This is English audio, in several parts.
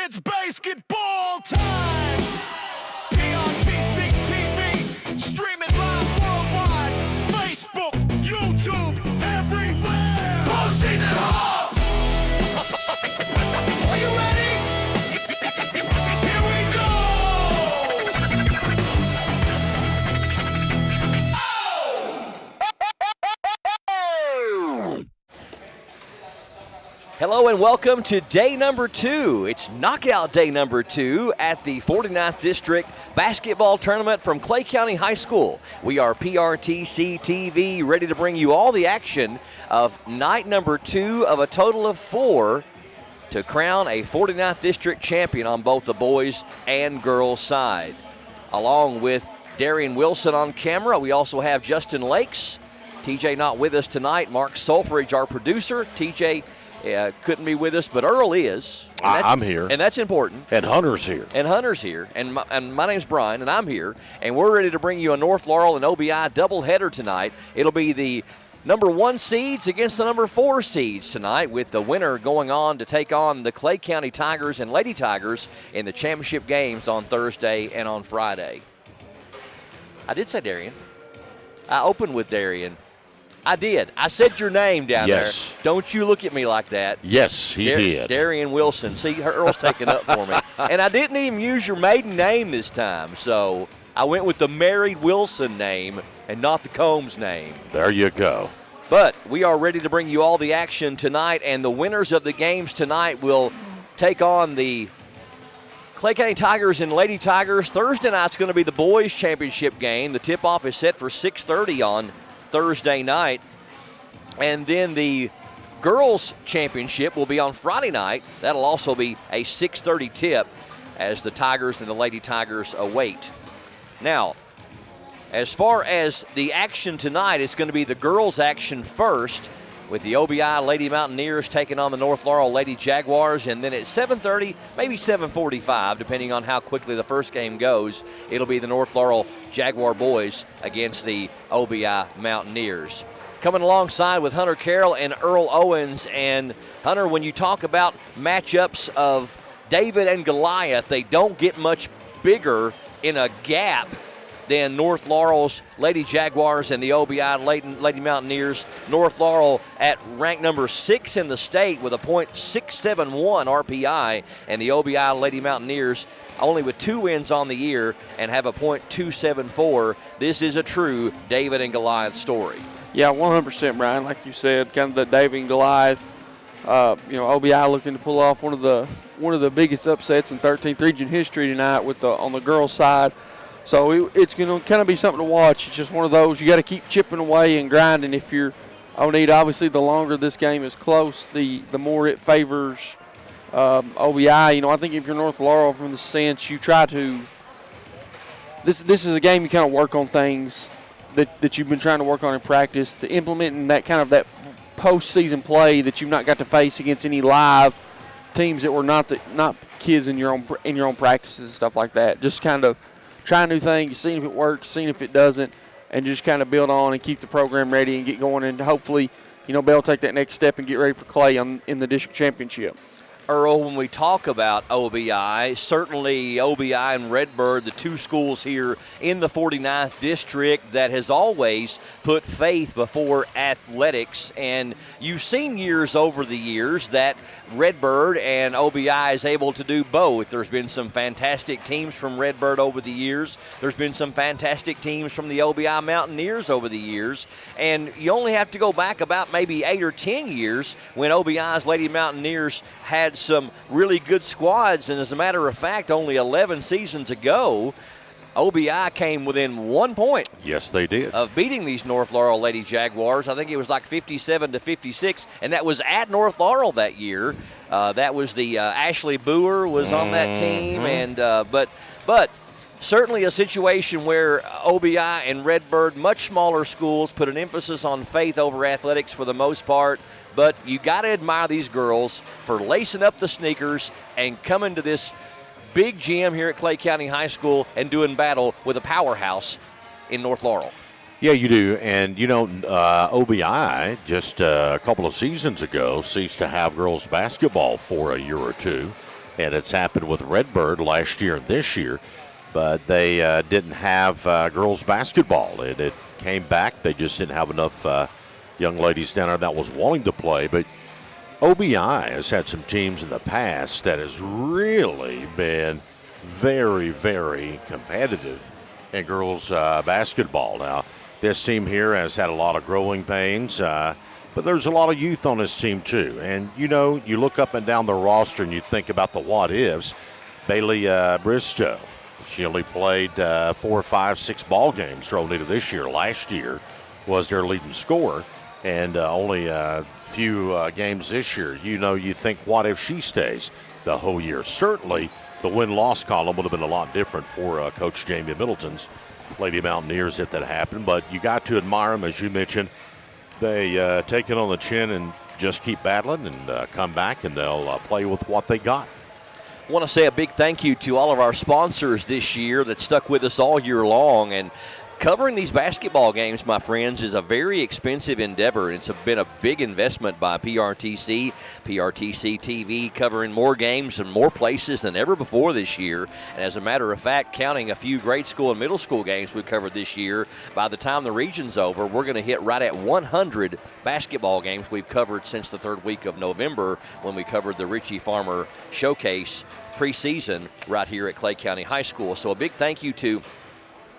It's basketball time! PRTC TV, streaming live worldwide. Facebook, YouTube, everywhere! Postseason hopes! Are you ready? Here we go! Hello and welcome to day number 2. It's knockout day number 2 at the 49th District Basketball Tournament from Clay County High School. We are PRTC TV, ready to bring you all the action of night number 2 of a total of 4 to crown a 49th District champion on both the boys and girls side. Along with Darian Wilson on camera, we also have Justin Lakes. TJ not with us tonight. Mark Sulfridge, our producer. TJ couldn't be with us, but Earl is. I'm here. And that's important. And Hunter's here. And Hunter's here. And my name's Brian, and I'm here. And we're ready to bring you a North Laurel and OBI doubleheader tonight. It'll be the number 1 seeds against the number 4 seeds tonight, with the winner going on to take on the Clay County Tigers and Lady Tigers in the championship games on Thursday and on Friday. I did say Darian. I opened with Darian. I did. I said your name down there. Don't you look at me like that. Yes, he did. Darian Wilson. See, Earl's taking up for me. And I didn't even use your maiden name this time, so I went with the married Wilson name and not the Combs name. There you go. But we are ready to bring you all the action tonight, and the winners of the games tonight will take on the Clay County Tigers and Lady Tigers. Thursday night's going to be the boys' championship game. The tip-off is set for 6:30 on Thursday night, and then the girls championship will be on Friday night. That'll also be a 6:30 tip as the Tigers and the Lady Tigers await. Now, as far as the action tonight, it's going to be the girls action first, with the OBI Lady Mountaineers taking on the North Laurel Lady Jaguars, and then at 7:30, maybe 7:45, depending on how quickly the first game goes, it'll be the North Laurel Jaguar boys against the OBI Mountaineers. Coming alongside with Hunter Carroll and Earl Owens. And Hunter, when you talk about matchups of David and Goliath, they don't get much bigger in a gap than North Laurel's Lady Jaguars and the OBI Lady Mountaineers. North Laurel at rank number 6 in the state with a .671 RPI, and the OBI Lady Mountaineers only with 2 wins on the year and have a .274. This is a true David and Goliath story. Yeah, 100%, Brian. Like you said, kind of the David and Goliath. OBI looking to pull off one of the biggest upsets in 13th region history tonight on the girls' side. So it's going to kind of be something to watch. It's just one of those you got to keep chipping away and grinding. If you're obviously the longer this game is close, the more it favors OBI. I think if you're North Laurel, from the sense you try to this is a game you kind of work on things that you've been trying to work on in practice, to implementing that kind of that postseason play that you've not got to face against any live teams that were not kids in your own practices and stuff like that. Just kind of trying new things, seeing if it works, seeing if it doesn't, and just kind of build on and keep the program ready and get going, and hopefully, be able to take that next step and get ready for Clay in the district championship. Earl, when we talk about OBI, certainly OBI and Redbird, the 2 schools here in the 49th District that has always put faith before athletics. And you've seen years over the years that Redbird and OBI is able to do both. There's been some fantastic teams from Redbird over the years. There's been some fantastic teams from the OBI Mountaineers over the years. And you only have to go back about maybe 8 or 10 years when OBI's Lady Mountaineers had some really good squads. And as a matter of fact, only 11 seasons ago, OBI came within 1 point. Yes, they did. Of beating these North Laurel Lady Jaguars. I think it was like 57-56, and that was at North Laurel that year. That was the Ashley Boer was on that team, and but certainly a situation where OBI and Redbird, much smaller schools, put an emphasis on faith over athletics for the most part. But you got to admire these girls for lacing up the sneakers and coming to this big gym here at Clay County High School and doing battle with a powerhouse in North Laurel. Yeah, you do. And, OBI just a couple of seasons ago ceased to have girls basketball for a year or two. and it's happened with Redbird last year and this year. But they didn't have girls basketball. It came back. They just didn't have enough young ladies down there that was wanting to play. But OBI has had some teams in the past that has really been very, very competitive in girls basketball. Now, this team here has had a lot of growing pains, but there's a lot of youth on this team too. And, you know, you look up and down the roster and you think about the what-ifs. Bailey Bristow, she only played 4, 5, 6 ball games thrown into this year. Last year was their leading scorer, and only a few games this year. You know, you think, what if she stays the whole year? Certainly, the win-loss column would have been a lot different for Coach Jamie Middleton's Lady Mountaineers if that happened. But you got to admire them, as you mentioned. They take it on the chin and just keep battling and come back, and they'll play with what they got. I want to say a big thank you to all of our sponsors this year that stuck with us all year long. And covering these basketball games, my friends, is a very expensive endeavor. It's been a big investment by PRTC TV, covering more games and more places than ever before this year. And as a matter of fact, counting a few grade school and middle school games we covered this year, by the time the region's over, we're going to hit right at 100 basketball games we've covered since the third week of November when we covered the Richie Farmer Showcase preseason right here at Clay County High School. So a big thank you to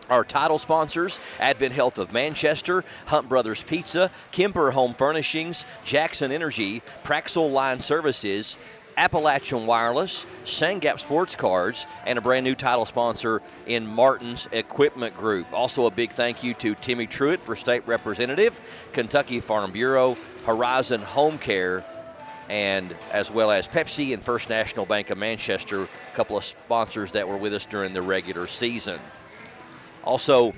our title sponsors: Advent Health of Manchester, Hunt Brothers Pizza, Kemper Home Furnishings, Jackson Energy, Praxel Line Services, Appalachian Wireless, Sangap Sports Cards, and a brand new title sponsor in Martin's Equipment Group. Also a big thank you to Timmy Truitt for State Representative, Kentucky Farm Bureau, Horizon Home Care, and as well as Pepsi and First National Bank of Manchester, a couple of sponsors that were with us during the regular season. Also,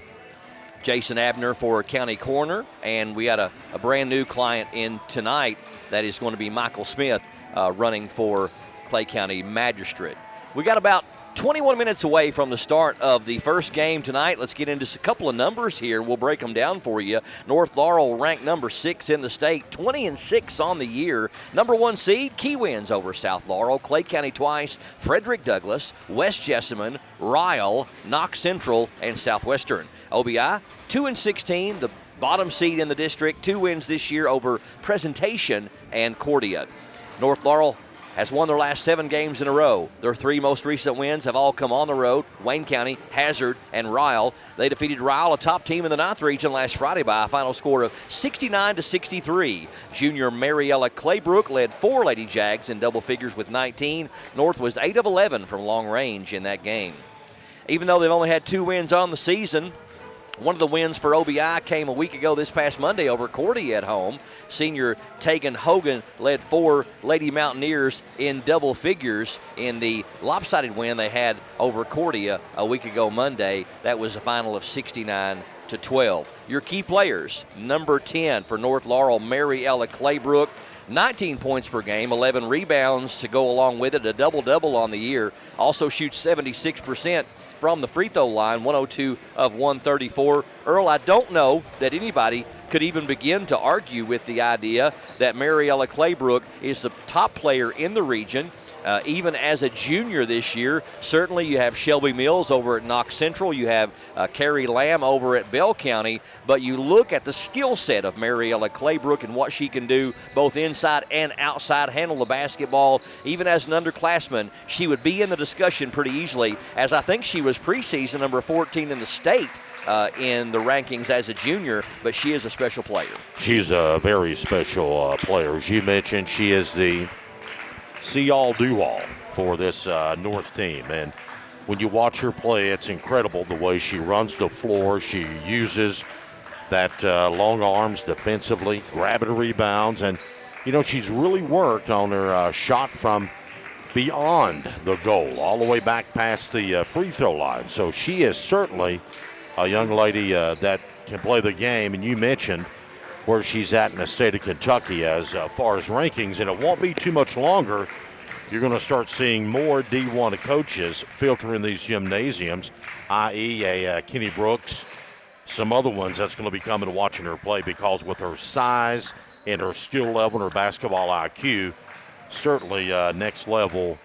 Jason Abner for County Coroner, and we got a brand new client in tonight that is going to be Michael Smith running for Clay County Magistrate. We got about 21 minutes away from the start of the first game tonight. Let's get into a couple of numbers here. We'll break them down for you. North Laurel ranked number 6 in the state, 20-6 on the year. Number 1 seed, Key wins over South Laurel. Clay County twice, Frederick Douglass, West Jessamine, Ryle, Knox Central, and Southwestern. OBI, 2-16, the bottom seed in the district, 2 wins this year over Presentation and Cordia. North Laurel has won their last 7 games in a row. Their 3 most recent wins have all come on the road: Wayne County, Hazard, and Ryle. They defeated Ryle, a top team in the 9th region, last Friday by a final score of 69-63. Junior Mariella Claybrook led 4 Lady Jags in double figures with 19. North was 8 of 11 from long range in that game. Even though they've only had 2 wins on the season, one of the wins for OBI came a week ago this past Monday over Cordy at home. Senior Tegan Hogan led 4 Lady Mountaineers in double figures in the lopsided win they had over Cordia a week ago Monday. That was a final of 69-12. Your key players: number 10 for North Laurel, Mary Ella Claybrook, 19 points per game, 11 rebounds to go along with it, a double-double on the year. Also shoots 76% from the free throw line, 102 of 134. Earl, I don't know that anybody could even begin to argue with the idea that Mariella Claybrook is the top player in the region. Even as a junior this year, certainly you have Shelby Mills over at Knox Central. You have Carrie Lamb over at Bell County. But you look at the skill set of Mariella Claybrook and what she can do both inside and outside, handle the basketball. Even as an underclassman, she would be in the discussion pretty easily, as I think she was preseason number 14 in the state in the rankings as a junior, but she is a special player. She's a very special player. As you mentioned, she is the see-all, do-all for this North team. And when you watch her play, it's incredible the way she runs the floor. She uses that long arms defensively, grabbing rebounds. And, you know, she's really worked on her shot from beyond the goal, all the way back past the free throw line. So she is certainly a young lady that can play the game. And you mentioned where she's at in the state of Kentucky as far as rankings, and it won't be too much longer. You're going to start seeing more D1 coaches filter in these gymnasiums, i.e. a Kenny Brooks, some other ones that's going to be coming and watching her play, because with her size and her skill level and her basketball IQ, certainly next level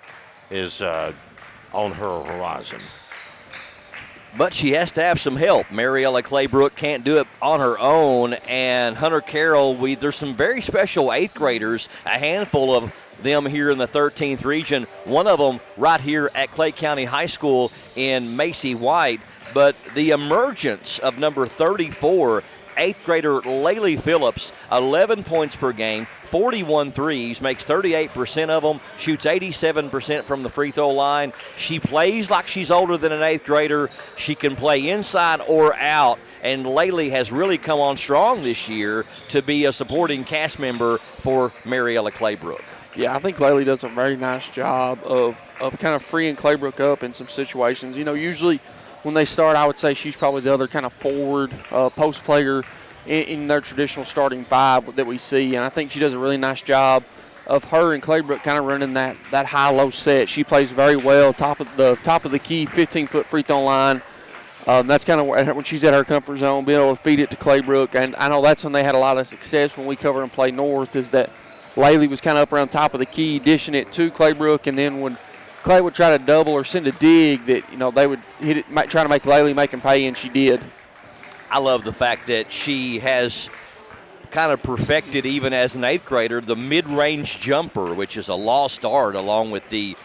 is on her horizon. But she has to have some help. Mariella Claybrook can't do it on her own. And Hunter Carroll, there's some very special 8th graders, a handful of them here in the 13th region. One of them right here at Clay County High School in Macy White. But the emergence of number 34, 8th grader Laylee Phillips, 11 points per game, 41 threes, makes 38% of them, shoots 87% from the free throw line. She plays like she's older than an 8th grader. She can play inside or out, and Laylee has really come on strong this year to be a supporting cast member for Mariella Claybrook. Yeah, I think Laylee does a very nice job of kind of freeing Claybrook up in some situations. You know, usually when they start, I would say she's probably the other kind of forward post player in their traditional starting 5 that we see, and I think she does a really nice job of her and Claybrook kind of running that high-low set. She plays very well, top of the key, 15-foot free throw line. That's kind of when she's at her comfort zone, being able to feed it to Claybrook, and I know that's when they had a lot of success when we cover and play North, is that Laylee was kind of up around top of the key, dishing it to Claybrook, and then when Clay would try to double or send a dig, that they would hit it, try to make Laylee make him pay, and she did. I love the fact that she has kind of perfected, even as an 8th grader, the mid-range jumper, which is a lost art, along with the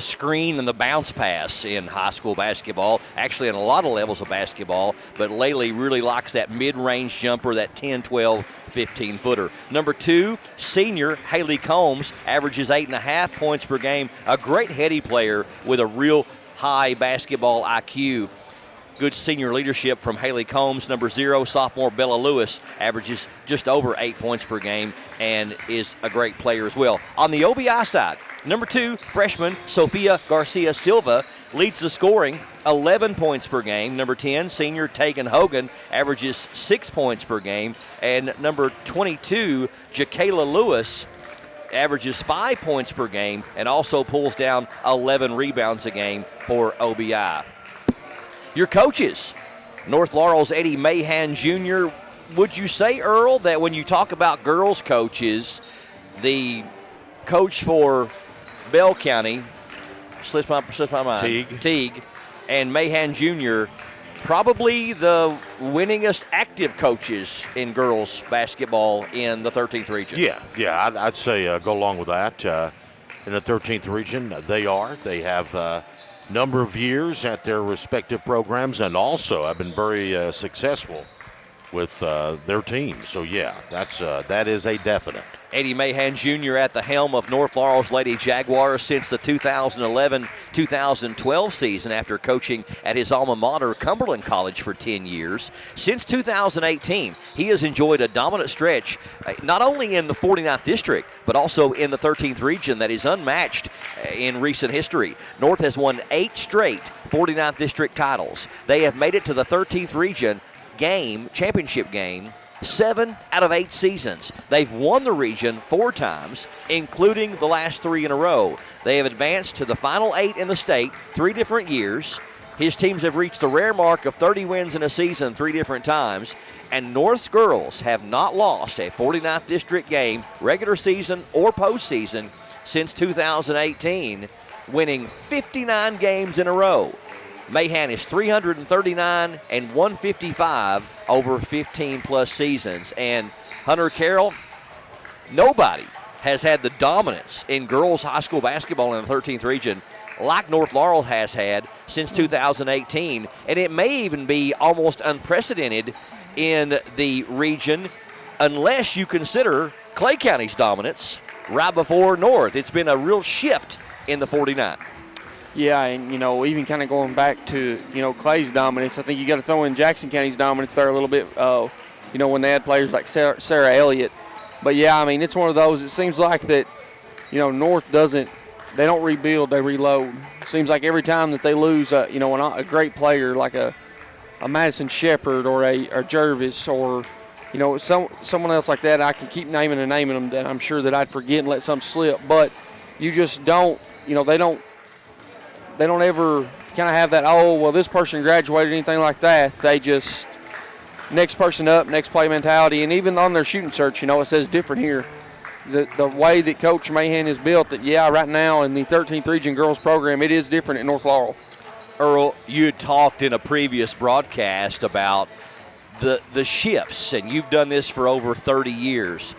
screen and the bounce pass in high school basketball, actually in a lot of levels of basketball. But Laylee really likes that mid-range jumper, that 10, 12, 15-footer. Number 2, senior Haley Combs, averages 8.5 points per game. A great heady player with a real high basketball IQ. Good senior leadership from Haley Combs. Number 0, sophomore Bella Lewis, averages just over 8 points per game and is a great player as well. On the OBI side, number 2, freshman Sofia Garcia Silva leads the scoring, 11 points per game. Number 10, senior Tegan Hogan, averages 6 points per game. And number 22, Jakayla Lewis, averages 5 points per game and also pulls down 11 rebounds a game for OBI. Your coaches, North Laurel's Eddie Mahan Jr. Would you say, Earl, that when you talk about girls coaches, the coach for Bell County, slips my mind, Teague, and Mahan Jr., probably the winningest active coaches in girls basketball in the 13th region? Yeah, I'd say go along with that. In the 13th region, they have number of years at their respective programs, and also have been very successful with their team. So, yeah, that is a definite. Eddie Mahan Jr. at the helm of North Laurel's Lady Jaguars since the 2011-2012 season, after coaching at his alma mater, Cumberland College, for 10 years. Since 2018, he has enjoyed a dominant stretch, not only in the 49th District, but also in the 13th region that is unmatched in recent history. North has won 8 straight 49th District titles. They have made it to the 13th region championship game 7 out of 8 seasons. They've won the region 4 times, including the last 3 in a row. They have advanced to the final 8 in the state 3 different years. His teams have reached the rare mark of 30 wins in a season 3 different times. And North's girls have not lost a 49th District game, regular season or postseason, since 2018, winning 59 games in a row. Mahan is 339 and 155 over 15-plus seasons. And Hunter Carroll, nobody has had the dominance in girls high school basketball in the 13th region like North Laurel has had since 2018. And it may even be almost unprecedented in the region unless you consider Clay County's dominance right before North. It's been a real shift in the 49th. Yeah, and, even kind of going back to, Clay's dominance, I think you got to throw in Jackson County's dominance there a little bit, when they had players like Sarah Elliott. But, yeah, I mean, it's one of those, it seems like that, North they don't rebuild, they reload. Seems like every time that they lose, a great player like a Madison Shepard or a Jervis or, someone else like that, I can keep naming them that I'm sure that I'd forget and let some slip. But you just don't, they don't ever kind of have that, this person graduated, anything like that. They just, next person up, next play mentality. And even on their shooting search, it says different here. the way that Coach Mahan is built, that, yeah, right now in the 13th Region girls program, it is different at North Laurel. Earl, you had talked in a previous broadcast about the shifts, and you've done this for over 30 years.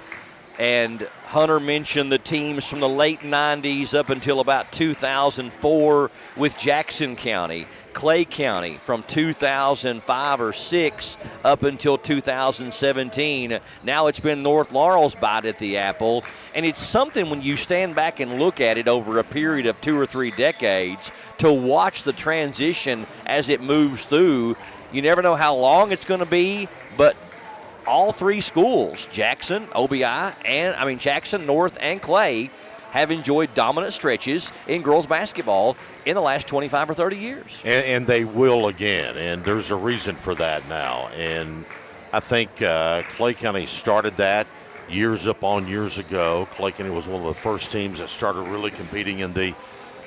And Hunter mentioned the teams from the late 90s up until about 2004 with Jackson County, Clay County from 2005 or 6 up until 2017. Now it's been North Laurel's bite at the apple. And it's something when you stand back and look at it over a period of 2 or 3 decades to watch the transition as it moves through. You never know how long it's going to be, but all 3 schools, Jackson, Jackson, North, and Clay, have enjoyed dominant stretches in girls basketball in the last 25 or 30 years. And they will again, and there's a reason for that now. And I think Clay County started that years ago. Clay County was one of the first teams that started really competing in the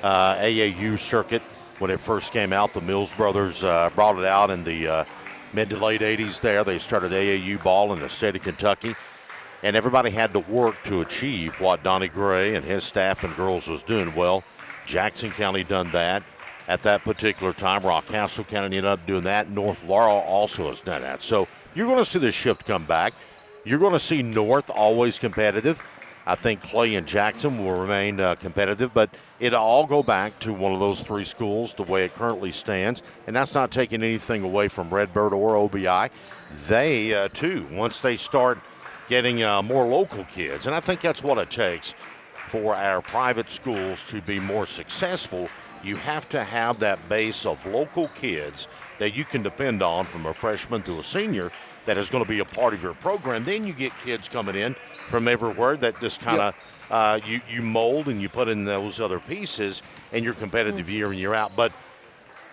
AAU circuit when it first came out. The Mills brothers brought it out in the mid to late 80s there. They started AAU ball in the state of Kentucky. And everybody had to work to achieve what Donnie Gray and his staff and girls was doing. Well, Jackson County done that at that particular time. Rockcastle County ended up doing that. North Laurel also has done that. So you're going to see the shift come back. You're going to see North always competitive. I think Clay and Jackson will remain competitive, but it'll all go back to one of those 3 schools the way it currently stands, and that's not taking anything away from Redbird or OBI. They, too, once they start getting more local kids, and I think that's what it takes for our private schools to be more successful, you have to have that base of local kids that you can depend on from a freshman to a senior that is going to be a part of your program. Then you get kids coming in from everywhere that just kind of you mold and you put in those other pieces, and you're competitive year in, year out. But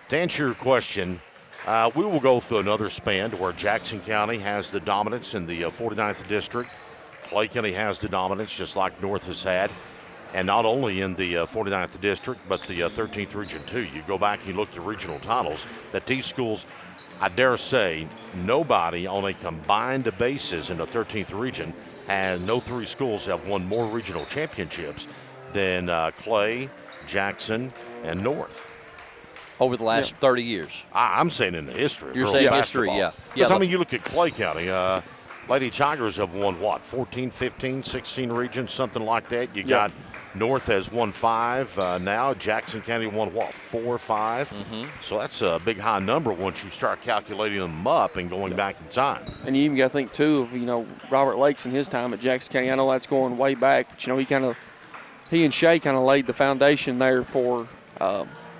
to answer your question, we will go through another span to where Jackson County has the dominance in the 49th district. Clay County has the dominance just like North has had. And not only in the 49th district, but the 13th region too. You go back and you look at the regional titles that these schools, I dare say, nobody on a combined basis in the 13th region, and no 3 schools have won more regional championships than Clay, Jackson, and North. Over the last 30 years. I'm saying in the history. You're saying history, yeah. Because, you look at Clay County, Lady Tigers have won, 14, 15, 16 regions, something like that. You got North has won 5 now. Jackson County won, 4 or 5? Mm-hmm. So that's a big high number once you start calculating them up and going back in time. And you even got to think, too, of, Robert Lakes in his time at Jackson County. I know that's going way back, but, he and Shay kind of laid the foundation there for,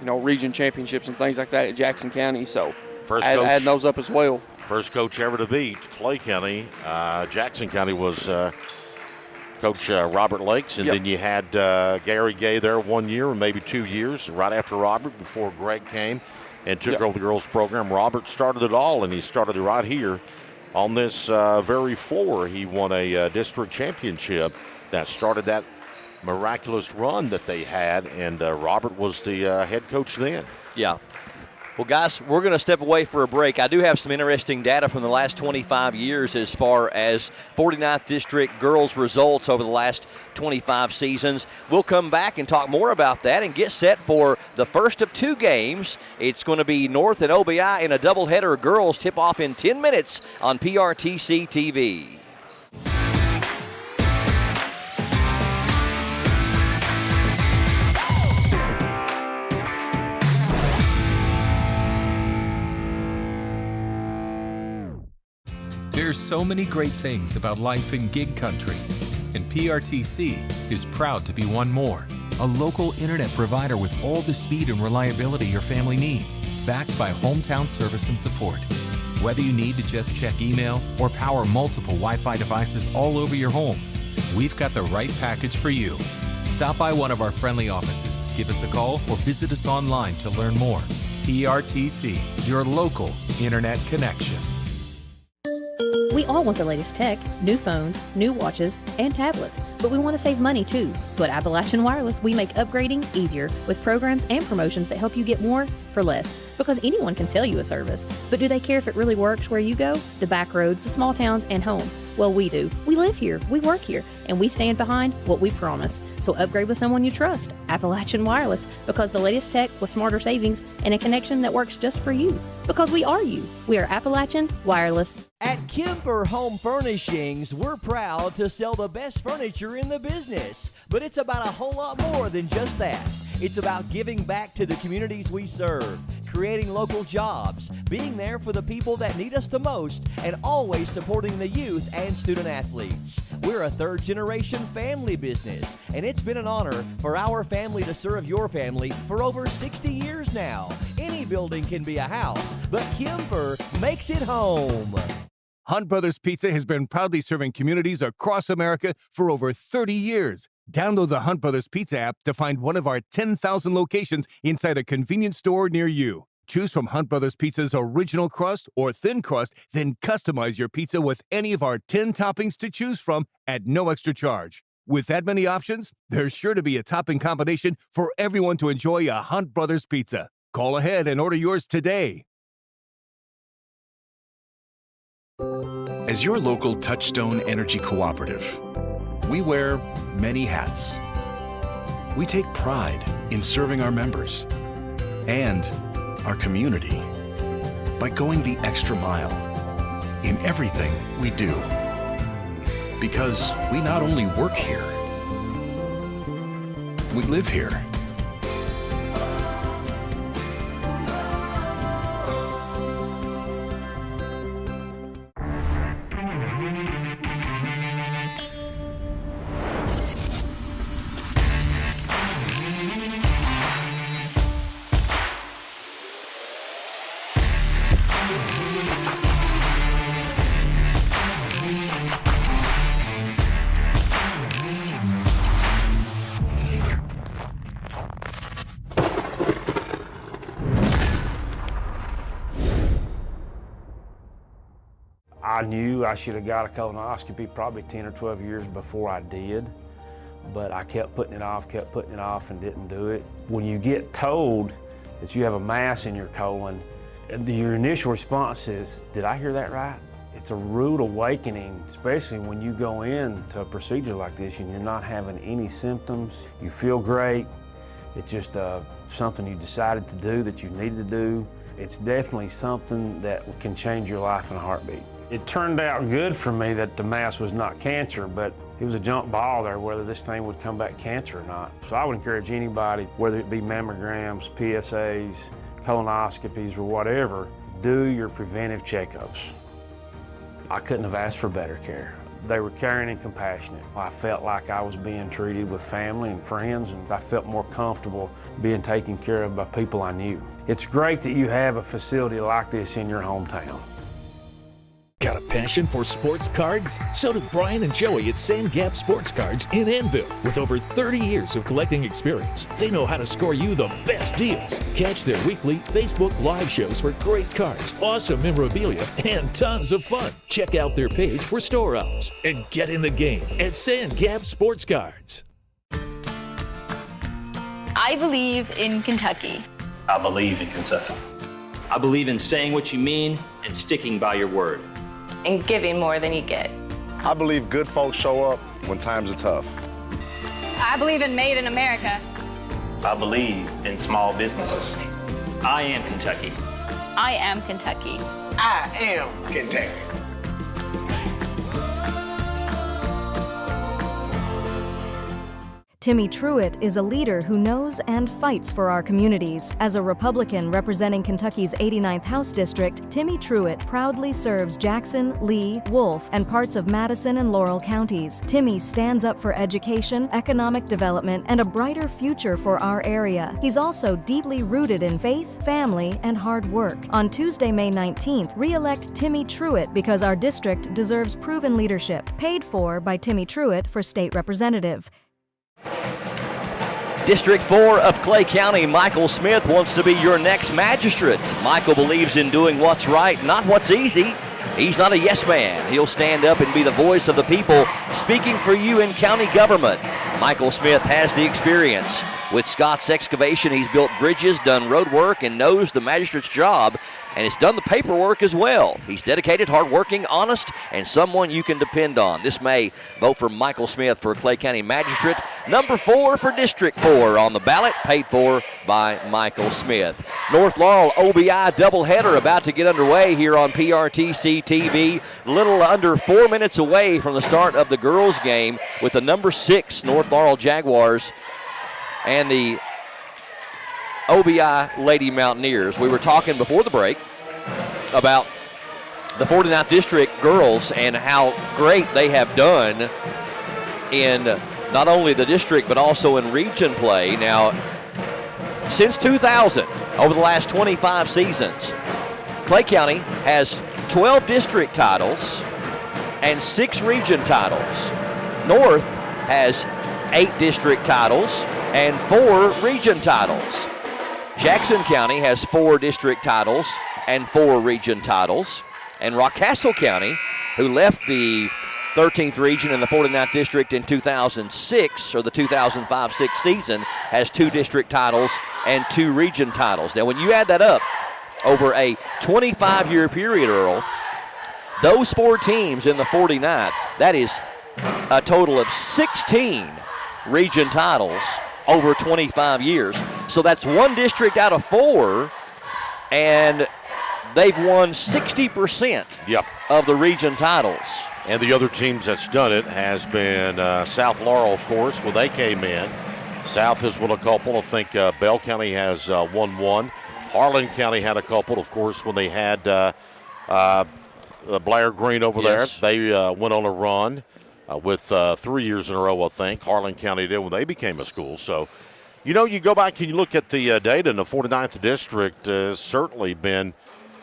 region championships and things like that at Jackson County. So adding those up as well. First coach ever to beat Clay County. Jackson County was Coach Robert Lakes, and then you had Gary Gay there 1 year or maybe 2 years right after Robert, before Greg came and took over the girls program. Robert started it all, and he started it right here on this very floor. He won a district championship that started that miraculous run that they had, and Robert was the head coach then. Yeah. Well, guys, we're going to step away for a break. I do have some interesting data from the last 25 years as far as 49th District girls results over the last 25 seasons. We'll come back and talk more about that and get set for the first of 2 games. It's going to be North and OBI in a doubleheader. Girls tip off in 10 minutes on PRTC TV. There's so many great things about life in gig country, and PRTC is proud to be one more. A local internet provider with all the speed and reliability your family needs, backed by hometown service and support. Whether you need to just check email or power multiple Wi-Fi devices all over your home, we've got the right package for you. Stop by one of our friendly offices, give us a call, or visit us online to learn more. PRTC, your local internet connection. We all want the latest tech, new phones, new watches, and tablets, but we want to save money too. So at Appalachian Wireless, we make upgrading easier with programs and promotions that help you get more for less. Because anyone can sell you a service, but do they care if it really works where you go? The back roads, the small towns, and home. Well, we do. We live here, we work here, and we stand behind what we promise. So upgrade with someone you trust, Appalachian Wireless, because the latest tech with smarter savings and a connection that works just for you. Because we are you. We are Appalachian Wireless. At Kemper Home Furnishings, we're proud to sell the best furniture in the business. But it's about a whole lot more than just that. It's about giving back to the communities we serve, creating local jobs, being there for the people that need us the most, and always supporting the youth and student athletes. We're a third-generation family business, and it's been an honor for our family to serve your family for over 60 years now. Any building can be a house, but Kemper makes it home. Hunt Brothers Pizza has been proudly serving communities across America for over 30 years. Download the Hunt Brothers Pizza app to find one of our 10,000 locations inside a convenience store near you. Choose from Hunt Brothers Pizza's original crust or thin crust, then customize your pizza with any of our 10 toppings to choose from at no extra charge. With that many options, there's sure to be a topping combination for everyone to enjoy a Hunt Brothers Pizza. Call ahead and order yours today. As your local Touchstone Energy Cooperative, we wear many hats. We take pride in serving our members and our community by going the extra mile in everything we do. Because we not only work here, we live here. I knew I should have got a colonoscopy probably 10 or 12 years before I did, but I kept putting it off, and didn't do it. When you get told that you have a mass in your colon, your initial response is, did I hear that right? It's a rude awakening, especially when you go into a procedure like this and you're not having any symptoms. You feel great. It's just something you decided to do that you needed to do. It's definitely something that can change your life in a heartbeat. It turned out good for me that the mass was not cancer, but it was a jump ball there whether this thing would come back cancer or not. So I would encourage anybody, whether it be mammograms, PSAs, colonoscopies, or whatever, do your preventive checkups. I couldn't have asked for better care. They were caring and compassionate. I felt like I was being treated with family and friends, and I felt more comfortable being taken care of by people I knew. It's great that you have a facility like this in your hometown. Got a passion for sports cards? So do Brian and Joey at Sand Gap Sports Cards in Annville. With over 30 years of collecting experience, they know how to score you the best deals. Catch their weekly Facebook Live shows for great cards, awesome memorabilia, and tons of fun. Check out their page for store hours and get in the game at Sand Gap Sports Cards. I believe in Kentucky. I believe in Kentucky. I believe in saying what you mean and sticking by your word. And giving more than you get. I believe good folks show up when times are tough. I believe in Made in America. I believe in small businesses. I am Kentucky. I am Kentucky. I am Kentucky. Timmy Truitt is a leader who knows and fights for our communities. As a Republican representing Kentucky's 89th House District, Timmy Truitt proudly serves Jackson, Lee, Wolfe, and parts of Madison and Laurel counties. Timmy stands up for education, economic development, and a brighter future for our area. He's also deeply rooted in faith, family, and hard work. On Tuesday, May 19th, re-elect Timmy Truitt because our district deserves proven leadership. Paid for by Timmy Truitt for state representative. District 4 of Clay County, Michael Smith wants to be your next magistrate. Michael believes in doing what's right, not what's easy. He's not a yes man. He'll stand up and be the voice of the people, speaking for you in county government. Michael Smith has the experience. With Scott's Excavation, he's built bridges, done road work, and knows the magistrate's job. and has done the paperwork as well. He's dedicated, hardworking, honest, and someone you can depend on. This May, vote for Michael Smith for Clay County Magistrate. Number 4 for District 4 on the ballot, paid for by Michael Smith. North Laurel OBI doubleheader about to get underway here on PRTC TV. A little under 4 minutes away from the start of the girls' game with the number 6 North Laurel Jaguars and the OBI Lady Mountaineers. We were talking before the break about the 49th District girls and how great they have done in not only the district but also in region play. Now, since 2000, over the last 25 seasons, Clay County has 12 district titles and 6 region titles. North has 8 district titles and 4 region titles. Jackson County has 4 district titles and 4 region titles. And Rockcastle County, who left the 13th region in the 49th district in 2006, or the 2005-06 season, has 2 district titles and 2 region titles. Now, when you add that up over a 25-year period, Earl, those 4 teams in the 49th, that is a total of 16 region titles over 25 years. So that's 1 district out of 4, and they've won 60% of the region titles. And the other teams that's done it has been South Laurel, of course, when they came in. South has won a couple. I think Bell County has won 1. Harlan County had a couple, of course, when they had Blair Green over there. They went on a run with 3 years in a row, I think. Harlan County did when they became a school. So, you know, you go back and you look at the data, and the 49th District has certainly been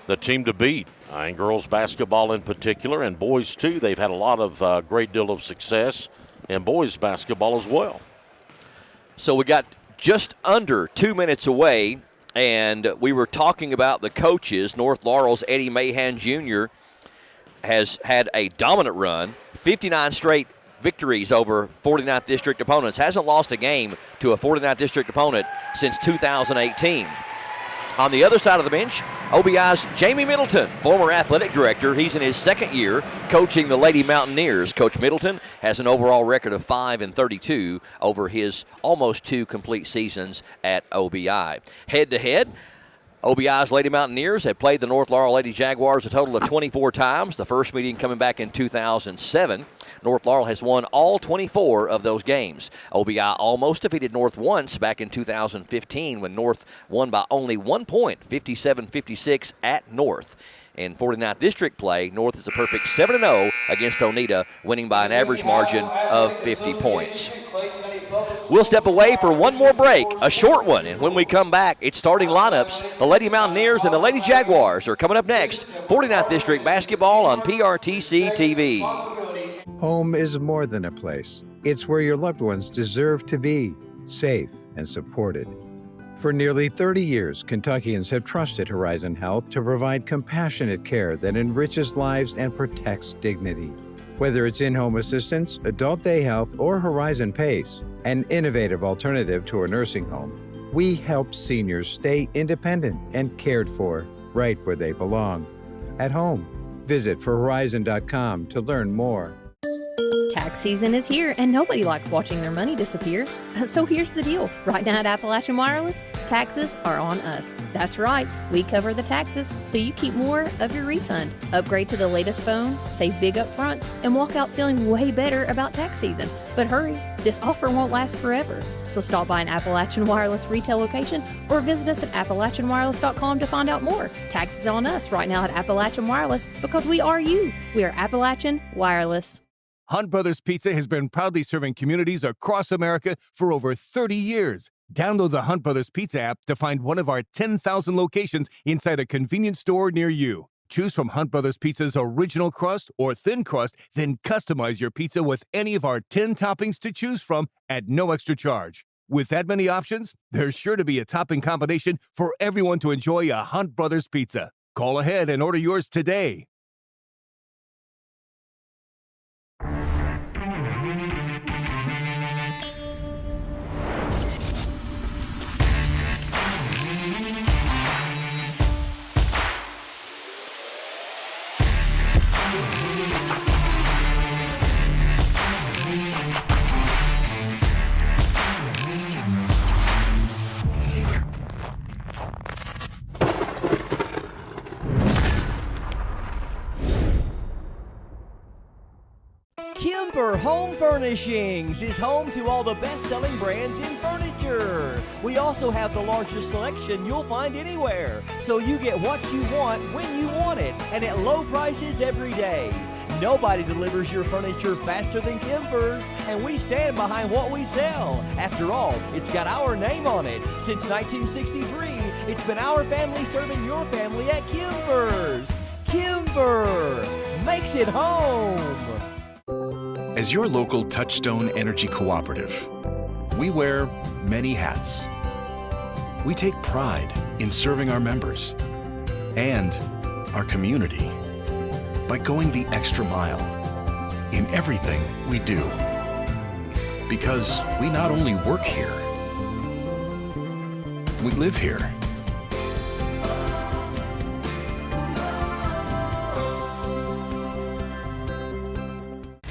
the team to beat. In girls basketball in particular, and boys too. They've had a lot of great deal of success in boys basketball as well. So we got just under 2 minutes away, and we were talking about the coaches. North Laurel's Eddie Mahan Jr. has had a dominant run, 59 straight victories over 49th District opponents. Hasn't lost a game to a 49th District opponent since 2018. On the other side of the bench, OBI's Jamie Middleton, former athletic director. He's in his 2nd year coaching the Lady Mountaineers. Coach Middleton has an overall record of 5-32 over his almost 2 complete seasons at OBI. Head-to-head, OBI's Lady Mountaineers have played the North Laurel Lady Jaguars a total of 24 times, the first meeting coming back in 2007. North Laurel has won all 24 of those games. OBI almost defeated North once back in 2015 when North won by only 1 point, 57-56 at North. In 49th District play, North is a perfect 7-0 against Oneida, winning by an average margin of 50 points. We'll step away for one more break, a short one, and when we come back, it's starting lineups. The Lady Mountaineers and the Lady Jaguars are coming up next. 49th District basketball on PRTC TV. Home is more than a place. It's where your loved ones deserve to be, safe and supported. For nearly 30 years, Kentuckians have trusted Horizon Health to provide compassionate care that enriches lives and protects dignity. Whether it's in-home assistance, adult day health, or Horizon PACE, an innovative alternative to a nursing home, we help seniors stay independent and cared for right where they belong, at home. Visit forhorizon.com to learn more. Tax season is here, and nobody likes watching their money disappear. So here's the deal. Right now at Appalachian Wireless, taxes are on us. That's right. We cover the taxes, so you keep more of your refund. Upgrade to the latest phone, save big up front, and walk out feeling way better about tax season. But hurry, this offer won't last forever. So stop by an Appalachian Wireless retail location or visit us at AppalachianWireless.com to find out more. Taxes on us right now at Appalachian Wireless, because we are you. We are Appalachian Wireless. Hunt Brothers Pizza has been proudly serving communities across America for over 30 years. Download the Hunt Brothers Pizza app to find one of our 10,000 locations inside a convenience store near you. Choose from Hunt Brothers Pizza's original crust or thin crust, then customize your pizza with any of our 10 toppings to choose from at no extra charge. With that many options, there's sure to be a topping combination for everyone to enjoy a Hunt Brothers Pizza. Call ahead and order yours today. Furnishings is home to all the best-selling brands in furniture. We also have the largest selection you'll find anywhere, so you get what you want when you want it, and at low prices every day. Nobody delivers your furniture faster than Kimber's, and we stand behind what we sell. After all, it's got our name on it. Since 1963, it's been our family serving your family at Kimber's. Kimber makes it home. As your local Touchstone Energy Cooperative, we wear many hats. We take pride in serving our members and our community by going the extra mile in everything we do. Because we not only work here, we live here.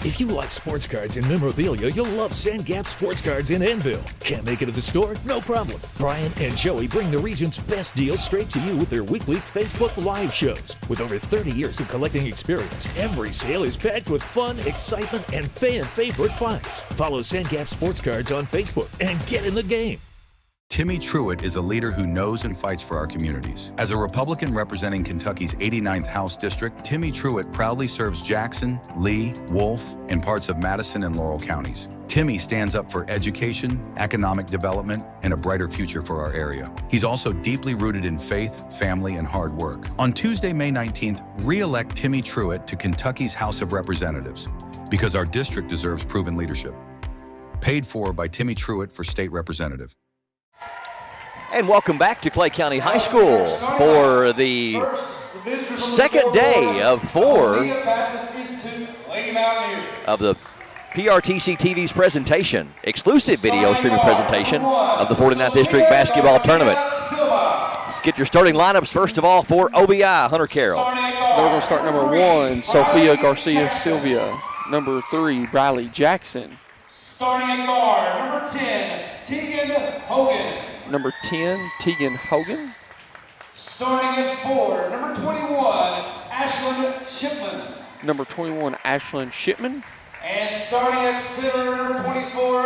If you like sports cards and memorabilia, you'll love Sand Gap Sports Cards in Annville. Can't make it to the store? No problem. Brian and Joey bring the region's best deals straight to you with their weekly Facebook Live shows. With over 30 years of collecting experience, every sale is packed with fun, excitement, and fan-favorite finds. Follow Sand Gap Sports Cards on Facebook and get in the game. Timmy Truitt is a leader who knows and fights for our communities. As a Republican representing Kentucky's 89th House District, Timmy Truitt proudly serves Jackson, Lee, Wolfe, and parts of Madison and Laurel counties. Timmy stands up for education, economic development, and a brighter future for our area. He's also deeply rooted in faith, family, and hard work. On Tuesday, May 19th, re-elect Timmy Truitt to Kentucky's House of Representatives, because our district deserves proven leadership. Paid for by Timmy Truitt for State Representative. And welcome back to Clay County High School for the second day of 4 of the PRTC TV's presentation, exclusive video streaming presentation of the 49th District Basketball Tournament. Let's get your starting lineups first of all for OBI, Hunter Carroll. We're going to start number 1, Sophia Garcia Silvia. Number 3, Briley Jackson. Starting at guard, number 10, Tegan Hogan. Number 10, Tegan Hogan. Starting at 4, number 21, Ashlyn Shipman. Number 21, Ashlyn Shipman. And starting at center, number 24,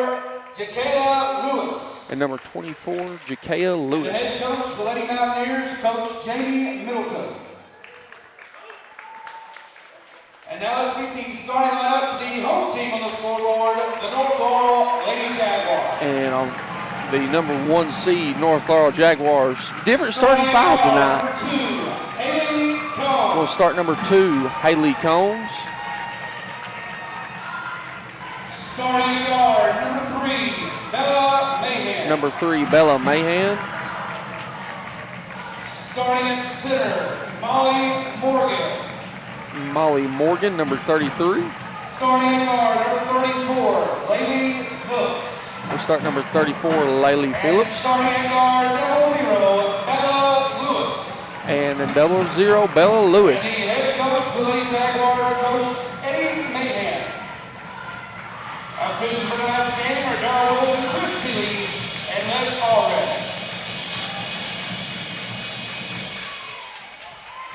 Jakayla Lewis. And number 24, Jakayla Lewis. The head coach for the Lady Mountaineers, Coach Jamie Middleton. And now let's meet the starting lineup for the home team on the scoreboard, the North Laurel Lady Jaguars. And on the number 1 seed, North Laurel Jaguars. Different starting 5 tonight. Number 2, Haley Combs. We'll start number 2, Haley Combs. Starting guard, number 3, Bella Mahan. Number 3, Bella Mahan. Starting at center, Molly Morgan. Molly Morgan, number 33. Starting at guard, number 34, Laylee Phillips. We'll start number 34, Laylee Phillips. Starting at guard, 00, Bella Lewis. And in 00, Bella Lewis. And the head coach for the Lady Jaguars, Coach Eddie Mahan. Officials for tonight's game are Darrell Wilson, Christy Lee, and Led Allred.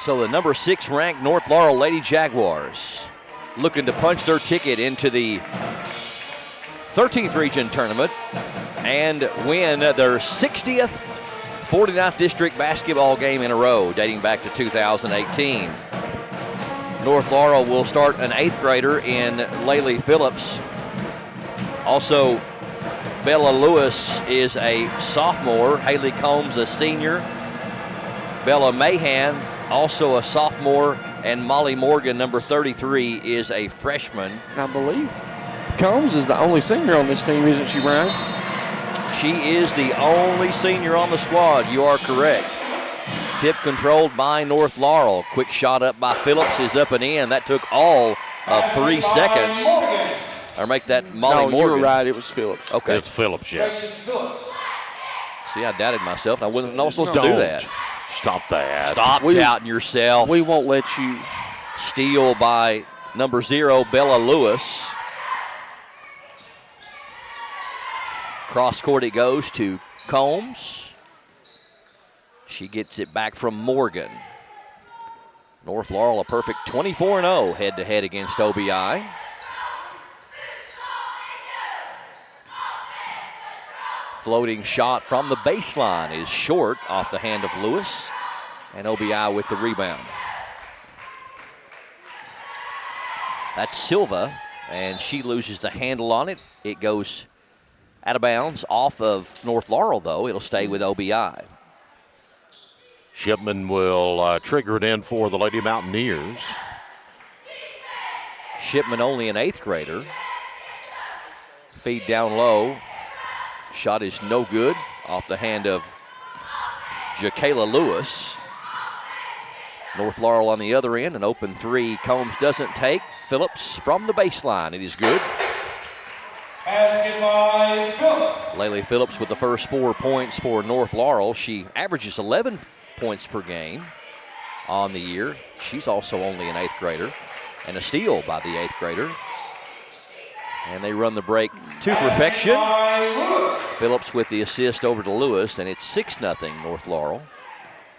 So the number 6 ranked North Laurel Lady Jaguars looking to punch their ticket into the 13th region tournament and win their 60th 49th district basketball game in a row dating back to 2018. North Laurel will start an 8th grader in Laylee Phillips. Also, Bella Lewis is a sophomore. Haley Combs a senior. Bella Mahan also a sophomore, and Molly Morgan, number 33, is a freshman. And I believe Combs is the only senior on this team, isn't she, Brian? She is the only senior on the squad. You are correct. Tip controlled by North Laurel. Quick shot up by Phillips is up and in. That took all of 3 seconds. Or make that Molly Morgan. You were right. It was Phillips. Okay. It's Phillips, yeah. See, I doubted myself. I wasn't supposed to do that. Stop that. Stop doubting yourself. We won't let you. Steal by number 0, Bella Lewis. Cross court it goes to Combs. She gets it back from Morgan. North Laurel a perfect 24-0 head-to-head against OBI. Floating shot from the baseline is short off the hand of Lewis, and OBI with the rebound. That's Silva, and she loses the handle on it. It goes out of bounds off of North Laurel, though. It'll stay with OBI. Shipman will trigger it in for the Lady Mountaineers. Shipman only an 8th grader. Feed down low. Shot is no good off the hand of Jakayla Lewis. North Laurel on the other end, an open three. Combs doesn't take. Phillips from the baseline. It is good. Basket by Phillips. Laylee Phillips with the first 4 points for North Laurel. She averages 11 points per game on the year. She's also only an 8th grader. And a steal by the 8th grader. And they run the break to perfection. Phillips with the assist over to Lewis, and it's 6-0 North Laurel.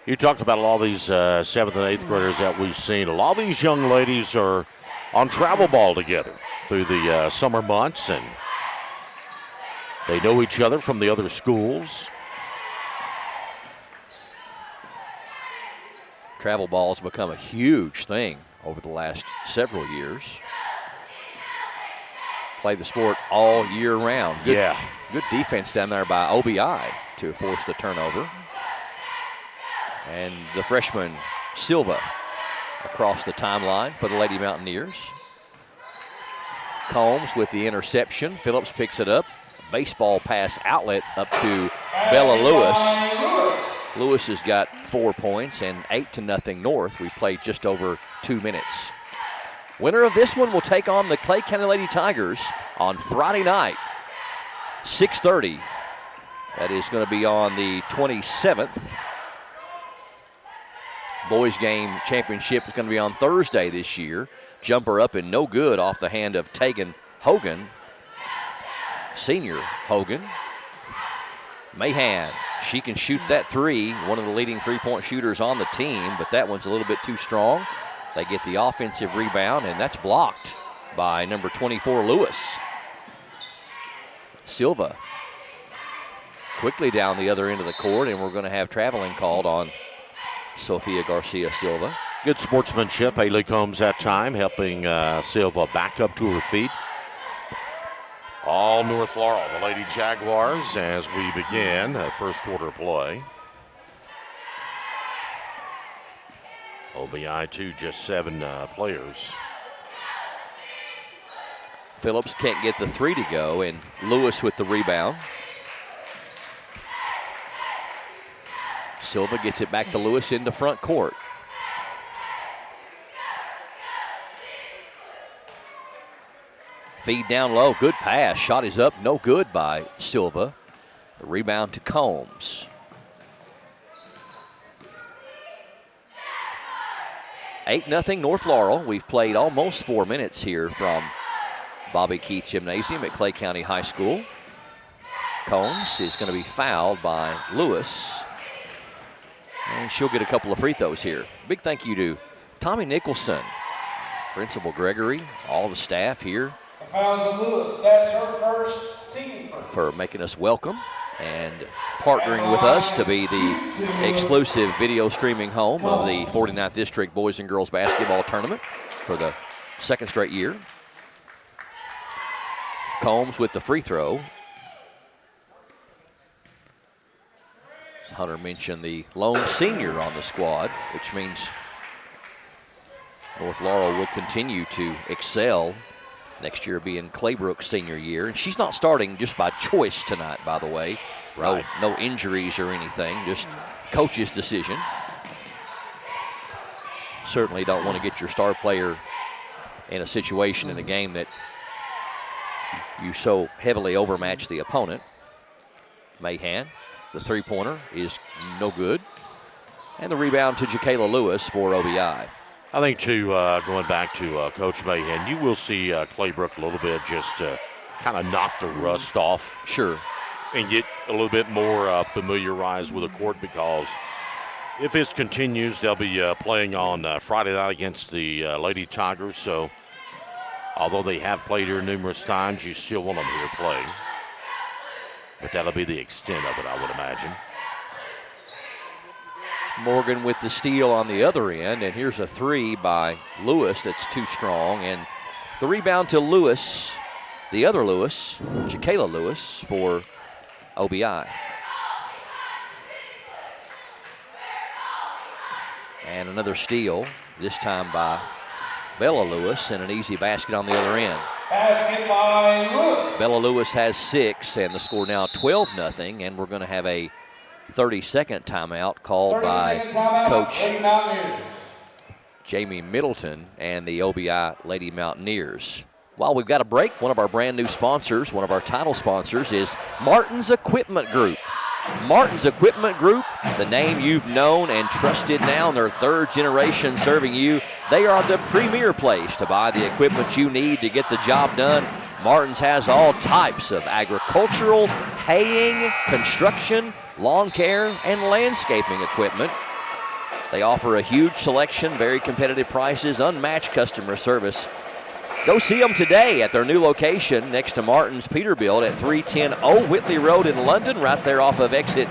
You talked about a lot of these 7th and 8th graders that we've seen. A lot of these young ladies are on travel ball together through the summer months, and they know each other from the other schools. Travel ball has become a huge thing over the last several years. Play the sport all year round. Good defense down there by OBI to force the turnover. And the freshman Silva across the timeline for the Lady Mountaineers. Combs with the interception. Phillips picks it up. Baseball pass outlet up to Bella Lewis. Lewis has got 4 points and 8-0 North. We played just over 2 minutes. Winner of this one will take on the Clay County Lady Tigers on Friday night, 6:30. That is going to be on the 27th. Boys game championship is going to be on Thursday this year. Jumper up and no good off the hand of Tegan Hogan. Senior Hogan. Mahan, she can shoot that three, one of the leading three-point shooters on the team, but that one's a little bit too strong. They get the offensive rebound, and that's blocked by number 24, Lewis. Silva quickly down the other end of the court, and we're going to have traveling called on Sofia Garcia Silva. Good sportsmanship. Haley Combs that time, helping Silva back up to her feet. All North Laurel, the Lady Jaguars, as we begin first quarter play. OBI 2, just 7 players. Phillips can't get the three to go, and Lewis with the rebound. Silva gets it back to Lewis into front court. Feed down low, good pass. Shot is up, no good by Silva. The rebound to Combs. 8-0 North Laurel. We've played almost 4 minutes here from Bobby Keith Gymnasium at Clay County High School. Combs is going to be fouled by Lewis. And she'll get a couple of free throws here. Big thank you to Tommy Nicholson, Principal Gregory, all the staff here. The fouls of Lewis, that's her first, team first. For making us welcome and partnering with us to be the exclusive video streaming home of the 49th District Boys and Girls Basketball Tournament for the second straight year. Combs with the free throw. Hunter mentioned the lone senior on the squad, which means North Laurel will continue to excel. Next year being Claybrook's senior year. And she's not starting just by choice tonight, by the way. Right. No injuries or anything, just coach's decision. Certainly don't want to get your star player in a situation in a game that you so heavily overmatch the opponent. Mahan, the three-pointer is no good. And the rebound to Jakayla Lewis for OBI. I think, too, going back to Coach Mahan, you will see Claybrook a little bit just kind of knock the rust off. Sure. And get a little bit more familiarized with the court, because if this continues, they'll be playing on Friday night against the Lady Tigers. So although they have played here numerous times, you still want them here playing. But that'll be the extent of it, I would imagine. Morgan with the steal on the other end, and here's a three by Lewis that's too strong, and the rebound to Lewis, the other Lewis, Jacayla Lewis for OBI. And another steal, this time by Bella Lewis, and an easy basket on the other end. Basket by Lewis. Bella Lewis has 6, and the score now 12-0, and we're going to have a 30-second timeout called by Coach Jamie Middleton and the OBI Lady Mountaineers. While we've got a break, one of our brand new sponsors, one of our title sponsors is Martin's Equipment Group. Martin's Equipment Group, the name you've known and trusted now in their 3rd generation serving you. They are the premier place to buy the equipment you need to get the job done. Martin's has all types of agricultural, haying, construction, lawn care, and landscaping equipment. They offer a huge selection, very competitive prices, unmatched customer service. Go see them today at their new location next to Martin's Peterbilt at 310 Old Whitley Road in London, right there off of exit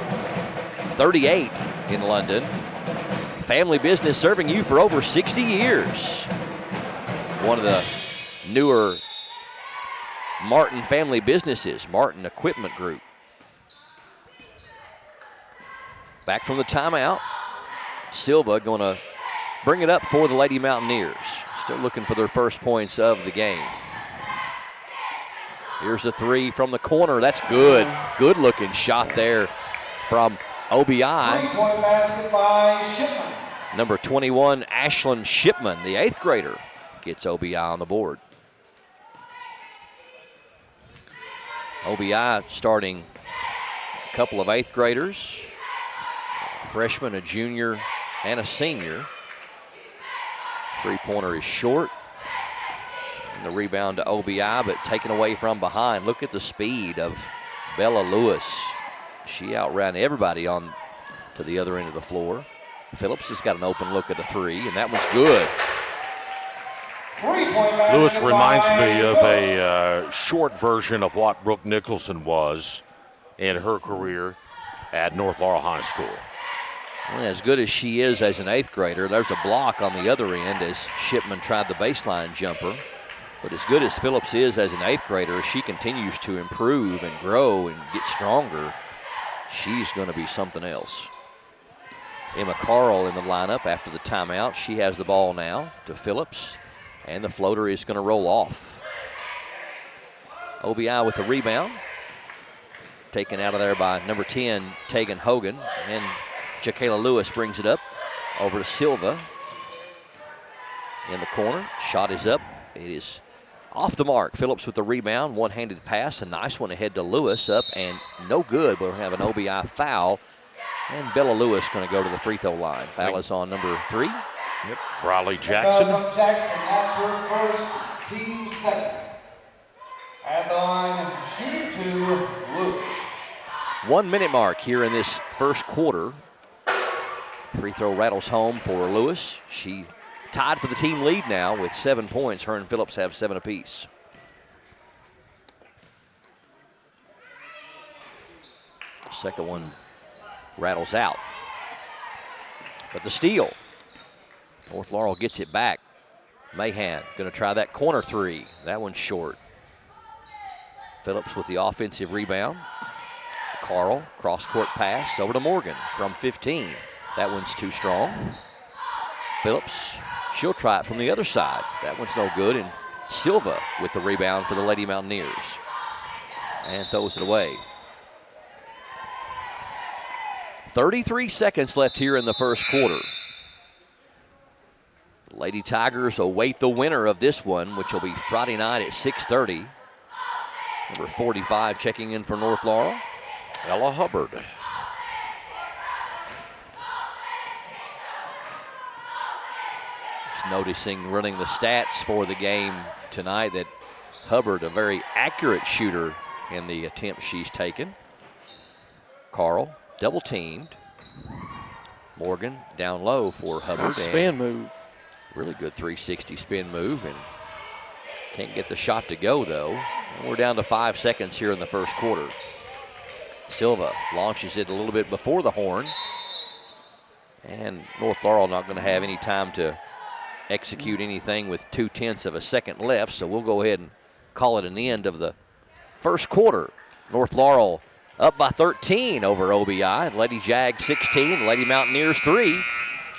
38 in London. Family business serving you for over 60 years. One of the newer Martin family businesses, Martin Equipment Group. Back from the timeout, Silva going to bring it up for the Lady Mountaineers. Still looking for their first points of the game. Here's a three from the corner. That's good. Good looking shot there from OBI. 3-point basket by Shipman. Number 21, Ashlyn Shipman, the 8th grader, gets OBI on the board. OBI starting a couple of 8th graders, a freshman, a junior, and a senior. Three-pointer is short. And the rebound to OBI, but taken away from behind. Look at the speed of Bella Lewis. She outran everybody on to the other end of the floor. Phillips has got an open look at a three, and that one's good. Lewis reminds me of a short version of what Brooke Nicholson was in her career at North Laurel High School. Well, as good as she is as an 8th grader, there's a block on the other end as Shipman tried the baseline jumper. But as good as Phillips is as an 8th grader, as she continues to improve and grow and get stronger, she's going to be something else. Emma Carl in the lineup after the timeout. She has the ball now to Phillips, and the floater is going to roll off. OBI with the rebound. Taken out of there by number 10, Tegan Hogan, and Jacayla Lewis brings it up over to Silva in the corner. Shot is up. It is off the mark. Phillips with the rebound. One-handed pass. A nice one ahead to Lewis. Up and no good, but we're going to have an OBI foul. And Bella Lewis going to go to the free throw line. Foul is on number 3. Yep. Riley Jackson. Jackson, that's her first, team second. At the line, shooting 2, Lewis. 1 minute mark here in this first quarter. Free throw rattles home for Lewis. She tied for the team lead now with 7 points. Her and Phillips have 7 apiece. Second one rattles out. But the steal. North Laurel gets it back. Mahan going to try that corner three. That one's short. Phillips with the offensive rebound. Carl, cross-court pass over to Morgan from 15. That one's too strong. Phillips, she'll try it from the other side. That one's no good, and Silva with the rebound for the Lady Mountaineers. And throws it away. 33 seconds left here in the first quarter. The Lady Tigers await the winner of this one, which will be Friday night at 6:30. Number 45 checking in for North Laurel. Ella Hubbard. Just noticing, running the stats for the game tonight, that Hubbard, a very accurate shooter in the attempt she's taken. Carl, double teamed. Morgan down low for Hubbard. Nice spin move. Really good 360 spin move, and can't get the shot to go though. And we're down to 5 seconds here in the first quarter. Silva launches it a little bit before the horn. And North Laurel not going to have any time to execute anything with 0.2 of a second left, so we'll go ahead and call it an end of the first quarter. North Laurel up by 13 over OBI. Lady Jag 16, Lady Mountaineers 3.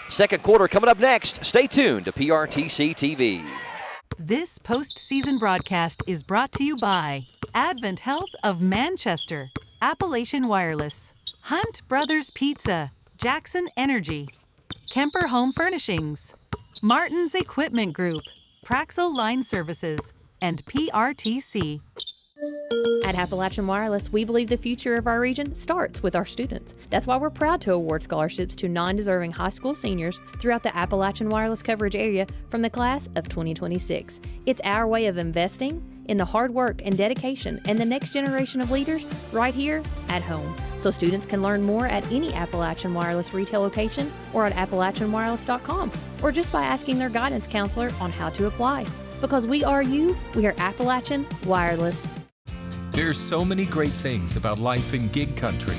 Second quarter coming up next. Stay tuned to PRTC TV. This postseason broadcast is brought to you by Advent Health of Manchester, Appalachian Wireless, Hunt Brothers Pizza, Jackson Energy, Kemper Home Furnishings, Martin's Equipment Group, Praxel Line Services, and PRTC. At Appalachian Wireless, we believe the future of our region starts with our students. That's why we're proud to award scholarships to non-deserving high school seniors throughout the Appalachian Wireless coverage area from the class of 2026. It's our way of investing in the hard work and dedication and the next generation of leaders right here at home. So students can learn more at any Appalachian Wireless retail location or at appalachianwireless.com, or just by asking their guidance counselor on how to apply. Because we are you, we are Appalachian Wireless. There's so many great things about life in gig country,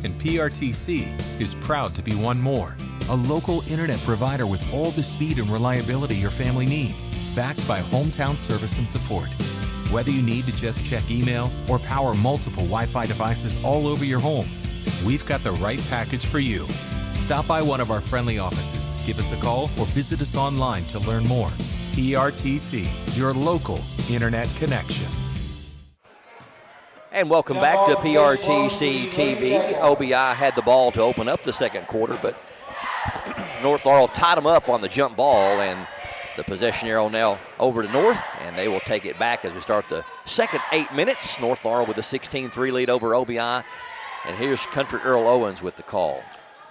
and PRTC is proud to be one more. A local internet provider with all the speed and reliability your family needs, backed by hometown service and support. Whether you need to just check email or power multiple Wi-Fi devices all over your home, we've got the right package for you. Stop by one of our friendly offices, give us a call, or visit us online to learn more. PRTC, your local internet connection. And welcome back to PRTC TV. OBI had the ball to open up the second quarter, but North Laurel tied them up on the jump ball, and the possession arrow now over to North, and they will take it back as we start the second 8 minutes. North Laurel with a 16-3 lead over OBI. And here's Country Earl Owens with the call.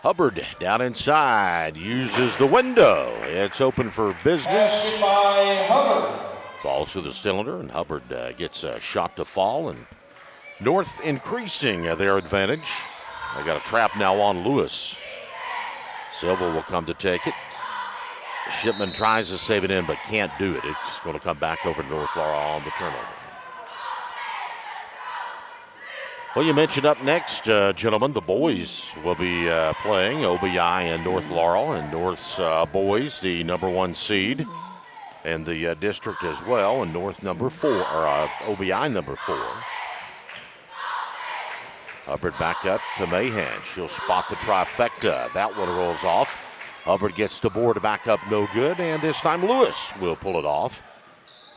Hubbard down inside, uses the window. It's open for business. By Hubbard. Falls through the cylinder, and Hubbard gets a shot to fall, and North increasing their advantage. They got a trap now on Lewis. Silva will come to take it. Shipman tries to save it in, but can't do it. It's going to come back over to North Laurel on the turnover. Well, you mentioned up next, gentlemen, the boys will be playing OBI and North Laurel, and North's boys, the #1 seed, and the district as well, and North number 4, or OBI number 4. Hubbard back up to Mahan. She'll spot the trifecta. That one rolls off. Hubbard gets the board back up, no good, and this time Lewis will pull it off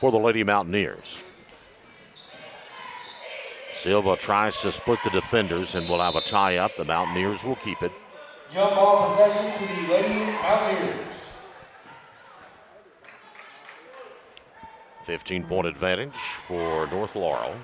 for the Lady Mountaineers. Silva tries to split the defenders, and we'll have a tie-up. The Mountaineers will keep it. Jump ball possession to the Lady Mountaineers. 15-point advantage for North Laurel.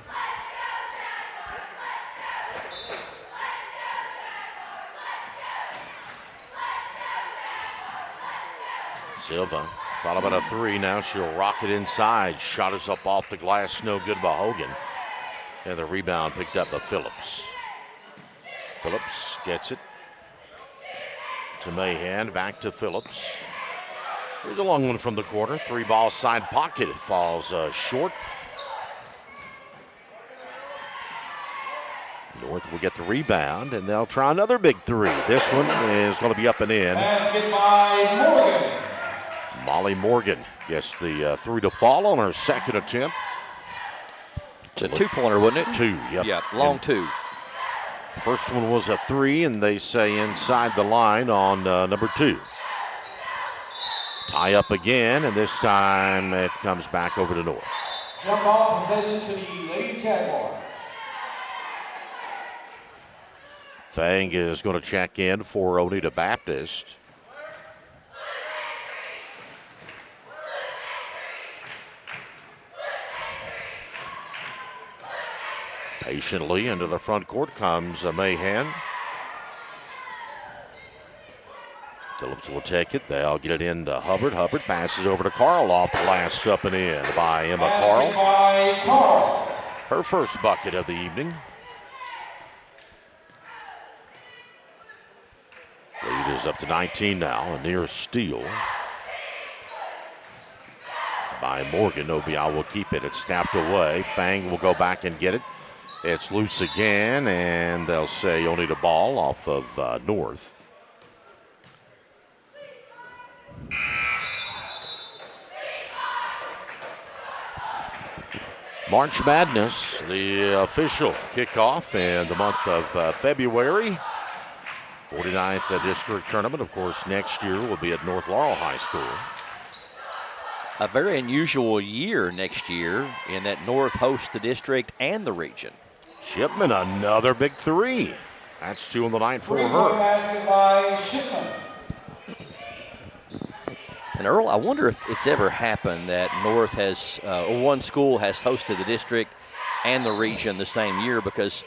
Silva thought about a 3. Now she'll rock it inside. Shot is up off the glass. No good by Hogan. And the rebound picked up by Phillips. Phillips gets it to Mahan. Back to Phillips. Here's a long one from the corner. 3-ball side pocket. It falls short. North will get the rebound, and they'll try another big 3. This one is going to be up and in. Basket by Morgan. Molly Morgan gets the 3 to fall on her second attempt. It's a 2-pointer, wasn't it? 2, yep. Yeah, long 2. First one was a 3, and they say inside the line on number 2. Tie up again, and this time it comes back over to North. Jump ball possession to the Lady Jaguars. Fang is going to check in for Oneida Baptist. Patiently into the front court comes Mahan. Phillips will take it. They'll get it into Hubbard. Hubbard passes over to Carl off the glass, up and in by Emma Carl. By Carl. Her first bucket of the evening. Lead is up to 19 now. A near steal by Morgan. OBI will keep it. It's snapped away. Fang will go back and get it. It's loose again, and they'll say you'll need a ball off of North. March Madness, the official kickoff in the month of February. 49th district tournament, of course, next year will be at North Laurel High School. A very unusual year next year in that North hosts the district and the region. Shipman, another big three. That's 2 on the night for Three-point her. basket by Shipman. And Earl, I wonder if it's ever happened that North has, or one school has hosted the district and the region the same year, because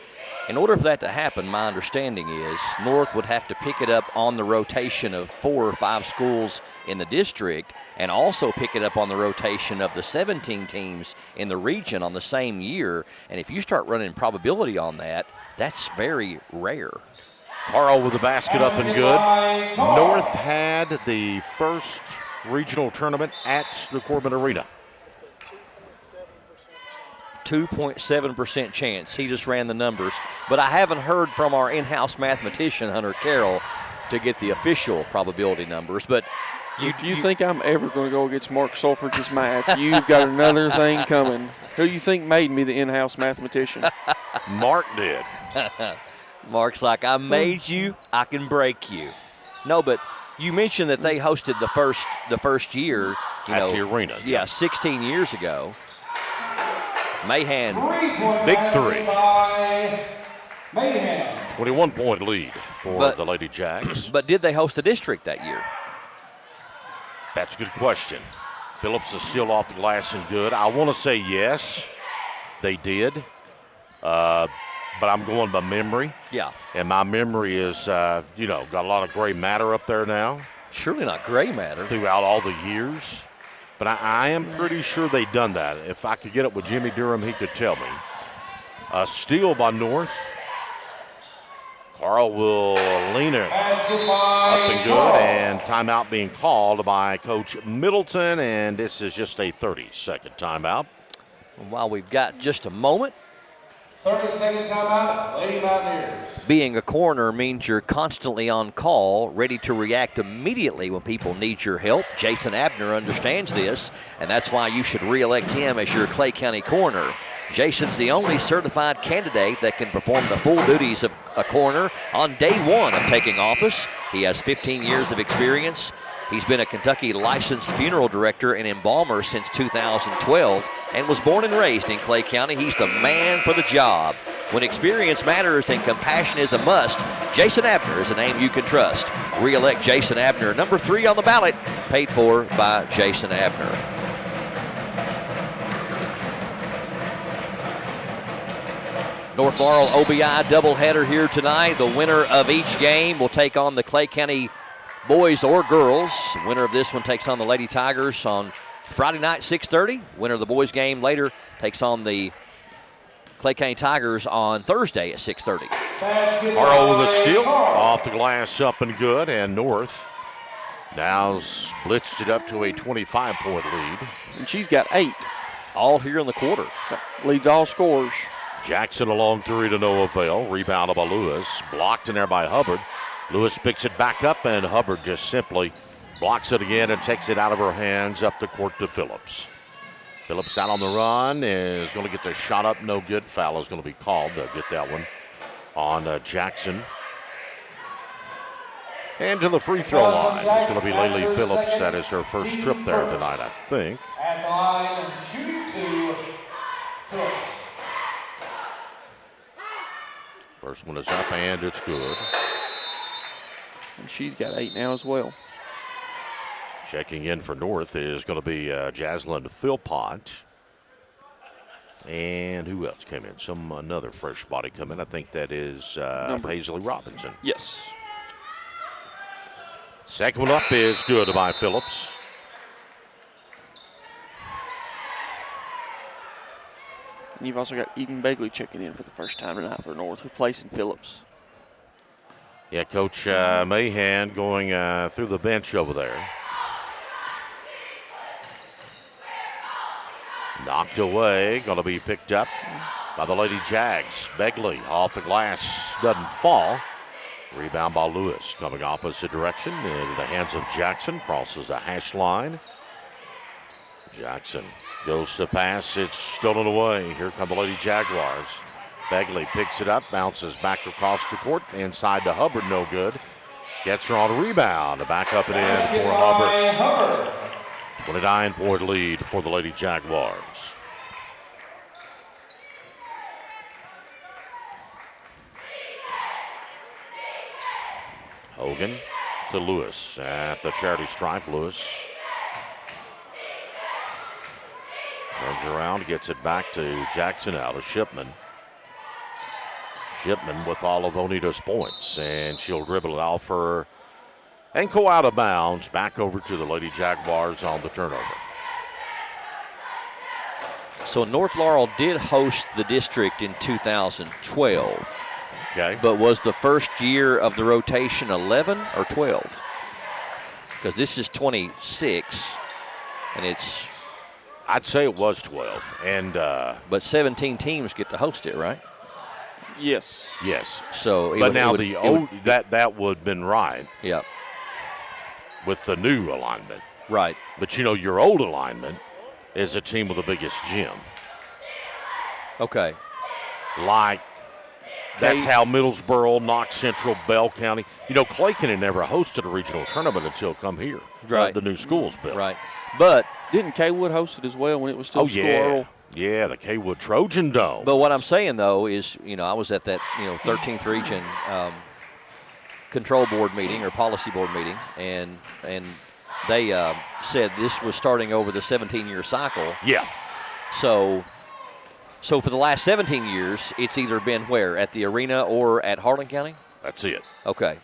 in order for that to happen, my understanding is North would have to pick it up on the rotation of 4 or 5 schools in the district and also pick it up on the rotation of the 17 teams in the region on the same year. And if you start running probability on that, that's very rare. Carl with the basket up and good. North had the first regional tournament at the Corbin Arena. 2.7% chance. He just ran the numbers. But I haven't heard from our in-house mathematician, Hunter Carroll, to get the official probability numbers. But you think I'm ever going to go against Mark Sulfridge's math? You've got another thing coming. Who you think made me the in-house mathematician? Mark did. Mark's like, I made you, I can break you. No, but you mentioned that they hosted the first year. At the arena. Yeah, 16 years ago. Mahan. Big three. Mahan. 21-point lead for the Lady Jacks. But did they host a district that year? That's a good question. Phillips is still off the glass and good. I want to say yes, they did. But I'm going by memory. Yeah. And my memory is, got a lot of gray matter up there now. Surely not gray matter. Throughout all the years. But I am pretty sure they've done that. If I could get it with Jimmy Durham, he could tell me. Steal by North. Carl will lean it up and good. And timeout being called by Coach Middleton. And this is just a 30-second timeout. While we've got just a moment. 30-second timeout, Lady Mountaineers. Being a corner means you're constantly on call, ready to react immediately when people need your help. Jason Abner understands this, and that's why you should re-elect him as your Clay County corner. Jason's the only certified candidate that can perform the full duties of a corner on day one of taking office. He has 15 years of experience. He's been a Kentucky licensed funeral director and embalmer since 2012 and was born and raised in Clay County. He's the man for the job. When experience matters and compassion is a must, Jason Abner is a name you can trust. Re-elect Jason Abner, number 3 on the ballot, paid for by Jason Abner. North Laurel OBI doubleheader here tonight. The winner of each game will take on the Clay County boys or girls. Winner of this one takes on the Lady Tigers on Friday night, 6:30. Winner of the boys game later takes on the Clay County Tigers on Thursday at 6:30. Carl with a steal off the glass, up and good, and North now's blitzed it up to a 25-point lead. And she's got 8. All here in the quarter. Leads all scores. Jackson a long three to no avail. Rebounded by Lewis. Blocked in there by Hubbard. Lewis picks it back up, and Hubbard just simply blocks it again and takes it out of her hands up the court to Phillips. Phillips out on the run, is going to get the shot up. No good. Foul is going to be called. They'll get that one on Jackson. And to the free throw line. It's going to be Laylee Phillips. That is her first trip there tonight, I think. At the line, shooting 2, Phillips. First one is up, and it's good. And she's got 8 now as well. Checking in for North is going to be Jaslyn Philpott. And who else came in? Another fresh body come in. I think that is Paisley Robinson. Yes. Second one up is good by Phillips. And you've also got Eden Begley checking in for the first time tonight for North, replacing Phillips. Yeah, Coach Mahan going through the bench over there. Knocked away, going to be picked up by the Lady Jags. Begley off the glass, doesn't fall. Rebound by Lewis, coming opposite direction into the hands of Jackson, crosses the hash line. Jackson goes to pass, it's stolen away. Here come the Lady Jaguars. Begley picks it up, bounces back across the court, inside to Hubbard, no good. Gets her on a rebound, back up and in for Hubbard. 29-point lead for the Lady Jaguars. Hogan to Lewis at the charity stripe. Lewis turns around, gets it back to Jackson out of Shipman. Shipman with all of Onita's points, and she'll dribble it out for and go out of bounds. Back over to the Lady Jaguars on the turnover. So North Laurel did host the district in 2012. Okay. But was the first year of the rotation 11 or 12? Because this is 26, and it's... I'd say it was 12. And but 17 teams get to host it, right? Yes. Yes. So, but now that would have been right. Yeah. With the new alignment. Right. But your old alignment is a team with the biggest gym. Okay. Like, that's how Middlesboro, Knox Central, Bell County. Clayton had never hosted a regional tournament until come here. Right. The new schools built. Right. But didn't Kaywood host it as well when it was still Earl? Yeah, the Kaywood Trojan Dome. But what I'm saying, though, is, I was at that, 13th region control board meeting or policy board meeting, and they said this was starting over the 17-year cycle. Yeah. So for the last 17 years, it's either been where? At the arena or at Harlan County? That's it. Okay.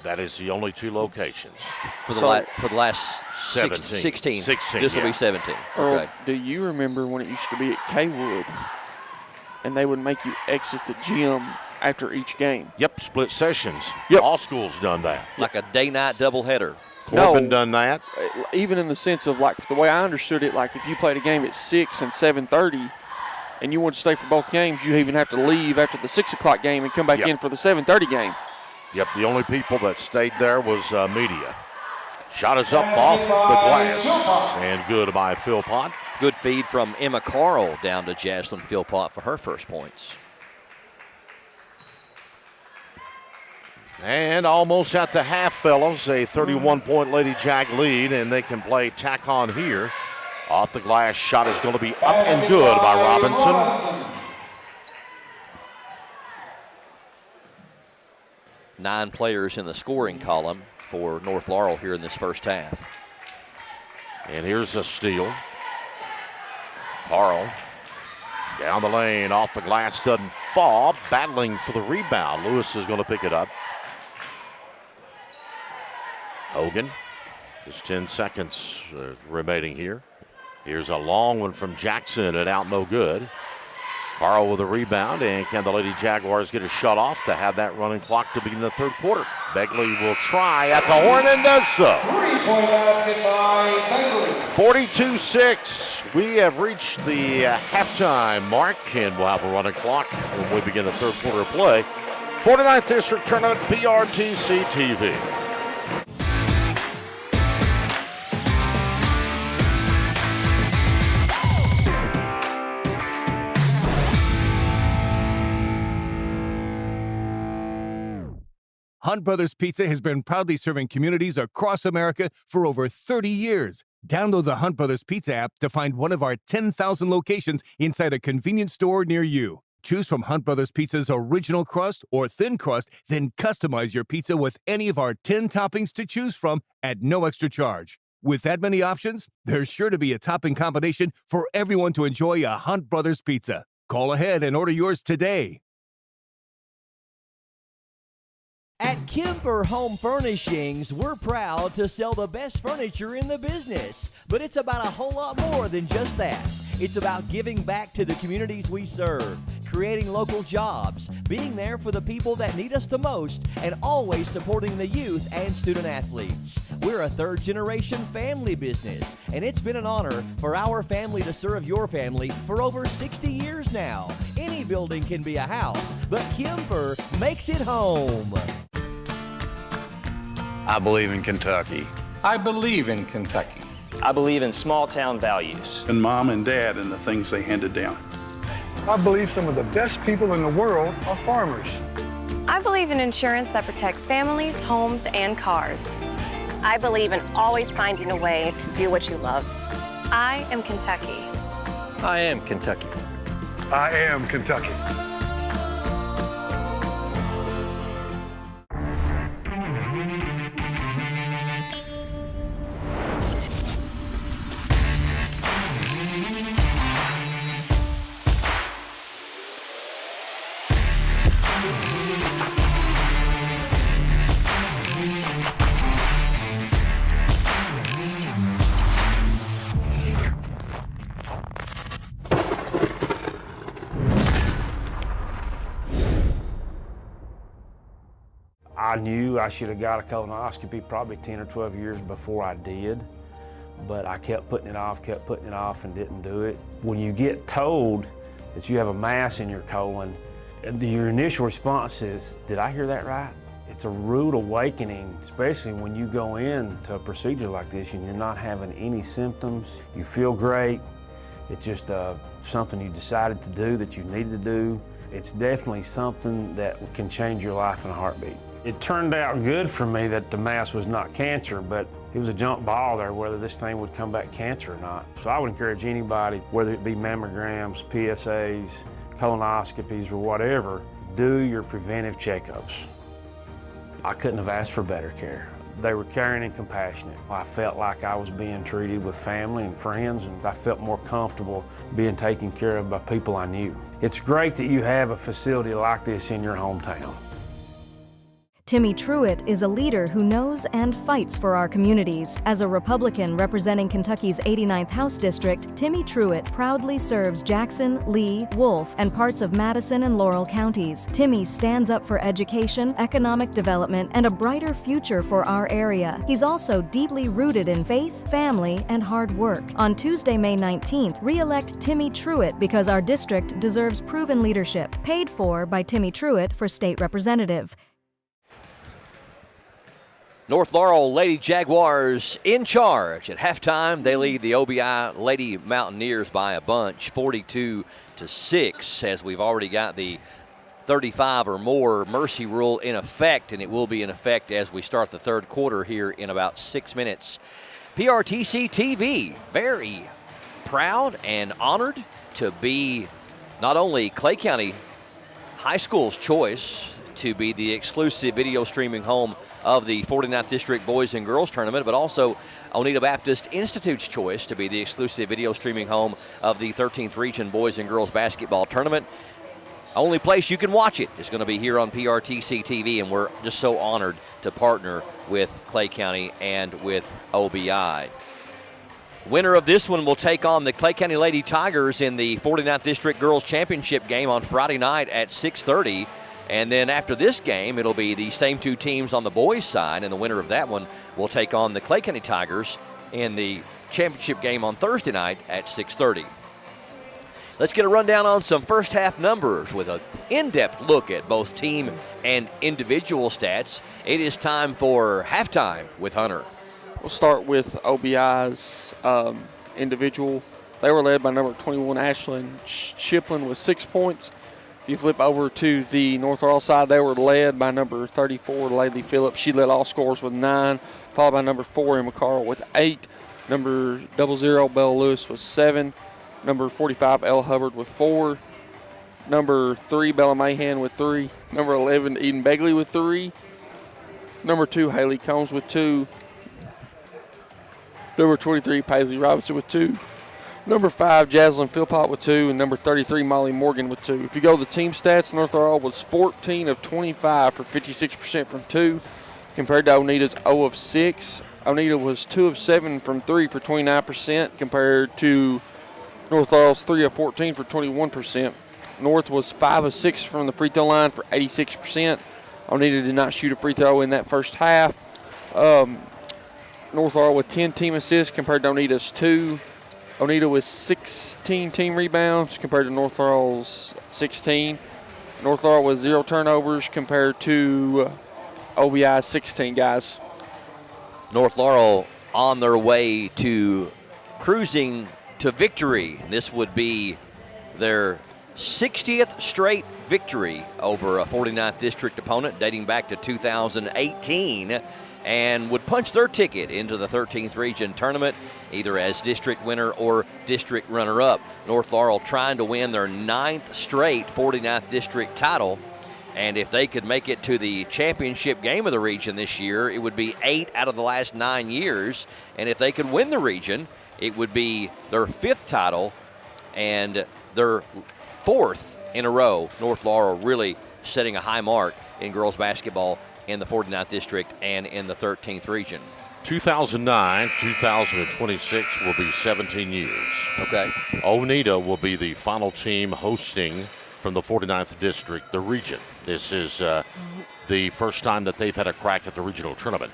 That is the only two locations. For the last 16. This will be 17. Earl, okay. Do you remember when it used to be at Kaywood and they would make you exit the gym after each game? Yep, split sessions. Yep. All schools done that. Like a day-night doubleheader. Corbin done that. Even in the sense of, like, the way I understood it, like if you played a game at 6 and 7:30 and you wanted to stay for both games, you even have to leave after the 6 o'clock game and come back in for the 7:30 game. Yep, the only people that stayed there was media. Shot is up off the glass, and good by Philpott. Good feed from Emma Carl down to Jaslyn Philpott for her first points. And almost at the half, fellas, a 31-point Lady Jag lead, and they can play tack on here. Off the glass, shot is going to be up and good by Robinson. 9 players in the scoring column for North Laurel here in this first half. And here's a steal. Carl down the lane, off the glass, doesn't fall. Battling for the rebound. Lewis is going to pick it up. Hogan, just 10 seconds remaining here. Here's a long one from Jackson and out no good. Carl with a rebound, and can the Lady Jaguars get a shut off to have that running clock to begin the third quarter? Begley will try at the horn and does so. 3-point basket by Begley. 42-6. We have reached the halftime mark, and we'll have a running clock when we begin the third quarter of play. 49th District Tournament, PRTC TV. Hunt Brothers Pizza has been proudly serving communities across America for over 30 years. Download the Hunt Brothers Pizza app to find one of our 10,000 locations inside a convenience store near you. Choose from Hunt Brothers Pizza's original crust or thin crust, then customize your pizza with any of our 10 toppings to choose from at no extra charge. With that many options, there's sure to be a topping combination for everyone to enjoy a Hunt Brothers Pizza. Call ahead and order yours today. At Kemper Home Furnishings, we're proud to sell the best furniture in the business. But it's about a whole lot more than just that. It's about giving back to the communities we serve, creating local jobs, being there for the people that need us the most, and always supporting the youth and student athletes. We're a third-generation family business, and it's been an honor for our family to serve your family for over 60 years now. Any building can be a house, but Kemper makes it home. I believe in Kentucky. I believe in Kentucky. I believe in small town values. And mom and dad and the things they handed down. I believe some of the best people in the world are farmers. I believe in insurance that protects families, homes, and cars. I believe in always finding a way to do what you love. I am Kentucky. I am Kentucky. I am Kentucky. I knew I should have got a colonoscopy probably 10 or 12 years before I did, but I kept putting it off, and didn't do it. When you get told that you have a mass in your colon, your initial response is, did I hear that right? It's a rude awakening, especially when you go into a procedure like this and you're not having any symptoms. You feel great. It's just something you decided to do that you needed to do. It's definitely something that can change your life in a heartbeat. It turned out good for me that the mass was not cancer, but it was a jump ball there whether this thing would come back cancer or not. So I would encourage anybody, whether it be mammograms, PSAs, colonoscopies, or whatever, do your preventive checkups. I couldn't have asked for better care. They were caring and compassionate. I felt like I was being treated with family and friends, and I felt more comfortable being taken care of by people I knew. It's great that you have a facility like this in your hometown. Timmy Truitt is a leader who knows and fights for our communities. As a Republican representing Kentucky's 89th House District, Timmy Truitt proudly serves Jackson, Lee, Wolfe, and parts of Madison and Laurel counties. Timmy stands up for education, economic development, and a brighter future for our area. He's also deeply rooted in faith, family, and hard work. On Tuesday, May 19th, re-elect Timmy Truitt because our district deserves proven leadership. Paid for by Timmy Truitt for state representative. North Laurel Lady Jaguars in charge. At halftime, they lead the OBI Lady Mountaineers by a bunch, 42-6, as we've already got the 35 or more mercy rule in effect, and it will be in effect as we start the third quarter here in about 6 minutes. PRTC TV, very proud and honored to be not only Clay County High School's choice to be the exclusive video streaming home of the 49th District Boys and Girls Tournament, but also Oneida Baptist Institute's choice to be the exclusive video streaming home of the 13th Region Boys and Girls Basketball Tournament. Only place you can watch it is going to be here on PRTC TV, and we're just so honored to partner with Clay County and with OBI. Winner of this one will take on the Clay County Lady Tigers in the 49th District Girls Championship game on Friday night at 6:30. And then after this game, it'll be the same two teams on the boys' side, and the winner of that one will take on the Clay County Tigers in the championship game on Thursday night at 6:30. Let's get a rundown on some first half numbers with an in-depth look at both team and individual stats. It is time for halftime with Hunter. We'll start with OBI's individual. They were led by number 21, Ashlyn Shiplin, with 6 points. If you flip over to the North Laurel side, they were led by number 34, Laylee Phillips. She led all scorers with 9, followed by number 4, Emma Carl, with 8. Number 00, Bella Lewis, with 7. Number 45, Ella Hubbard, with 4. Number 3, Bella Mahan, with 3. Number 11, Eden Begley, with 3. Number 2, Haley Combs, with 2. Number 23, Paisley Robinson, with 2. Number 5, Jaslyn Philpott with 2, and number 33, Molly Morgan with 2. If you go to the team stats, North Laurel was 14 of 25 for 56% from 2, compared to Oneida's 0 of 6. Oneida was 2 of 7 from 3 for 29%, compared to North Laurel's 3 of 14 for 21%. North was 5 of 6 from the free throw line for 86%. Oneida did not shoot a free throw in that first half. North Laurel with 10 team assists compared to Oneida's 2. Oneida with 16 team rebounds compared to North Laurel's 16. North Laurel with 0 turnovers compared to OBI's 16 guys. North Laurel on their way to cruising to victory. This would be their 60th straight victory over a 49th district opponent dating back to 2018, and would punch their ticket into the 13th region tournament either as district winner or district runner-up. North Laurel trying to win their 9th straight 49th district title, and if they could make it to the championship game of the region this year, it would be 8 out of the last 9 years, and if they could win the region, it would be their 5th title and their 4th in a row. North Laurel really setting a high mark in girls basketball in the 49th district and in the 13th region. 2009, 2026 will be 17 years. Okay. Oneida will be the final team hosting from the 49th district, the region. This is the first time that they've had a crack at the regional tournament.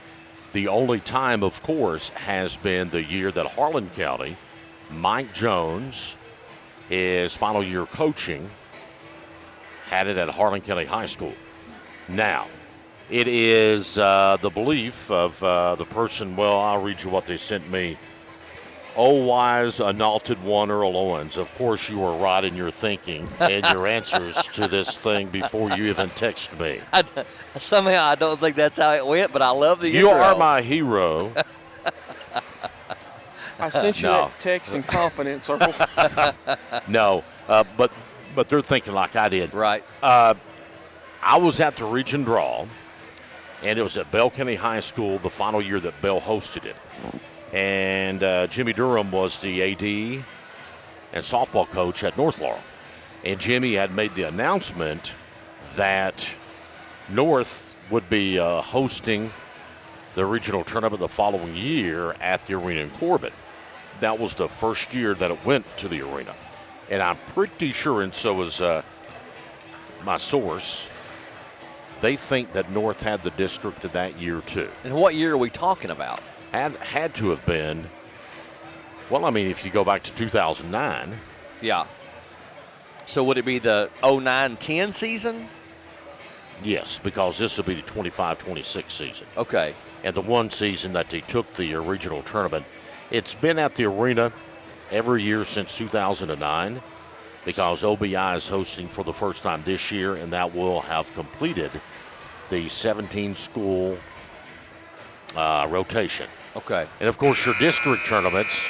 The only time, of course, has been the year that Harlan County, Mike Jones, his final year coaching, had it at Harlan County High School. Now, it is the belief of the person, well, I'll read you what they sent me. Oh, wise, anointed one, Earl Owens. Of course, you were right in your thinking and your answers to this thing before you even text me. Somehow I don't think that's how it went, but I love the You intro. are my hero. I sent you that text in confidence, Earl. No, but they're thinking like I did. Right. I was at the region draw, and it was at Bell County High School the final year that Bell hosted it. And Jimmy Durham was the AD and softball coach at North Laurel. And Jimmy had made the announcement that North would be hosting the regional tournament the following year at the arena in Corbin. That was the first year that it went to the arena. And I'm pretty sure, and so is my source, they think that North had the district in that year too. And what year are we talking about? Had to have been, well, I mean, if you go back to 2009. Yeah. So would it be the 09-10 season? Yes, because this will be the 25-26 season. Okay. And the one season that they took the regional tournament, it's been at the arena every year since 2009 because OBI is hosting for the first time this year, and that will have completed the 17-school rotation. Okay. And, of course, your district tournaments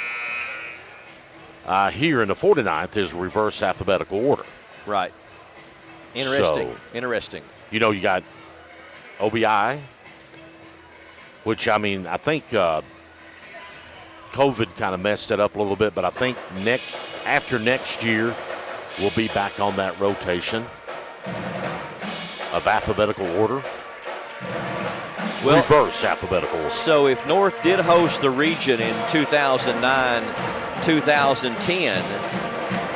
here in the 49th is reverse alphabetical order. Right. Interesting. So, Interesting. You know, you got OBI, which, I mean, I think COVID kind of messed it up a little bit, but I think after next year, we'll be back on that rotation of alphabetical order. Well, reverse alphabetical order. So if North did host the region in 2009, 2010,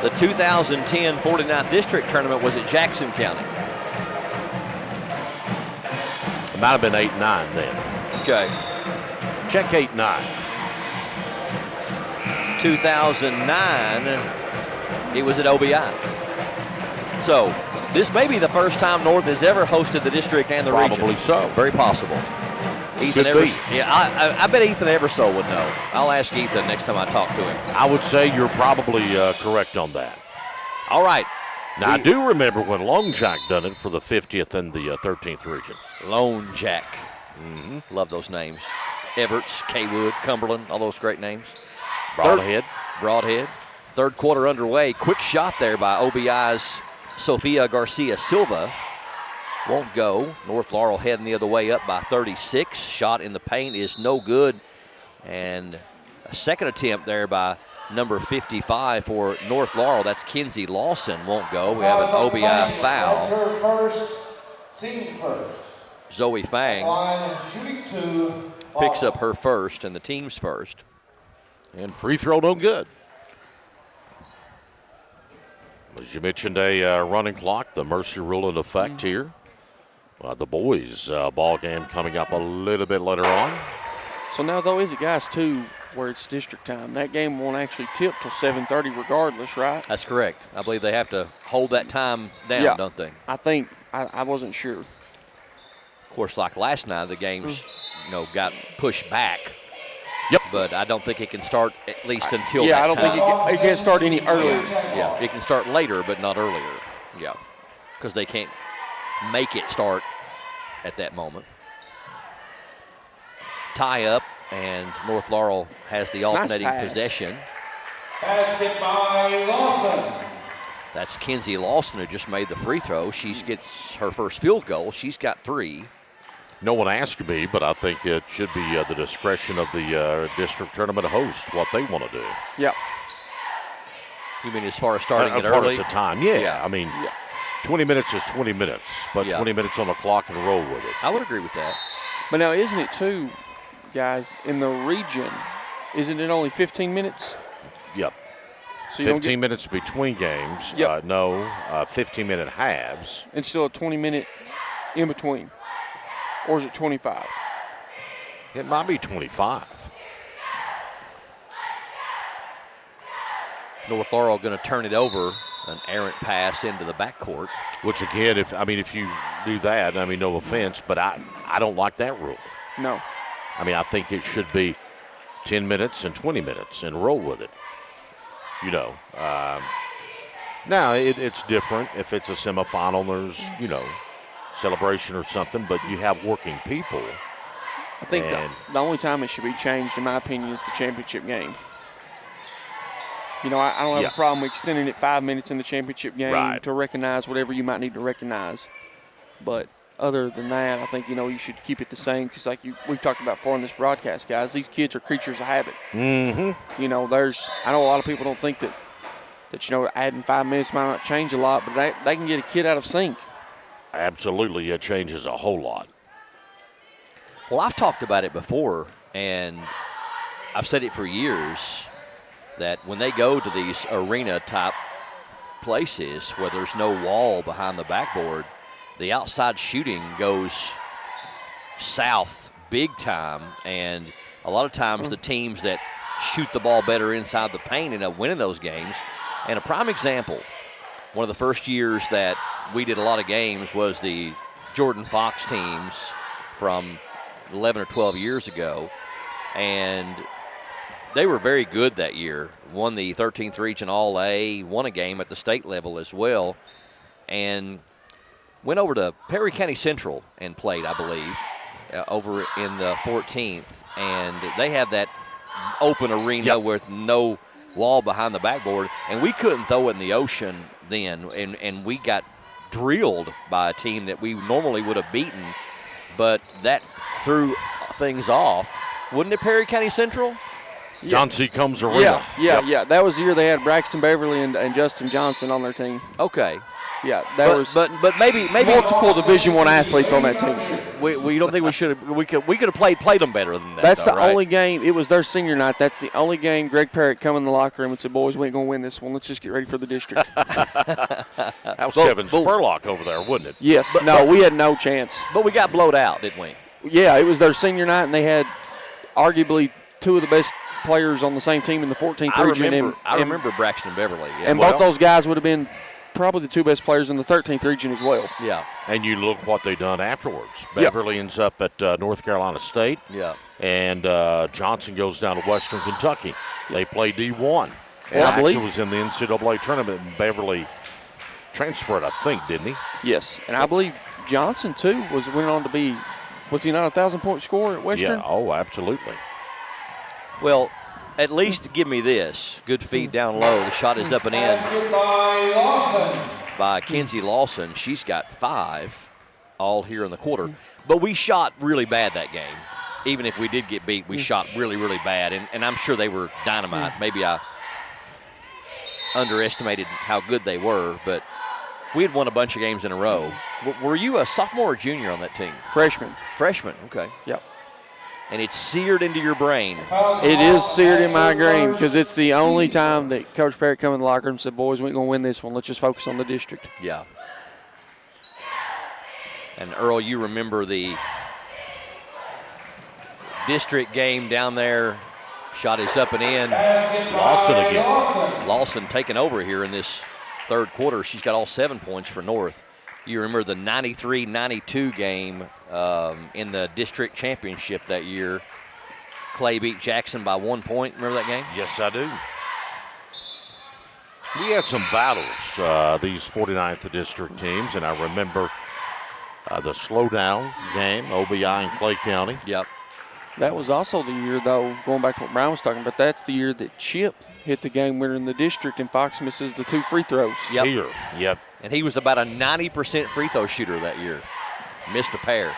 the 2010 49th District Tournament was at Jackson County. It might have been 8-9 then. Okay. Check 8-9. 2009, it was at OBI. So this may be the first time North has ever hosted the district and the region. Probably so. Very possible. Ethan I bet Ethan Eversole would know. I'll ask Ethan next time I talk to him. I would say you're probably correct on that. All right. Now, I do remember when Lone Jack done it for the 50th and the 13th region. Lone Jack. Mm-hmm. Love those names. Everts, Kaywood, Cumberland, all those great names. Broadhead. Broadhead. Third quarter underway. Quick shot there by OBI's Sofia Garcia Silva. Won't go. North Laurel heading the other way up by 36. Shot in the paint is no good. And a second attempt there by number 55 for North Laurel. That's Kinsey Lawson. Won't go. We have an OBI foul. That's her first, team first. Zoe Fang Shooting 2. picks up her first and the team's first. And free throw no good. As you mentioned, a running clock, the Mercy rule in effect here. The boys' ball game coming up a little bit later on. So now, though, is it, guys, too, where it's district time? That game won't actually tip till 7:30 regardless, right? That's correct. I believe they have to hold that time down, don't they? I think. I wasn't sure. Of course, like last night, the games, got pushed back. Yep. But I don't think it can start at least until Yeah, that I don't time. think it can't start any earlier. Yeah, it can start later, but not earlier. Yeah, because they can't make it start at that moment. Tie up, and North Laurel has the alternating possession. Basket by Lawson. That's Kenzie Lawson who just made the free throw. She gets her first field goal. She's got 3. No one asked me, but I think it should be the discretion of the district tournament host what they want to do. Yeah. You mean as far as starting it as far early? as the time, yeah. I mean, 20 minutes is 20 minutes, but 20 minutes on the clock and roll with it. I would agree with that. But now, isn't it too, guys, in the region, isn't it only 15 minutes? Yep. So you 15 minutes between games. Yep. 15-minute halves. And still a 20-minute in between. Or is it 25? It might be 25. North Laurel going to turn it over, an errant pass into the backcourt. Which again, if you do that, no offense, but I don't like that rule. No. I think it should be 10 minutes and 20 minutes and roll with it. Now it's different if it's a semifinal and there's, celebration or something, but you have working people. I think the only time it should be changed, in my opinion, is the championship game. I don't have a problem extending it 5 minutes in the championship game to recognize whatever you might need to recognize. But other than that, I think, you should keep it the same because like we've talked about before in this broadcast, guys, these kids are creatures of habit. Mm-hmm. I know a lot of people don't think that adding 5 minutes might not change a lot, but they can get a kid out of sync. Absolutely, it changes a whole lot. Well, I've talked about it before, and I've said it for years, that when they go to these arena-type places where there's no wall behind the backboard, the outside shooting goes south big time, and a lot of times the teams that shoot the ball better inside the paint end up winning those games. And a prime example, one of the first years that we did a lot of games was the Jordan Fox teams from 11 or 12 years ago, and they were very good that year. Won the 13th Region All-A, won a game at the state level as well, and went over to Perry County Central and played, I believe, over in the 14th, and they had that open arena with no wall behind the backboard, and we couldn't throw it in the ocean then, and we got drilled by a team that we normally would have beaten, but that threw things off. Wouldn't it, Perry County Central? John C. Combs Arena. Yeah. That was the year they had Braxton Beverly and Justin Johnson on their team. Okay. Yeah, but maybe multiple Division I athletes on that team. We don't think we could have played them better than that. That's though, the only game. It was their senior night. That's the only game. Greg Parrott come in the locker room and said, "Boys, we ain't gonna win this one. Let's just get ready for the district." That was Kevin Spurlock over there, wasn't it? Yes. We had no chance. But we got blowed out, didn't we? Yeah, it was their senior night, and they had arguably two of the best players on the same team in the 14th region. I remember Braxton Beverly. Yeah. And both those guys would have been probably the two best players in the 13th region as well. Yeah. And you look what they done afterwards. Beverly ends up at North Carolina State. Yeah. And Johnson goes down to Western Kentucky. They play D1. And I actually believe was in the NCAA tournament, and Beverly transferred, I think, didn't he? Yes. And I believe Johnson, too, went on to be, was he not a 1,000-point scorer at Western? Yeah, oh, absolutely. Well, at least give me this. Good feed down low. The shot is up and in by Kenzie Lawson. She's got 5 all here in the quarter. But we shot really bad that game. Even if we did get beat, we shot really, really bad. And I'm sure they were dynamite. Maybe I underestimated how good they were. But we had won a bunch of games in a row. Were you a sophomore or junior on that team? Freshman. Freshman, okay. Yep. and it's seared into your brain. It is seared in my brain because it's the only time that Coach Parrott come in the locker room and said, boys, we ain't going to win this one. Let's just focus on the district. Yeah. And, Earl, you remember the district game down there. Shot is up and in. Lawson again. Lawson taking over here in this third quarter. She's got all 7 points for North. You remember the 93-92 game in the district championship that year. Clay beat Jackson by 1 point. Remember that game? Yes, I do. We had some battles, these 49th district teams, and I remember the slowdown game, OBI and Clay County. Yep. That was also the year, though, going back to what Brian was talking about, that's the year that Chip hit the game winner in the district and Fox misses the 2 free throws. Yep. Here, yep. And he was about a 90% free throw shooter that year. Missed a pair.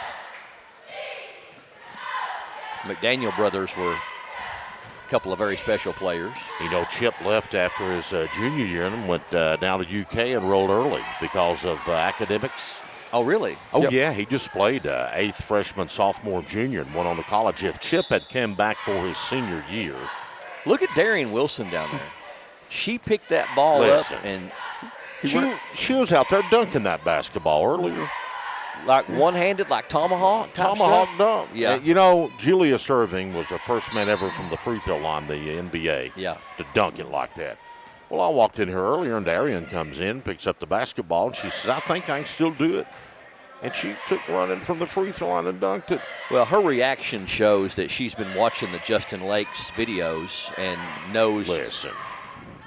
McDaniel brothers were a couple of very special players. You know, Chip left after his junior year and went down to UK and enrolled early because of academics. Oh, really? Oh, Yep. yeah. He just played 8th freshman, sophomore, junior, and went on to college. If Chip had come back for his senior year. Look at Darian Wilson down there. She picked that ball up and she was out there dunking that basketball earlier. Like one-handed, like tomahawk type Tomahawk stuff? dunk. Yeah. You know, Julius Irving was the first man ever from the free throw line, the NBA, to dunk it like that. Well, I walked in here earlier, and Darian comes in, picks up the basketball, and she says, I think I can still do it. And she took running from the free throw line and dunked it. Well, her reaction shows that she's been watching the Justin Lakes videos and knows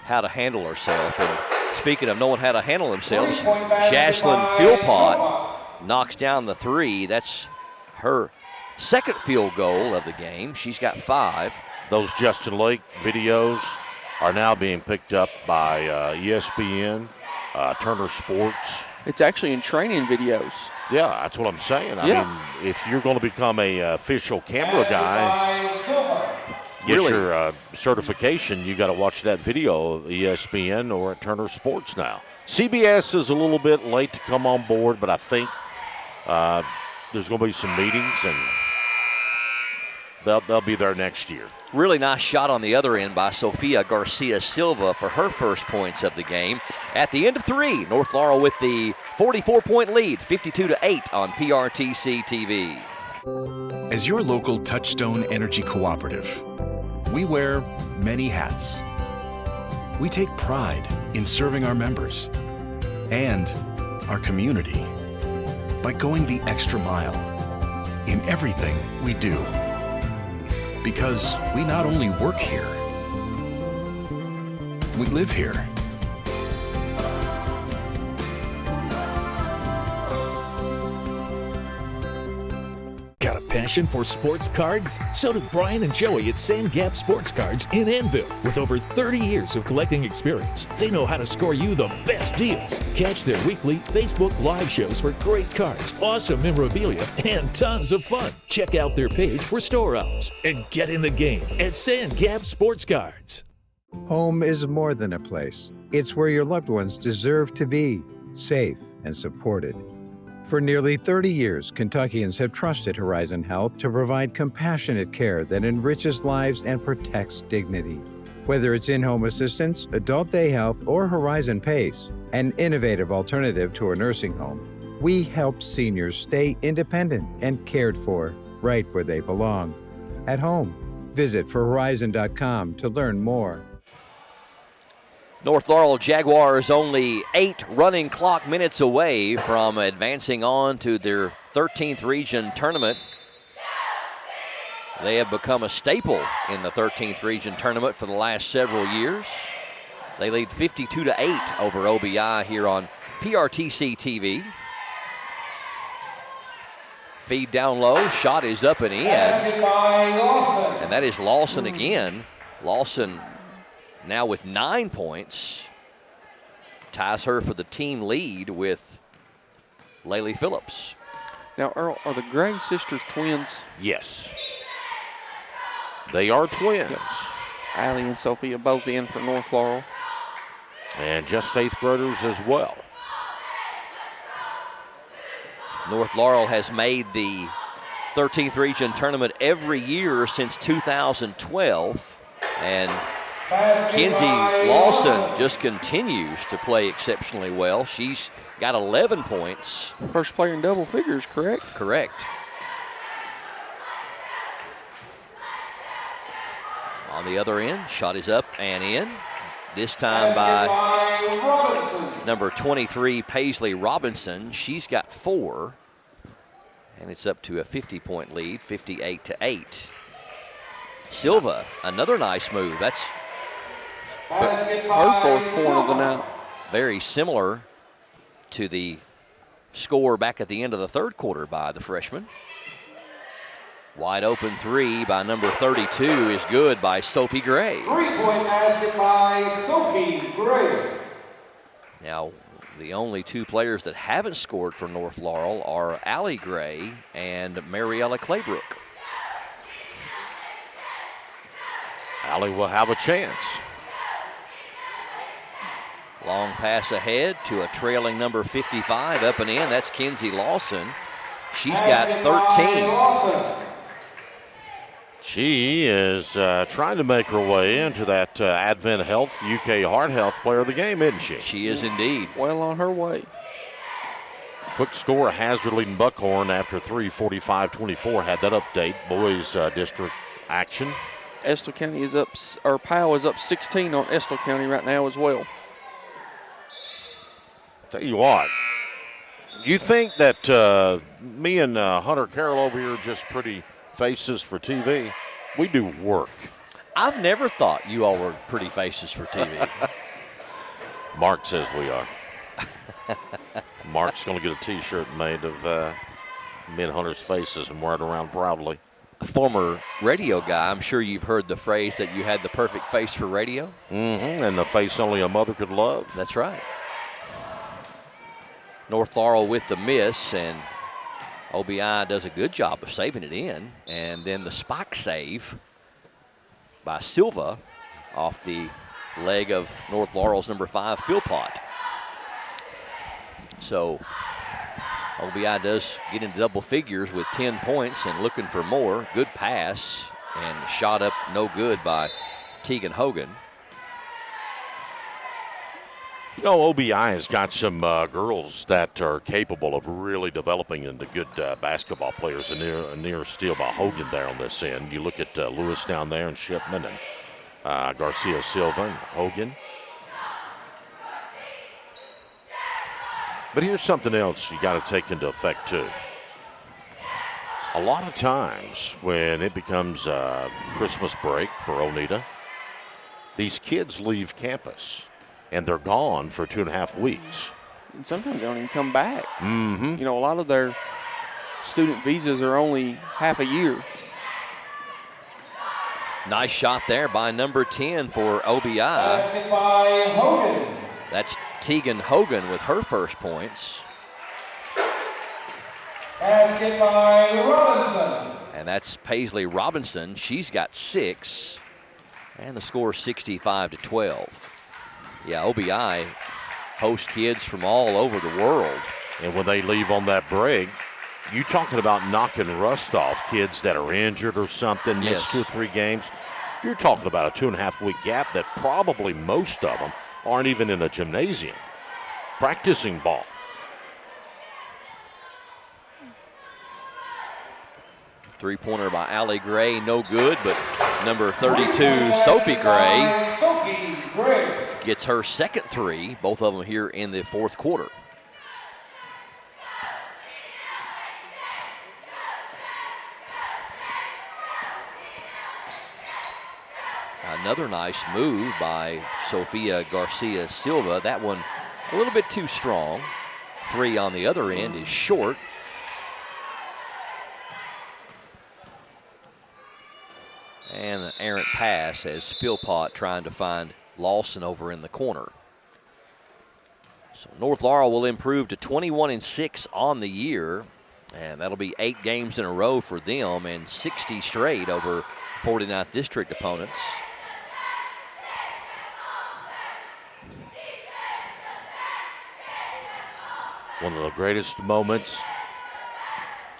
how to handle herself. And speaking of knowing how to handle themselves, Jaslyn Philpott knocks down the 3. That's her second field goal of the game. She's got 5. Those Justin Lake videos are now being picked up by ESPN, Turner Sports. It's actually in training videos. Yeah, that's what I'm saying. I mean, if you're going to become a official camera guy, get your certification, you got to watch that video of ESPN or at Turner Sports now. CBS is a little bit late to come on board, but I think there's going to be some meetings, and they'll be there next year. Really nice shot on the other end by Sofia Garcia Silva for her first points of the game. At the end of 3, North Laurel with the 44-point lead, 52-8 on PRTC TV. As your local Touchstone Energy Cooperative, we wear many hats. We take pride in serving our members and our community by going the extra mile in everything we do. Because we not only work here, we live here. Got a passion for sports cards? So do Brian and Joey at Sand Gap Sports Cards in Annville. With over 30 years of collecting experience, they know how to score you the best deals. Catch their weekly Facebook Live shows for great cards, awesome memorabilia, and tons of fun. Check out their page for store hours and get in the game at Sand Gap Sports Cards. Home is more than a place. It's where your loved ones deserve to be, safe and supported. For nearly 30 years, Kentuckians have trusted Horizon Health to provide compassionate care that enriches lives and protects dignity. Whether it's in-home assistance, adult day health, or Horizon PACE, an innovative alternative to a nursing home, we help seniors stay independent and cared for right where they belong, at home. Visit forhorizon.com to learn more. North Laurel Jaguars only 8 running clock minutes away from advancing on to their 13th region tournament. They have become a staple in the 13th region tournament for the last several years. They lead 52-8 over OBI here on PRTC TV. Feed down low, shot is up and in. And that is Lawson again. Lawson now with 9 points, ties her for the team lead with Laylee Phillips. Now, Earl, are the Gray sisters twins? Yes. They are twins. Yep. Allie and Sophia both in for North Laurel. And just 8th graders as well. North Laurel has made the 13th region tournament every year since 2012. And Kenzie Lawson just continues to play exceptionally well. She's got 11 points. First player in double figures, correct? Correct. On the other end, shot is up and in. This time by number 23, Paisley Robinson. She's got 4. And it's up to a 50-point lead, 58-8. Silva, another nice move. That's her 4th point of the night. Very similar to the score back at the end of the 3rd quarter by the freshman. Wide open 3 by number 32 is good by Sophie Gray. 3-point basket by Sophie Gray. Now, the only 2 players that haven't scored for North Laurel are Allie Gray and Mariella Claybrook. Allie will have a chance. Long pass ahead to a trailing number 55 up and in. That's Kenzie Lawson. She's got 13. She is trying to make her way into that Advent Health UK Heart Health Player of the Game, isn't she? She is indeed. Well on her way. Quick score, Hazard leading Buckhorn after 3:45-24. Had that update. Boys district action. Estill County is up, or Powell is up 16 on Estill County right now as well. Tell you what, you think that me and Hunter Carroll over here are just pretty faces for TV? We do work. I've never thought you all were pretty faces for TV. Mark says we are. Mark's going to get a T-shirt made of me and Hunter's faces and wear it around proudly. A former radio guy, I'm sure you've heard the phrase that you had the perfect face for radio. Mm-hmm, and the face only a mother could love. That's right. North Laurel with the miss, and OBI does a good job of saving it in. And then the spike save by Silva off the leg of North Laurel's number 5, Philpott. So OBI does get into double figures with 10 points and looking for more. Good pass and shot up no good by Tegan Hogan. You know, OBI has got some girls that are capable of really developing into good basketball players. A near steal by Hogan there on this end. You look at Lewis down there and Shipman and Garcia Silva and Hogan. But here's something else you got to take into effect, too. A lot of times when it becomes Christmas break for Oneida, these kids leave campus, and they're gone for 2.5 weeks. And sometimes they don't even come back. Mm-hmm. You know, a lot of their student visas are only half a year. Nice shot there by number 10 for OBI. Basket by Hogan. That's Tegan Hogan with her first points. Basket by Robinson. And that's Paisley Robinson. She's got 6. And the score is 65-12. Yeah, OBI hosts kids from all over the world. And when they leave on that break, you talking about knocking rust off kids that are injured or something, miss 2 or 3 games. You're talking about a 2.5-week gap that probably most of them aren't even in a gymnasium practicing ball. Three-pointer by Allie Gray, no good, but number 32, Sophie Gray, gets her second 3, both of them here in the 4th quarter. Another nice move by Sofia Garcia Silva. That one a little bit too strong. 3 on the other end is short. And an errant pass as Philpott trying to find Lawson over in the corner. So North Laurel will improve to 21-6 on the year. And that'll be 8 games in a row for them and 60 straight over 49th District opponents. One of the greatest moments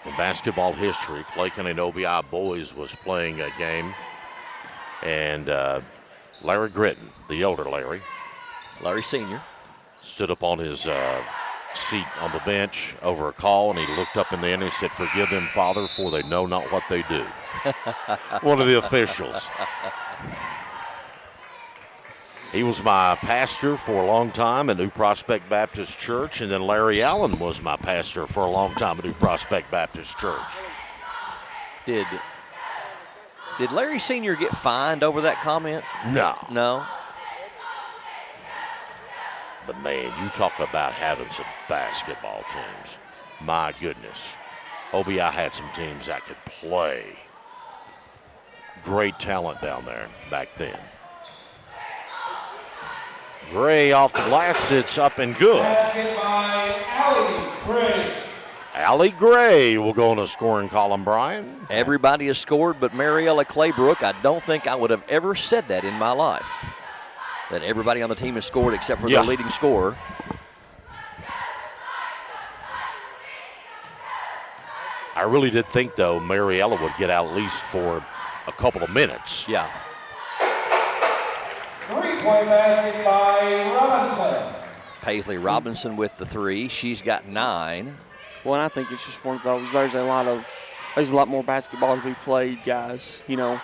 In basketball history, Clay County and OBI boys was playing a game, and Larry Gritton, the elder Larry Sr., stood up on his seat on the bench over a call, and he looked up in the air and he said, "Forgive them, Father, for they know not what they do." One of the officials. He was my pastor for a long time at New Prospect Baptist Church, and then Larry Allen was my pastor for a long time at New Prospect Baptist Church. Did Larry Sr. get fined over that comment? No. But, man, you talk about having some basketball teams. My goodness. OBI had some teams that could play. Great talent down there back then. Gray off the glass. It's up and good. Basket by Allie Gray. Allie Gray will go in the scoring column, Brian. Everybody has scored but Mariella Claybrook. I don't think I would have ever said that in my life, that everybody on the team has scored except for their leading scorer. I really did think, though, Mariella would get out at least for a couple of minutes. Yeah. Three-point basket by Robinson. Paisley Robinson with the 3. She's got 9. Well, and I think it's just one of those. There's a lot more basketball to be played, guys. You know,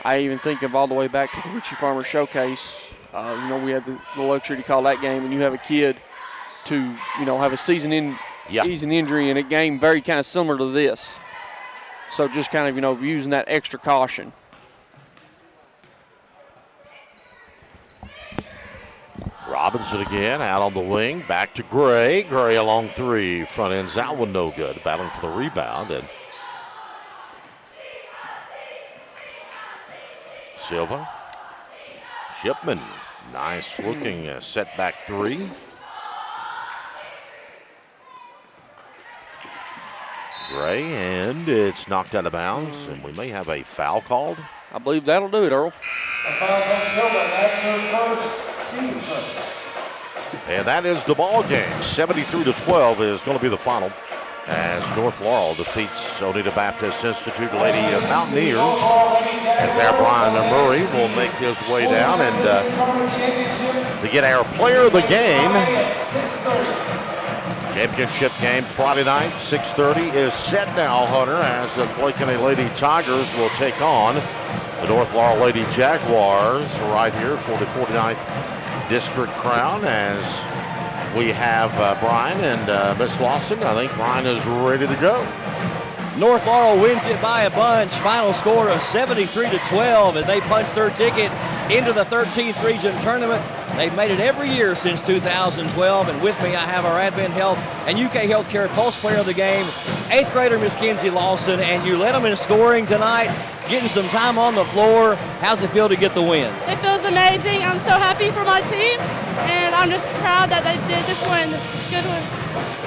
I even think of all the way back to the Richie Farmer Showcase. You know, we had the luxury to call that game, and you have a kid to, you know, have a season injury in a game very kind of similar to this. So just kind of, you know, using that extra caution. Robinson again out on the wing, back to Gray. Gray along 3, front end's that one no good, battling for the rebound. And Silva, Shipman, nice looking setback 3. Gray, and it's knocked out of bounds, and we may have a foul called. I believe that'll do it, Earl. A foul's on Silva. That's her first, team first. And that is the ball game. 73-12 is going to be the final as North Laurel defeats Oneida Baptist Institute Lady Mountaineers. As our Brian Murray will make his way down and to get our player of the game. Championship game Friday night, 6:30 is set now, Hunter, as the Clay County Lady Tigers will take on the North Laurel Lady Jaguars right here for the 49th District Crown, as we have Brian and Miss Lawson. I think Brian is ready to go. North Laurel wins it by a bunch. Final score of 73-12, and they punch their ticket into the 13th region tournament. They've made it every year since 2012, and with me I have our Advent Health and UK Healthcare Pulse Player of the Game, 8th grader Miss Kenzie Lawson, and you led them in scoring tonight, getting some time on the floor. How's it feel to get the win? It feels amazing. I'm so happy for my team, and I'm just proud that they did this win. It's a good win.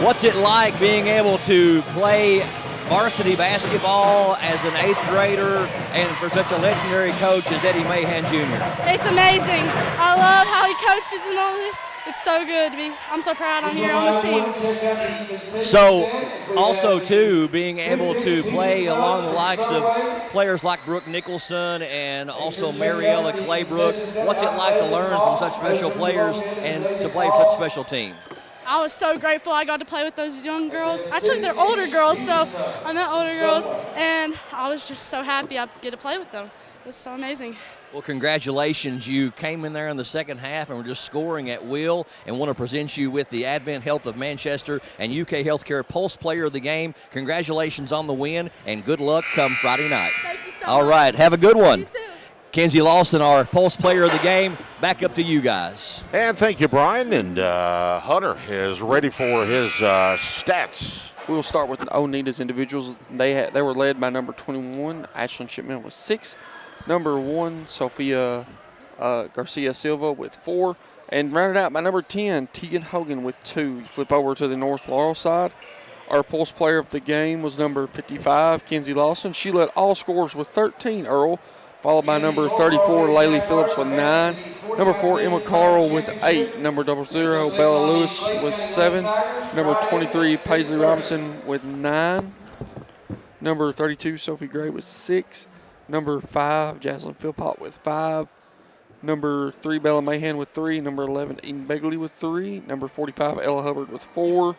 What's it like being able to play varsity basketball as an 8th grader and for such a legendary coach as Eddie Mahan Jr.? It's amazing. I love how he coaches and all this. It's so good to be. I'm so proud I'm here on this team. So, also, too, being able to play along the likes of players like Brooke Nicholson and also Mariella Claybrook, what's it like to learn from such special players and to play for such a special team? I was so grateful I got to play with those young girls. Actually, they're older girls, so I met older girls, and I was just so happy I get to play with them. It was so amazing. Well, congratulations. You came in there in the second half and were just scoring at will, and want to present you with the Advent Health of Manchester and UK Healthcare Pulse Player of the Game. Congratulations on the win, and good luck come Friday night. Thank you so much. All right, have a good one. You too. Kenzie Lawson, our Pulse Player of the Game. Back up to you guys. And thank you, Brian. And Hunter is ready for his stats. We'll start with Oneida's individuals. They were led by number 21, Ashlyn Shipman with 6. Number 1, Sophia Garcia Silva with 4. And rounded out by number 10, Tegan Hogan with 2. Flip over to the North Laurel side. Our Pulse Player of the Game was number 55, Kenzie Lawson. She led all scorers with 13, Earl. Followed by number 34, Laylee Phillips with 9. Number 4, Emma Carl with 8. Number 00, Bella Lewis with 7. Number 23, Paisley Robinson with 9. Number 32, Sophie Gray with 6. Number 5, Jaslyn Philpott with 5. Number 3, Bella Mahan with 3. Number 11, Eden Begley with 3. Number 45, Ella Hubbard with 4.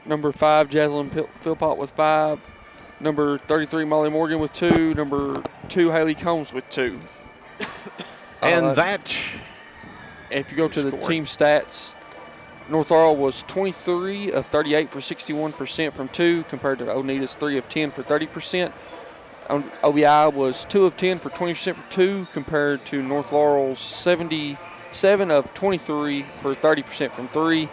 Number 5, Jaslyn Philpott with 5. Number 33, Molly Morgan with 2. Number 2, Haley Combs with 2. And that. If you go to the team stats, North Laurel was 23 of 38 for 61% from 2 compared to Oneida's 3 of 10 for 30%. OBI was 2 of 10 for 20% for 2 compared to North Laurel's 77 of 23 for 30% from 3.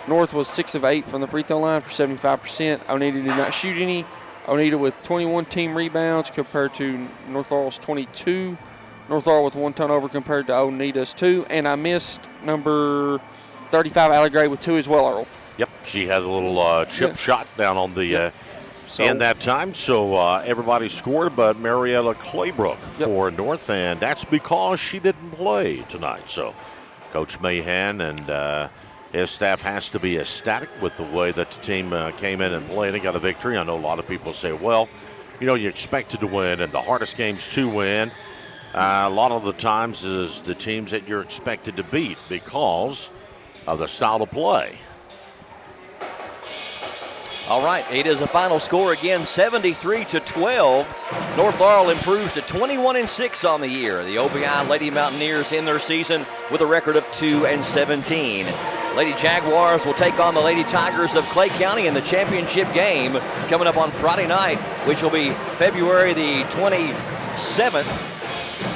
North was 6 of 8 from the free throw line for 75%. Oneida did not shoot any. Oneida with 21 team rebounds compared to North Laurel's 22. North Laurel with 1 turnover compared to Oneida's 2. And I missed number 35, Allie Gray with 2 as well, Earl. Yep, she had a little chip shot down on the end that time. So everybody scored but Marietta Claybrook for North, and that's because she didn't play tonight. So Coach Mahan and his staff has to be ecstatic with the way that the team came in and played and got a victory. I know a lot of people say, well, you know, you expected to win, and the hardest games to win a lot of the times is the teams that you're expected to beat because of the style of play. All right, it is a final score again, 73-12. North Laurel improves to 21-6 on the year. The OBI Lady Mountaineers in their season with a record of 2-17. Lady Jaguars will take on the Lady Tigers of Clay County in the championship game coming up on Friday night, which will be February the 27th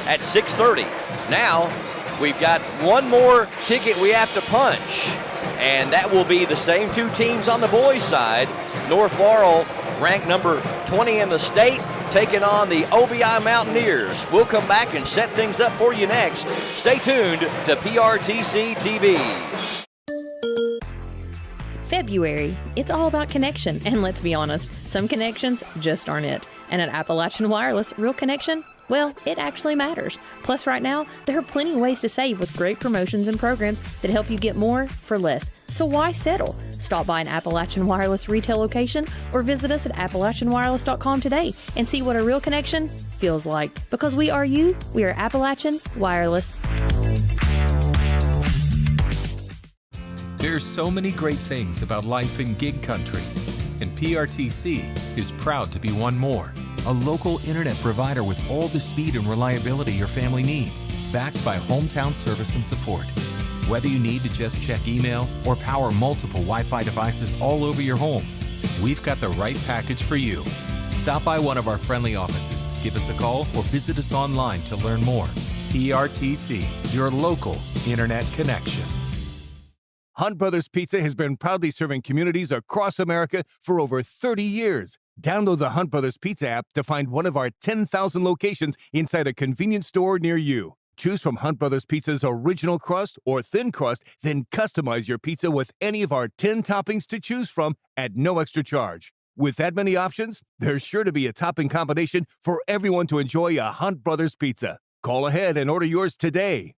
at 6:30. Now, we've got one more ticket we have to punch, and that will be the same 2 teams on the boys' side. North Laurel, ranked number 20 in the state, taking on the OBI Mountaineers. We'll come back and set things up for you next. Stay tuned to PRTC TV. February, it's all about connection, and let's be honest, some connections just aren't it. And at Appalachian Wireless, real connection, well, it actually matters. Plus, right now, there are plenty of ways to save with great promotions and programs that help you get more for less. So why settle? Stop by an Appalachian Wireless retail location or visit us at AppalachianWireless.com today and see what a real connection feels like. Because we are you, we are Appalachian Wireless. There's so many great things about life in gig country, and PRTC is proud to be one more. A local internet provider with all the speed and reliability your family needs, backed by hometown service and support. Whether you need to just check email or power multiple Wi-Fi devices all over your home, we've got the right package for you. Stop by one of our friendly offices, give us a call, or visit us online to learn more. PRTC, your local internet connection. Hunt Brothers Pizza has been proudly serving communities across America for over 30 years. Download the Hunt Brothers Pizza app to find one of our 10,000 locations inside a convenience store near you. Choose from Hunt Brothers Pizza's original crust or thin crust, then customize your pizza with any of our 10 toppings to choose from at no extra charge. With that many options, there's sure to be a topping combination for everyone to enjoy a Hunt Brothers Pizza. Call ahead and order yours today.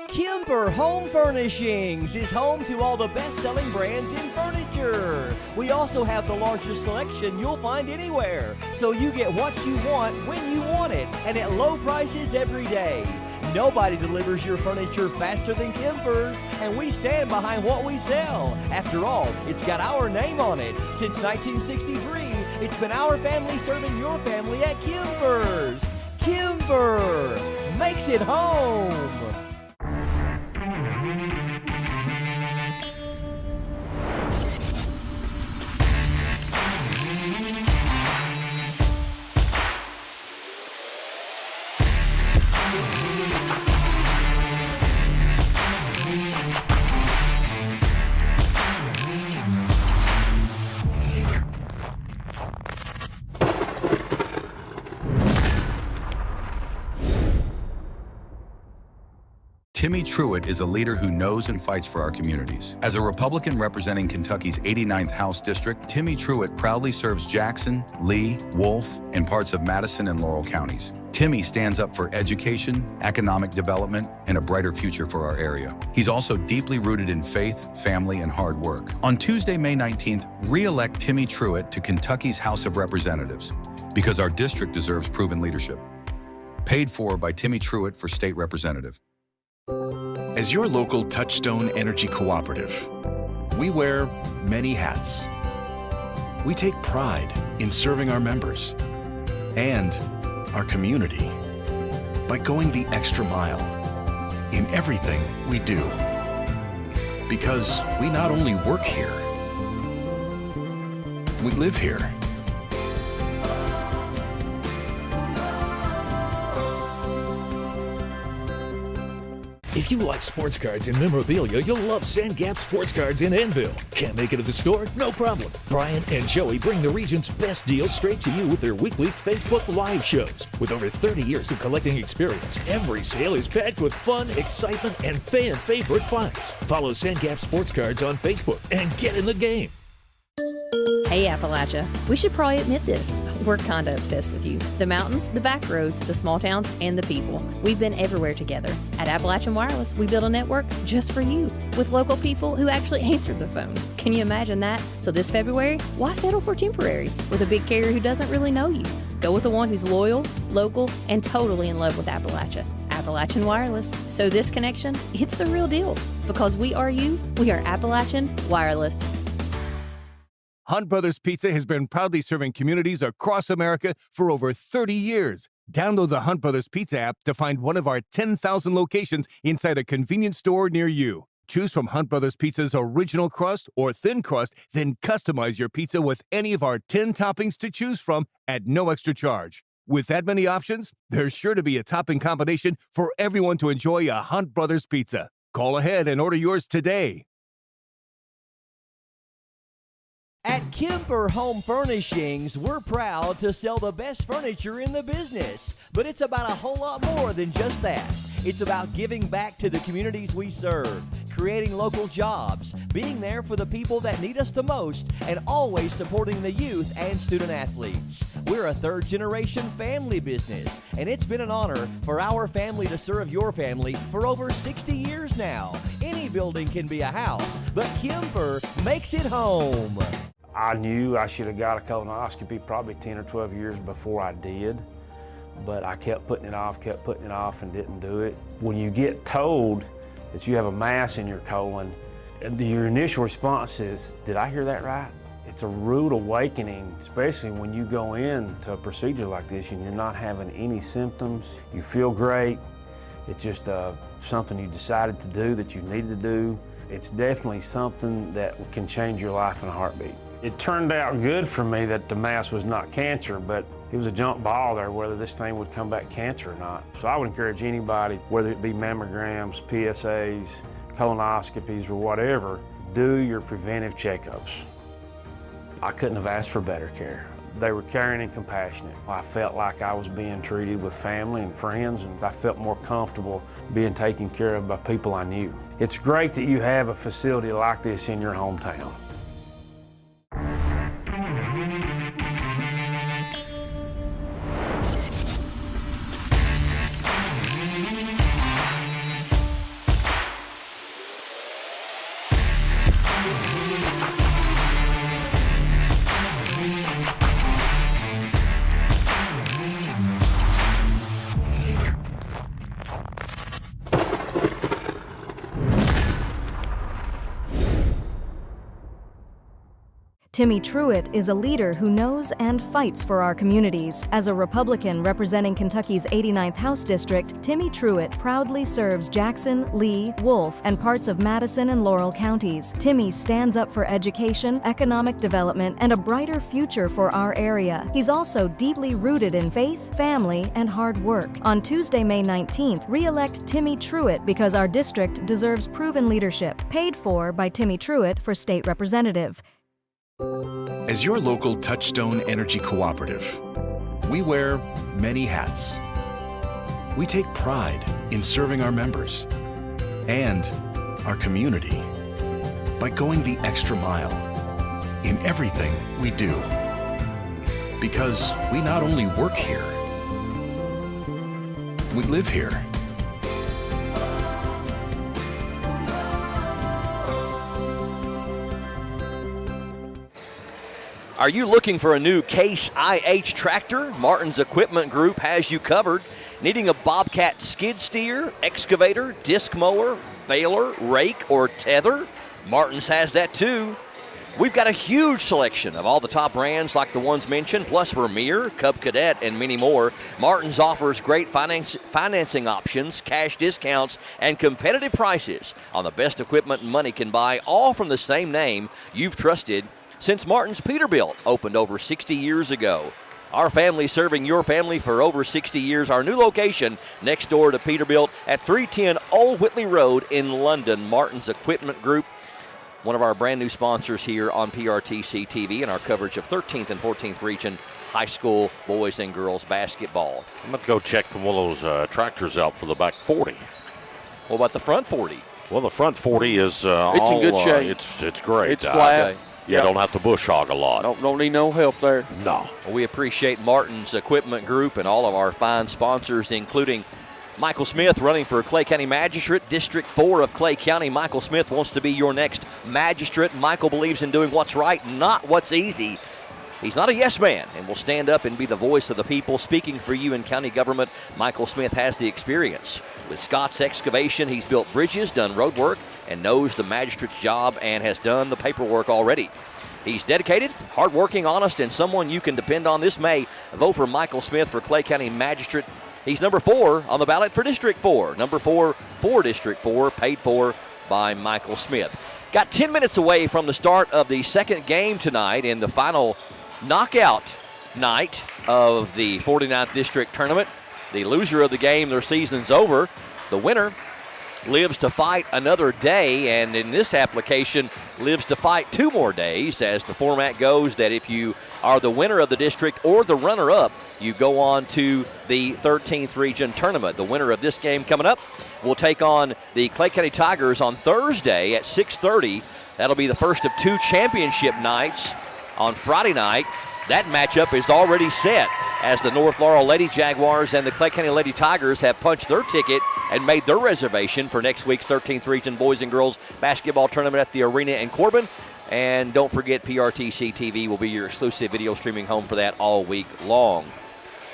Kimber Home Furnishings is home to all the best-selling brands in furniture. We also have the largest selection you'll find anywhere, so you get what you want when you want it, and at low prices every day. Nobody delivers your furniture faster than Kimber's, and we stand behind what we sell. After all, it's got our name on it. Since 1963, it's been our family serving your family at Kimber's. Kimber makes it home. Timmy Truitt is a leader who knows and fights for our communities. As a Republican representing Kentucky's 89th House District, Timmy Truitt proudly serves Jackson, Lee, Wolfe, and parts of Madison and Laurel counties. Timmy stands up for education, economic development, and a brighter future for our area. He's also deeply rooted in faith, family, and hard work. On Tuesday, May 19th, re-elect Timmy Truitt to Kentucky's House of Representatives because our district deserves proven leadership. Paid for by Timmy Truitt for State Representative. As your local Touchstone Energy Cooperative, we wear many hats. We take pride in serving our members and our community by going the extra mile in everything we do. Because we not only work here, we live here. If you like sports cards and memorabilia, you'll love Sandgap Sports Cards in Enville. Can't make it to the store? No problem. Brian and Joey bring the region's best deals straight to you with their weekly Facebook Live shows. With over 30 years of collecting experience, every sale is packed with fun, excitement, and fan-favorite finds. Follow Sandgap Sports Cards on Facebook and get in the game. Hey Appalachia, we should probably admit this. We're kinda obsessed with you. The mountains, the back roads, the small towns, and the people. We've been everywhere together. At Appalachian Wireless, we built a network just for you, with local people who actually answer the phone. Can you imagine that? So this February, why settle for temporary with a big carrier who doesn't really know you? Go with the one who's loyal, local, and totally in love with Appalachia. Appalachian Wireless. So this connection, it's the real deal. Because we are you, we are Appalachian Wireless. Hunt Brothers Pizza has been proudly serving communities across America for over 30 years. Download the Hunt Brothers Pizza app to find one of our 10,000 locations inside a convenience store near you. Choose from Hunt Brothers Pizza's original crust or thin crust, then customize your pizza with any of our 10 toppings to choose from at no extra charge. With that many options, there's sure to be a topping combination for everyone to enjoy a Hunt Brothers Pizza. Call ahead and order yours today. At Kemper Home Furnishings, we're proud to sell the best furniture in the business. But it's about a whole lot more than just that. It's about giving back to the communities we serve, creating local jobs, being there for the people that need us the most, and always supporting the youth and student athletes. We're a third-generation family business, and it's been an honor for our family to serve your family for over 60 years now. Any building can be a house, but Kemper makes it home. I knew I should have got a colonoscopy probably 10 or 12 years before I did, but I kept putting it off, and didn't do it. When you get told that you have a mass in your colon, your initial response is, did I hear that right? It's a rude awakening, especially when you go into a procedure like this and you're not having any symptoms. You feel great. It's just something you decided to do that you needed to do. It's definitely something that can change your life in a heartbeat. It turned out good for me that the mass was not cancer, but it was a jump ball there whether this thing would come back cancer or not. So I would encourage anybody, whether it be mammograms, PSAs, colonoscopies, or whatever, do your preventive checkups. I couldn't have asked for better care. They were caring and compassionate. I felt like I was being treated with family and friends, and I felt more comfortable being taken care of by people I knew. It's great that you have a facility like this in your hometown. Timmy Truitt is a leader who knows and fights for our communities. As a Republican representing Kentucky's 89th House District, Timmy Truitt proudly serves Jackson, Lee, Wolfe, and parts of Madison and Laurel counties. Timmy stands up for education, economic development, and a brighter future for our area. He's also deeply rooted in faith, family, and hard work. On Tuesday, May 19th, re-elect Timmy Truitt because our district deserves proven leadership. Paid for by Timmy Truitt for State Representative. As your local Touchstone Energy Cooperative, we wear many hats. We take pride in serving our members and our community by going the extra mile in everything we do. Because we not only work here, We live here. Are you looking for a new Case IH tractor? Martin's Equipment Group has you covered. Needing a Bobcat skid steer, excavator, disc mower, baler, rake, or tether? Martin's has that too. We've got a huge selection of all the top brands like the ones mentioned, plus Vermeer, Cub Cadet, and many more. Martin's offers great financing options, cash discounts, and competitive prices on the best equipment money can buy, all from the same name you've trusted since Martin's Peterbilt opened over 60 years ago. Our family serving your family for over 60 years. Our new location next door to Peterbilt at 310 Old Whitley Road in London. Martin's Equipment Group, one of our brand new sponsors here on PRTC TV and our coverage of 13th and 14th Region high school boys and girls basketball. I'm going to go check one of those tractors out for the back 40. What about the front 40? Well, the front 40 is it's in good shape. It's great. It's flat. Okay. Yeah, don't have to bush hog a lot. Don't need no help there. No. Well, we appreciate Martin's Equipment Group and all of our fine sponsors, including Michael Smith, running for Clay County Magistrate, District 4 of Clay County. Michael Smith wants to be your next magistrate. Michael believes in doing what's right, not what's easy. He's not a yes man and will stand up and be the voice of the people. Speaking for you in county government, Michael Smith has the experience. With Scott's Excavation, he's built bridges, done road work, and knows the magistrate's job and has done the paperwork already. He's dedicated, hardworking, honest, and someone you can depend on. This May, vote for Michael Smith for Clay County Magistrate. He's number 4 on the ballot for District 4. Number 4 for District 4, paid for by Michael Smith. Got 10 minutes away from the start of the second game tonight in the final knockout night of the 49th District Tournament. The loser of the game, their season's over. The winner lives to fight another day, and in this application lives to fight 2 more days, as the format goes that if you are the winner of the district or the runner-up, you go on to the 13th Region Tournament. The winner of this game coming up will take on the Clay County Tigers on Thursday at 6:30. That'll be the first of 2 championship nights on Friday night. That matchup is already set, as the North Laurel Lady Jaguars and the Clay County Lady Tigers have punched their ticket and made their reservation for next week's 13th Region Boys and Girls Basketball Tournament at the arena in Corbin. And don't forget, PRTC TV will be your exclusive video streaming home for that all week long.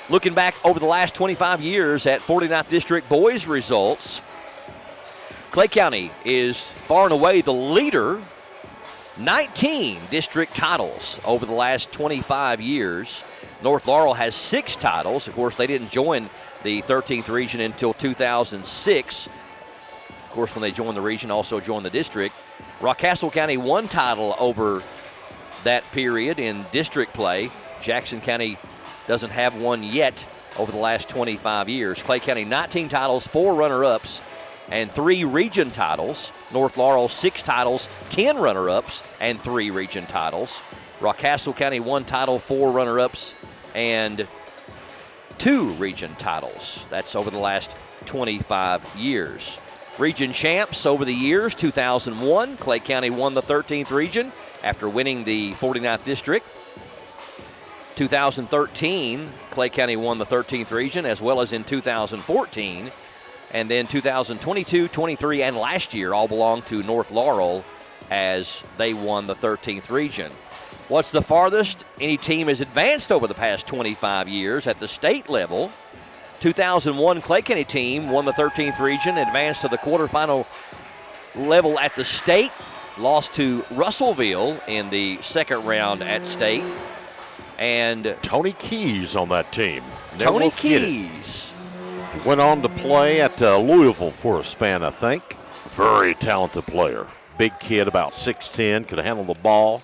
Looking back over the last 25 years at 49th District boys results, Clay County is far and away the leader. 19 district titles over the last 25 years. North Laurel has 6 titles. Of course, they didn't join the 13th Region until 2006. Of course, when they joined the region, also joined the district. Rockcastle County 1 title over that period in district play. Jackson County doesn't have one yet over the last 25 years. Clay County 19 titles, 4 runner-ups, and 3 region titles. North Laurel 6 titles, 10 runner-ups, and 3 region titles. Rockcastle County 1 title, 4 runner-ups, and 2 region titles. That's over the last 25 years. Region champs over the years, 2001, Clay County won the 13th Region after winning the 49th District. 2013, Clay County won the 13th Region, as well as in 2014. And then 2022, 23, and last year all belong to North Laurel as they won the 13th Region. What's the farthest any team has advanced over the past 25 years at the state level? 2001 Clay County team won the 13th Region, advanced to the quarterfinal level at the state, lost to Russellville in the second round at state. And Tony Keys on that team. Tony Keys. He went on to play at Louisville for a span, I think. Very talented player. Big kid, about 6'10", could handle the ball.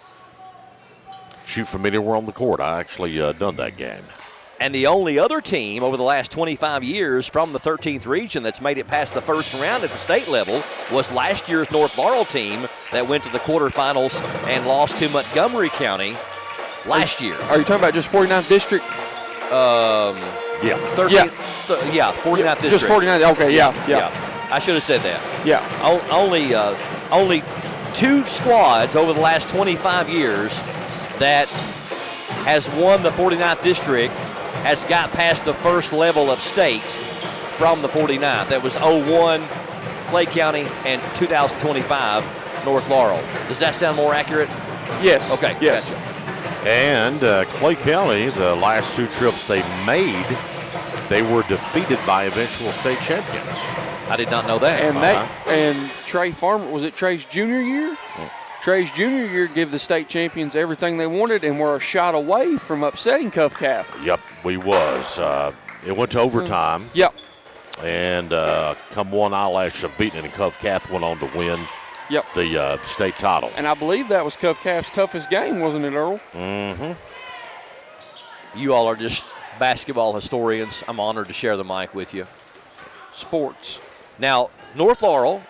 Shoot from anywhere on the court. I actually done that game. And the only other team over the last 25 years from the 13th Region that's made it past the first round at the state level was last year's North Laurel team that went to the quarterfinals and lost to Montgomery County last year. Are you talking about just 49th District? Yeah. 13th, 49th District. Just 49th, okay, yeah. I should have said that. Yeah. Only 2 squads over the last 25 years that has won the 49th District has got past the first level of state. from the 49th. That was 01 Clay County and 2025 North Laurel. Does that sound more accurate? Yes. Okay. Yes. Gotcha. And Clay County, the last 2 trips they made, they were defeated by eventual state champions. I did not know that. And and Trey Farmer, was it Trey's junior year? Trey's junior year gave the state champions everything they wanted and were a shot away from upsetting Cuff Calf. Yep, we was. It went to overtime. Yep. And come one eyelash of beating it, and Cuff Calf went on to win the state title. And I believe that was Cuff Calf's toughest game, wasn't it, Earl? Mm-hmm. You all are just basketball historians. I'm honored to share the mic with you. Sports. Now, North Laurel,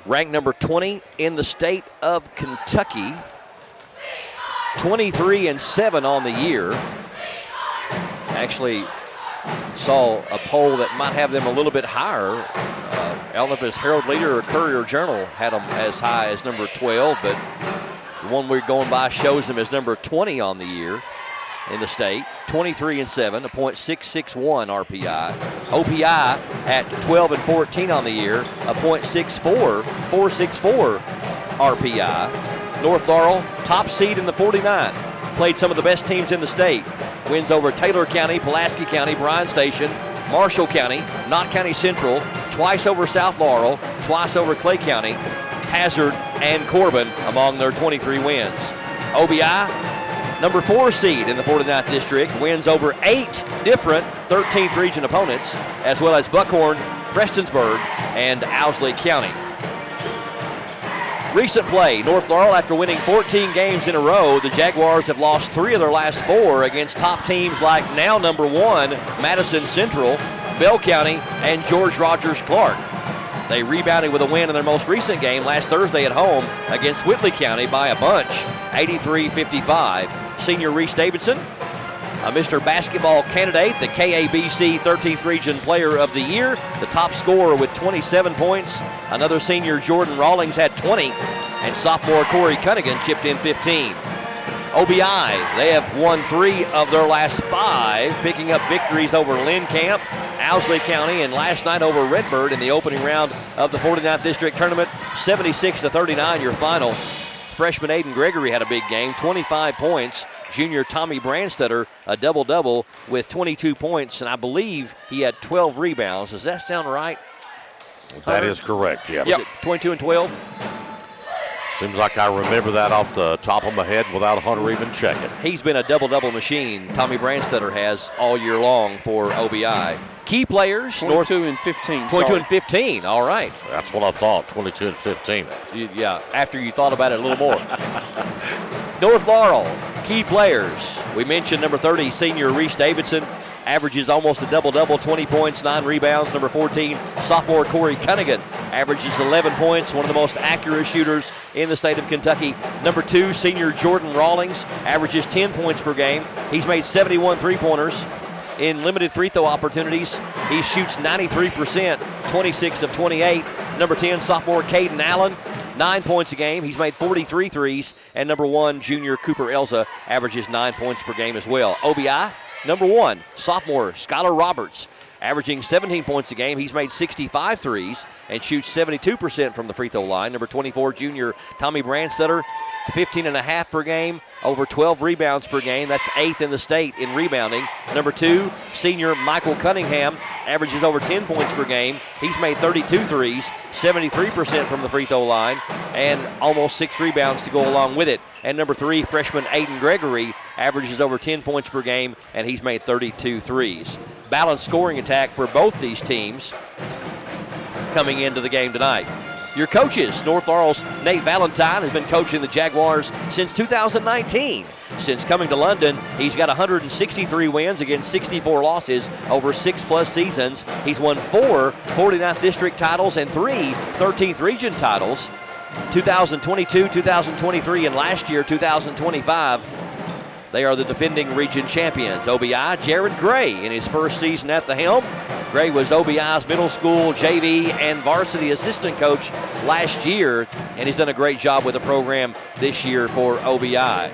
ranked number 20 in the state of Kentucky, 23-7 on the year. Actually saw a poll that might have them a little bit higher. I don't know if it's Herald Leader or Courier Journal had them as high as number 12, but the one we're going by shows them as number 20 on the year in the state. 23-7, a .661 RPI. OPI at 12-14 on the year, a .464 RPI. North Laurel, top seed in the 49th. Played some of the best teams in the state. Wins over Taylor County, Pulaski County, Bryan Station, Marshall County, Knott County Central, twice over South Laurel, twice over Clay County, Hazard, and Corbin among their 23 wins. OBI, number 4 seed in the 49th district, wins over 8 different 13th region opponents, as well as Buckhorn, Prestonsburg, and Owsley County. Recent play, North Laurel, after winning 14 games in a row, the Jaguars have lost 3 of their last 4 against top teams like now number 1, Madison Central, Bell County, and George Rogers Clark. They rebounded with a win in their most recent game last Thursday at home against Whitley County by a bunch, 83-55. Senior Reese Davidson, a Mr. Basketball candidate, the KABC 13th Region Player of the Year, the top scorer with 27 points. Another senior, Jordan Rawlings, had 20, and sophomore Corey Cunningham chipped in 15. OBI, they have won 3 of their last 5, picking up victories over Lynn Camp, Owsley County, and last night over Redbird in the opening round of the 49th District Tournament, 76-39 your final. Freshman Aiden Gregory had a big game, 25 points. Junior Tommy Brandstetter, a double-double with 22 points, and I believe he had 12 rebounds. Does that sound right? That is correct, yeah. Was it 22 and 12? Seems like I remember that off the top of my head without Hunter even checking. He's been a double-double machine, Tommy Brandstetter has, all year long for OBI. Key players. 22 and 15. 22 and 15, all right. That's what I thought, 22 and 15. Yeah, after you thought about it a little more. North Laurel, key players. We mentioned number 30, senior Reese Davidson, averages almost a double-double, 20 points, 9 rebounds. Number 14, sophomore Corey Cunningham, averages 11 points, one of the most accurate shooters in the state of Kentucky. Number 2, senior Jordan Rawlings, averages 10 points per game. He's made 71 three-pointers in limited free throw opportunities. He shoots 93%, 26 of 28. Number 10, sophomore Caden Allen, 9 points a game. He's made 43 threes. And number 1, junior Cooper Elza, averages 9 points per game as well. OBI, number 1, sophomore Skylar Roberts, averaging 17 points a game. He's made 65 threes and shoots 72% from the free throw line. Number 24, junior Tommy Brandstetter, 15.5 per game, over 12 rebounds per game. That's 8th in the state in rebounding. Number 2, senior Michael Cunningham, averages over 10 points per game. He's made 32 threes, 73% from the free throw line, and almost 6 rebounds to go along with it. And number 3, freshman Aiden Gregory, averages over 10 points per game, and he's made 32 threes. Balanced scoring attack for both these teams coming into the game tonight. Your coaches, North Laurel's Nate Valentine has been coaching the Jaguars since 2019. Since coming to London, he's got 163 wins against 64 losses over 6+ seasons. He's won 4 49th District titles and 3 13th Region titles. 2022, 2023, and last year, 2025. They are the defending region champions. OBI, Jared Gray in his first season at the helm. Gray was OBI's middle school, JV, and varsity assistant coach last year, and he's done a great job with the program this year for OBI.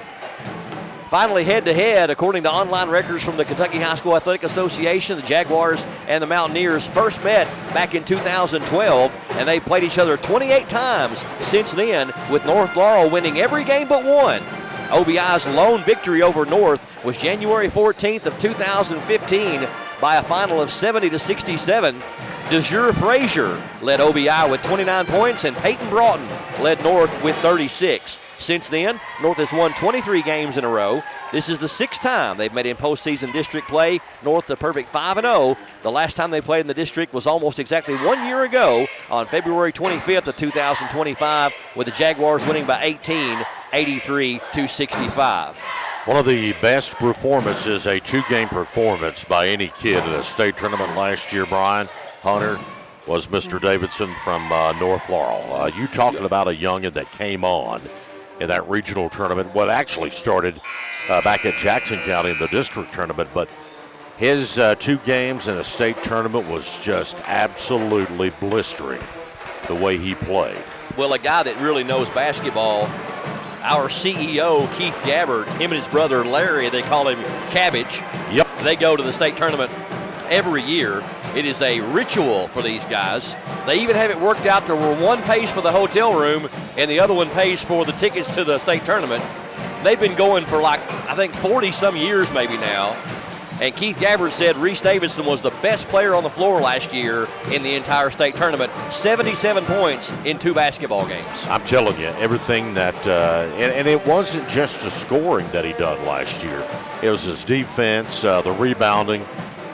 Finally, head-to-head, according to online records from the Kentucky High School Athletic Association, the Jaguars and the Mountaineers first met back in 2012, and they've played each other 28 times since then, with North Laurel winning every game but one. OBI's lone victory over North was January 14th of 2015 by a final of 70-67. DeJure Frazier led OBI with 29 points, and Peyton Broughton led North with 36. Since then, North has won 23 games in a row. This is the 6th time they've met in postseason district play. North a perfect 5-0. The last time they played in the district was almost exactly 1 year ago on February 25th of 2025, with the Jaguars winning by 18, 83-65. One of the best performances, a 2-game performance by any kid at a state tournament last year, Brian Hunter, was Mr. Davidson from North Laurel. You talking about a youngin' that came on in that regional tournament, what actually started back at Jackson County in the district tournament, but his 2 games in a state tournament was just absolutely blistering the way he played. Well, a guy that really knows basketball, our CEO, Keith Gabbard, him and his brother Larry, they call him Cabbage. Yep. They go to the state tournament every year. It is a ritual for these guys. They even have it worked out to where one pays for the hotel room and the other one pays for the tickets to the state tournament. They've been going for I think 40-some years maybe now. And Keith Gabbard said Reese Davidson was the best player on the floor last year in the entire state tournament. 77 points in 2 basketball games. I'm telling you, everything that, and it wasn't just the scoring that he done last year. It was his defense, the rebounding,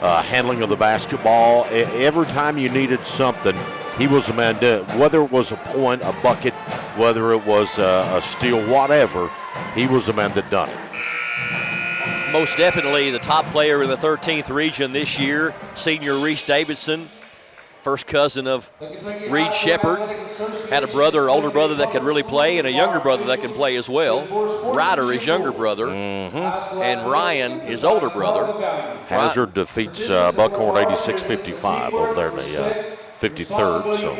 handling of the basketball. Every time you needed something, he was the man to, whether it was a point, a bucket, whether it was a steal, whatever, he was the man that done it. Most definitely the top player in the 13th region this year, senior Reese Davidson, first cousin of Reed Shepard, had a older brother that could really play, and a younger brother that can play as well. Ryder, his younger brother, and Ryan, his older brother. Hazard defeats Buckhorn 86-55 over there in the 53rd. So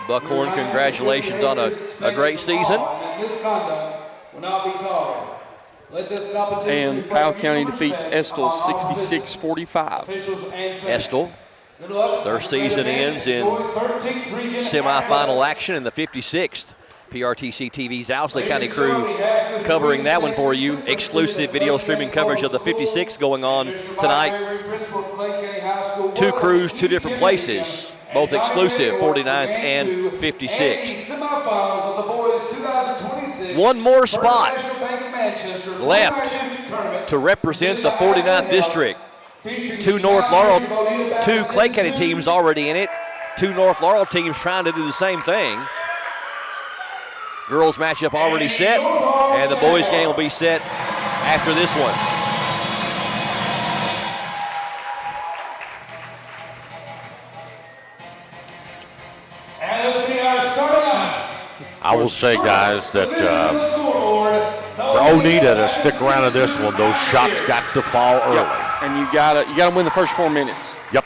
Buckhorn, congratulations on a great season. And Powell County defeats Estill 66-45. Estill, their season ends in semifinal action in the 56th. PRTC TV's Owsley County crew covering that one for you. Exclusive video streaming coverage of the 56th going on tonight. 2 crews, 2 different places, both exclusive, 49th and 56th. One more spot left to represent the 49th district. 2 North Laurel, 2 Clay County teams already in it. 2 North Laurel teams trying to do the same thing. Girls matchup already set, and the boys game will be set after this one. I will say, guys, that for Oneida to stick around in this one, those shots got to fall early. Yep. And you gotta win the first 4 minutes. Yep.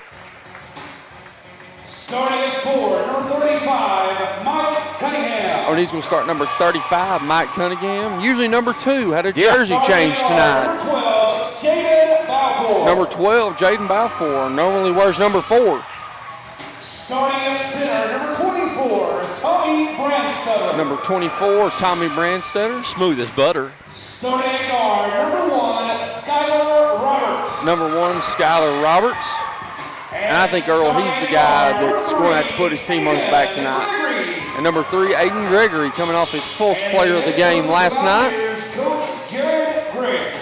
Starting at 4, number 35, Mike Cunningham. Oneida's going to start number 35, Mike Cunningham. Usually number 2, had a jersey change tonight. Number 12, Jaden Balfour. Normally wears number 4. Starting at center, number 24, Tommy Brandstetter. Number 24, Tommy Brandstetter. Smooth as butter. Starting at guard, number 1, Skylar Roberts. Number 1, Skylar Roberts. And I think, Earl, he's the guy that's going to have to put his team on his back tonight. And number 3, Aiden Gregory, coming off his Pulse Player of the Game last night. Coach Jared Gregg.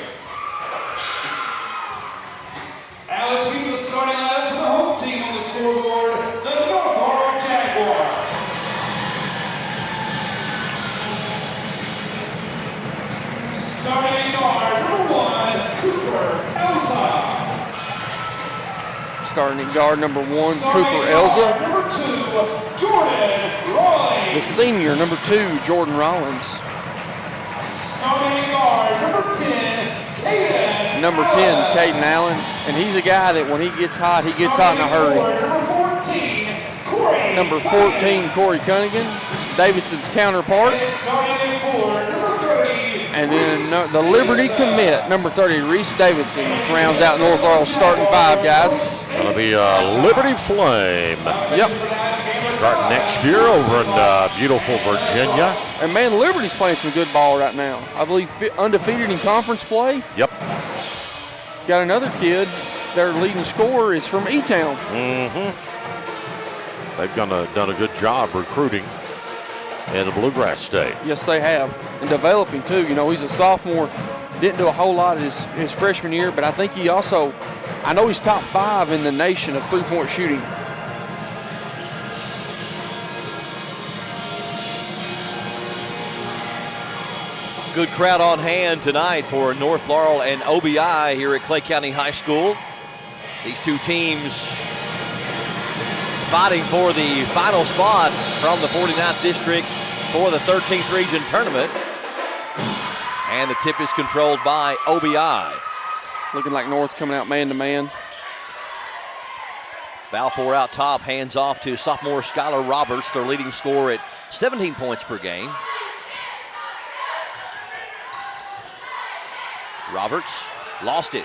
Now let's meet the starting lineup for the home team on the scoreboard, the North Laurel Jaguars. Starting at guard, number 1, Cooper Elsa. Starting at guard, number 1, Cooper Elza. Number 2, Jordan Rollins. The senior, number 2, Jordan Rollins. Starting at guard, number 10, Caden. Number 10, Caden Allen. And he's a guy that when he gets hot in a hurry. Number 14, Corey Cunningham. Davidson's counterpart. And then the Liberty commit, number 30, Reese Davidson, rounds out North Laurel's starting 5, guys. Going to be a Liberty Flame. Yep. Starting next year over in beautiful Virginia. And, man, Liberty's playing some good ball right now. I believe undefeated in conference play. Yep. Got another kid, their leading scorer is from E-Town. They've done a good job recruiting in the Bluegrass State. Yes, they have. And developing, too. You know, he's a sophomore. Didn't do a whole lot his freshman year, but I think he also, I know he's top 5 in the nation of three-point shooting. Good crowd on hand tonight for North Laurel and OBI here at Clay County High School. These two teams fighting for the final spot from the 49th District for the 13th Region Tournament. And the tip is controlled by OBI. Looking like North's coming out man-to-man. Balfour out top, hands off to sophomore Skylar Roberts, their leading scorer at 17 points per game. Roberts lost it.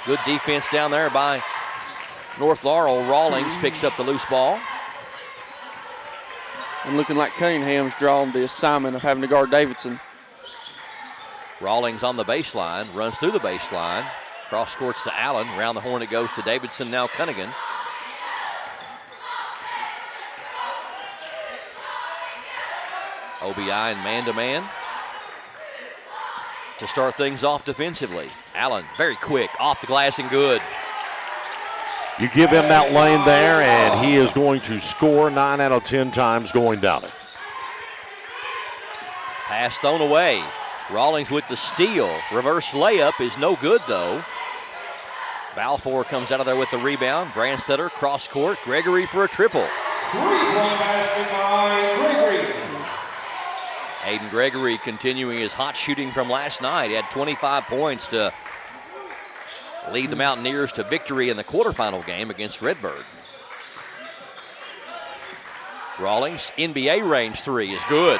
Good defense down there by North Laurel. Rawlings picks up the loose ball. And looking like Cunningham's drawn the assignment of having to guard Davidson. Rawlings on the baseline, runs through the baseline. Cross courts to Allen. Round the horn it goes to Davidson, now Cunningham. OBI in man-to-man to start things off defensively. Allen, very quick, off the glass and good. You give him that lane there, and he is going to score 9 out of 10 times going down it. Pass thrown away. Rawlings with the steal. Reverse layup is no good, though. Balfour comes out of there with the rebound. Brandstetter, cross court. Gregory for a triple. Three-point basket by Gregory. Aiden Gregory continuing his hot shooting from last night. He had 25 points to lead the Mountaineers to victory in the quarterfinal game against Redbird. Rawlings, NBA range three is good.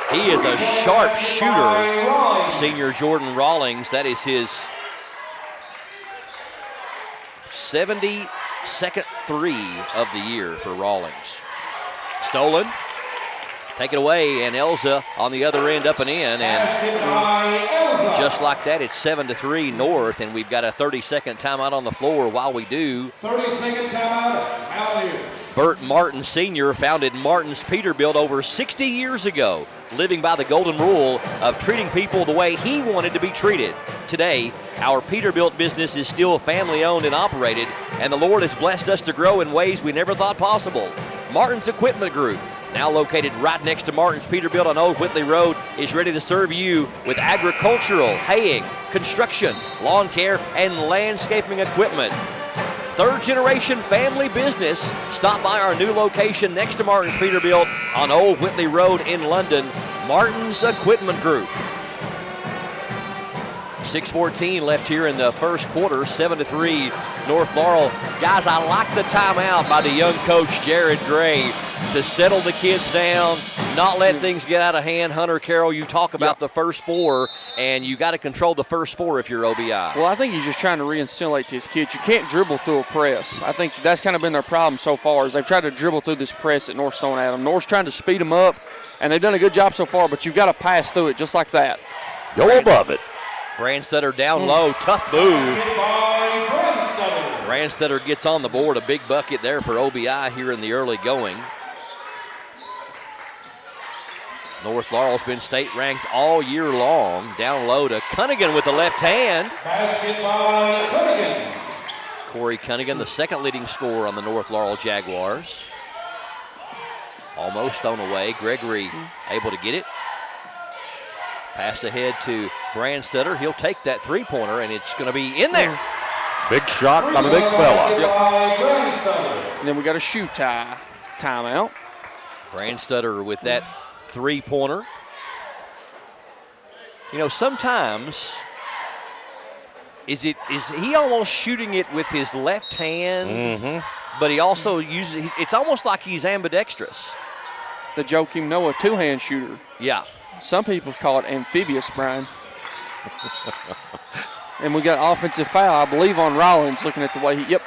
He is a sharp shooter, senior Jordan Rawlings. That is his 72nd three of the year for Rawlings. Stolen. Take it away, and Elza on the other end up and in, and just like that, it's 7-3 North, and we've got a 30-second timeout on the floor. While we do, 30-second timeout, Mountaineers. Bert Martin Sr. founded Martin's Peterbilt over 60 years ago, living by the golden rule of treating people the way he wanted to be treated. Today, our Peterbilt business is still family-owned and operated, and the Lord has blessed us to grow in ways we never thought possible. Martin's Equipment Group, now located right next to Martin's Peterbilt on Old Whitley Road, is ready to serve you with agricultural, haying, construction, lawn care, and landscaping equipment. Third generation family business. Stop by our new location next to Martin's Peterbilt on Old Whitley Road in London, Martin's Equipment Group. 6:14 left here in the first quarter, 7-3 North Laurel. Guys, I like the timeout by the young coach, Jared Gray, to settle the kids down, not let things get out of hand. Hunter Carroll, you talk about the first four, and you got to control the first four if you're OBI. Well, I think he's just trying to re-instillate to his kids. You can't dribble through a press. I think that's kind of been their problem so far, is they've tried to dribble through this press that North's thrown at them. North's trying to speed them up, and they've done a good job so far, but you've got to pass through it just like that. Go above it. Brandstetter down low, tough move. Brandstetter gets on the board, a big bucket there for OBI here in the early going. North Laurel's been state ranked all year long. Down low to Cunningham with the left hand. Basket by Cunningham. Corey Cunningham, the second leading scorer on the North Laurel Jaguars. Almost thrown away. Gregory able to get it. Pass ahead to Brandstetter. He'll take that three-pointer, and it's going to be in there. Big shot by the big fella. And then we got a shoe timeout. Brandstetter with that three-pointer. You know, sometimes is he almost shooting it with his left hand, but he also uses it's almost like he's ambidextrous. The Joakim Noah two-hand shooter. Yeah. Some people call it amphibious, Brian. And we got offensive foul, I believe, on Rawlings, looking at the way he,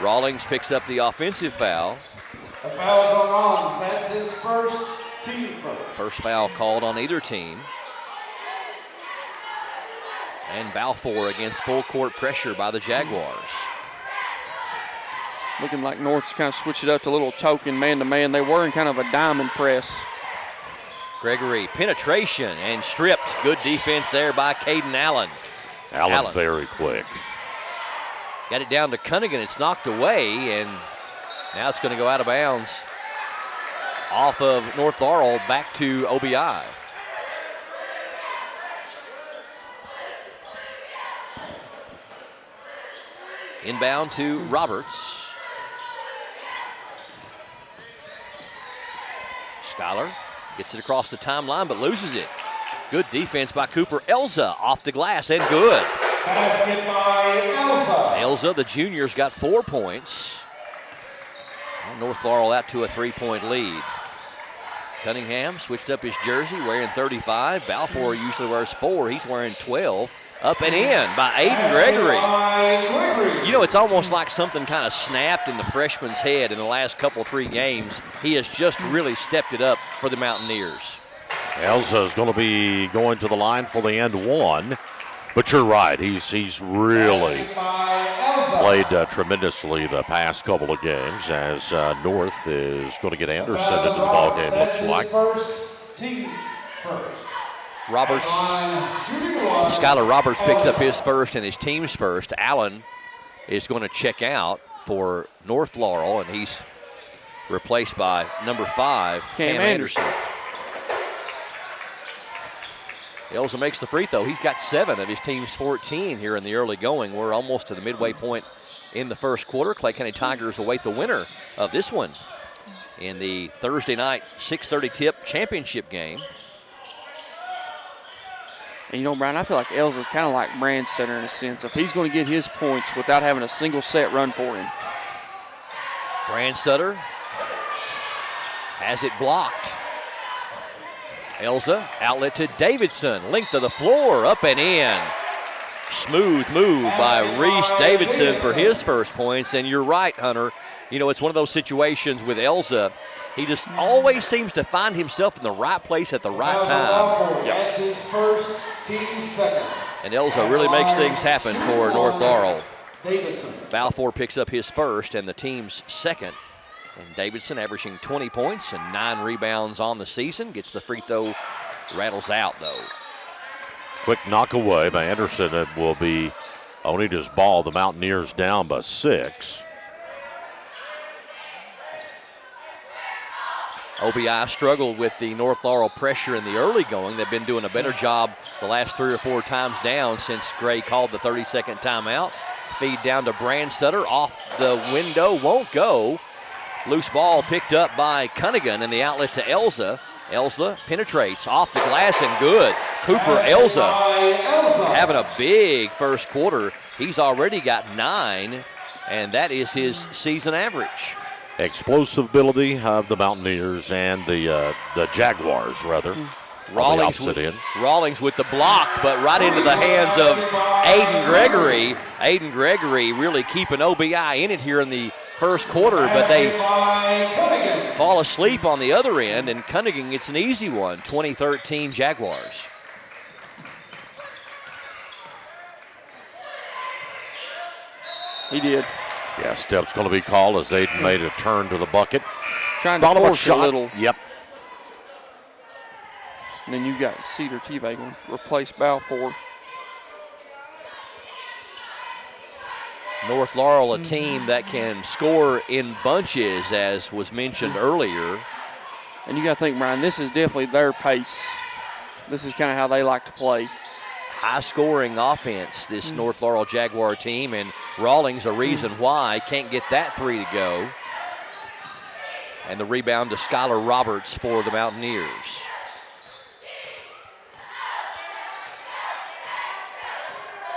Rawlings picks up the offensive foul. The foul is on Rawlings. That's his first, team first. First foul called on either team. And Balfour against full court pressure by the Jaguars. Looking like North's kind of switched it up to a little token man-to-man. They were in kind of a diamond press. Gregory, penetration and stripped. Good defense there by Caden Allen. Allen very quick. Got it down to Cunningham. It's knocked away, and now it's going to go out of bounds off of North Laurel back to OBI. Inbound to Roberts. Schuyler gets it across the timeline but loses it. Good defense by Cooper Elza off the glass and good. Basket by Elza. Elza, the junior's got 4 points. And North Laurel out to a 3-point lead. Cunningham switched up his jersey, wearing 35. Balfour usually wears 4. He's wearing 12. Up and in by Aiden Gregory. You know, it's almost like something kind of snapped in the freshman's head in the last couple, 3 games. He has just really stepped it up for the Mountaineers. Elza is going to be going to the line for the end one. But you're right, he's really played tremendously the past couple of games as North is going to get Anderson into the ball game, looks like. Team first. Roberts, Skylar Roberts picks up his first and his team's first. Allen is going to check out for North Laurel, and he's replaced by number 5, Cam Anderson. Elza makes the free throw. He's got 7 of his team's 14 here in the early going. We're almost to the midway point in the first quarter. Clay County Tigers await the winner of this one in the Thursday night 6:30 tip championship game. And you know, Brian, I feel like Elza's kind of like Brandstetter in a sense. If he's going to get his points without having a single set run for him. Brandstetter has it blocked. Elza, outlet to Davidson. Length of the floor, up and in. Smooth move by Reese Davidson for his first points. And you're right, Hunter. You know, it's one of those situations with Elza. He just always seems to find himself in the right place at the right time. That's his first, team second. And Elza really makes things happen for North Laurel. Davidson. Balfour picks up his first and the team's second. And Davidson averaging 20 points and 9 rebounds on the season. Gets the free throw, rattles out though. Quick knock away by Anderson. It will be Onita's ball. The Mountaineers down by 6. OBI struggled with the North Laurel pressure in the early going. They've been doing a better job the last 3 or 4 times down since Gray called the 30-second timeout. Feed down to Brandstetter, off the window, won't go. Loose ball picked up by Cunningham and the outlet to Elza. Elza penetrates off the glass and good. Cooper Elza having a big first quarter. He's already got 9, and that is his season average. Explosive ability of the Mountaineers and the Jaguars, rather. Rawlings with the block, but right into the hands of Aiden Gregory. Aiden Gregory really keeping OBI in it here in the first quarter, but they fall asleep on the other end, and Cunningham gets an easy one, 20-13 Jaguars. He did. Yeah, step's going to be called as Aiden made a turn to the bucket. Trying to force a little. Yep. And then you got Cedar T-Bay going to replace Balfour. North Laurel, a team that can score in bunches, as was mentioned earlier. And you got to think, Brian, this is definitely their pace. This is kind of how they like to play. High-scoring offense, this North Laurel Jaguar team, and Rawlings a reason why. Can't get that 3 to go. And the rebound to Skylar Roberts for the Mountaineers.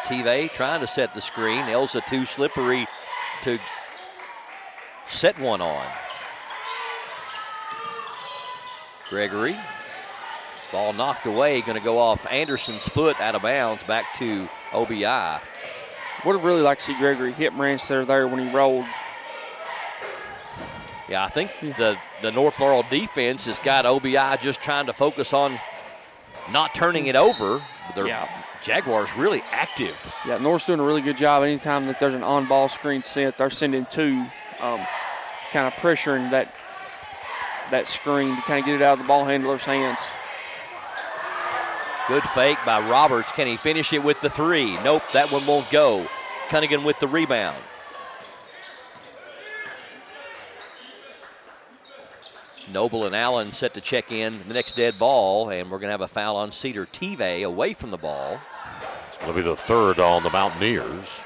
Tive trying to set the screen. Elza too slippery to set one on. Gregory Ball knocked away, going to go off Anderson's foot out of bounds back to OBI. Would have really liked to see Gregory hit Branstetter there when he rolled. Yeah, I think the North Laurel defense has got OBI just trying to focus on not turning it over. Their Jaguars really active. Yeah, North's doing a really good job. Anytime that there's an on-ball screen sent, they're sending two, kind of pressuring that screen to kind of get it out of the ball handler's hands. Good fake by Roberts. Can he finish it with the three? Nope, that one won't go. Cunningham with the rebound. Noble and Allen set to check in the next dead ball, and we're going to have a foul on Cedar Tive away from the ball. It's going to be the third on the Mountaineers.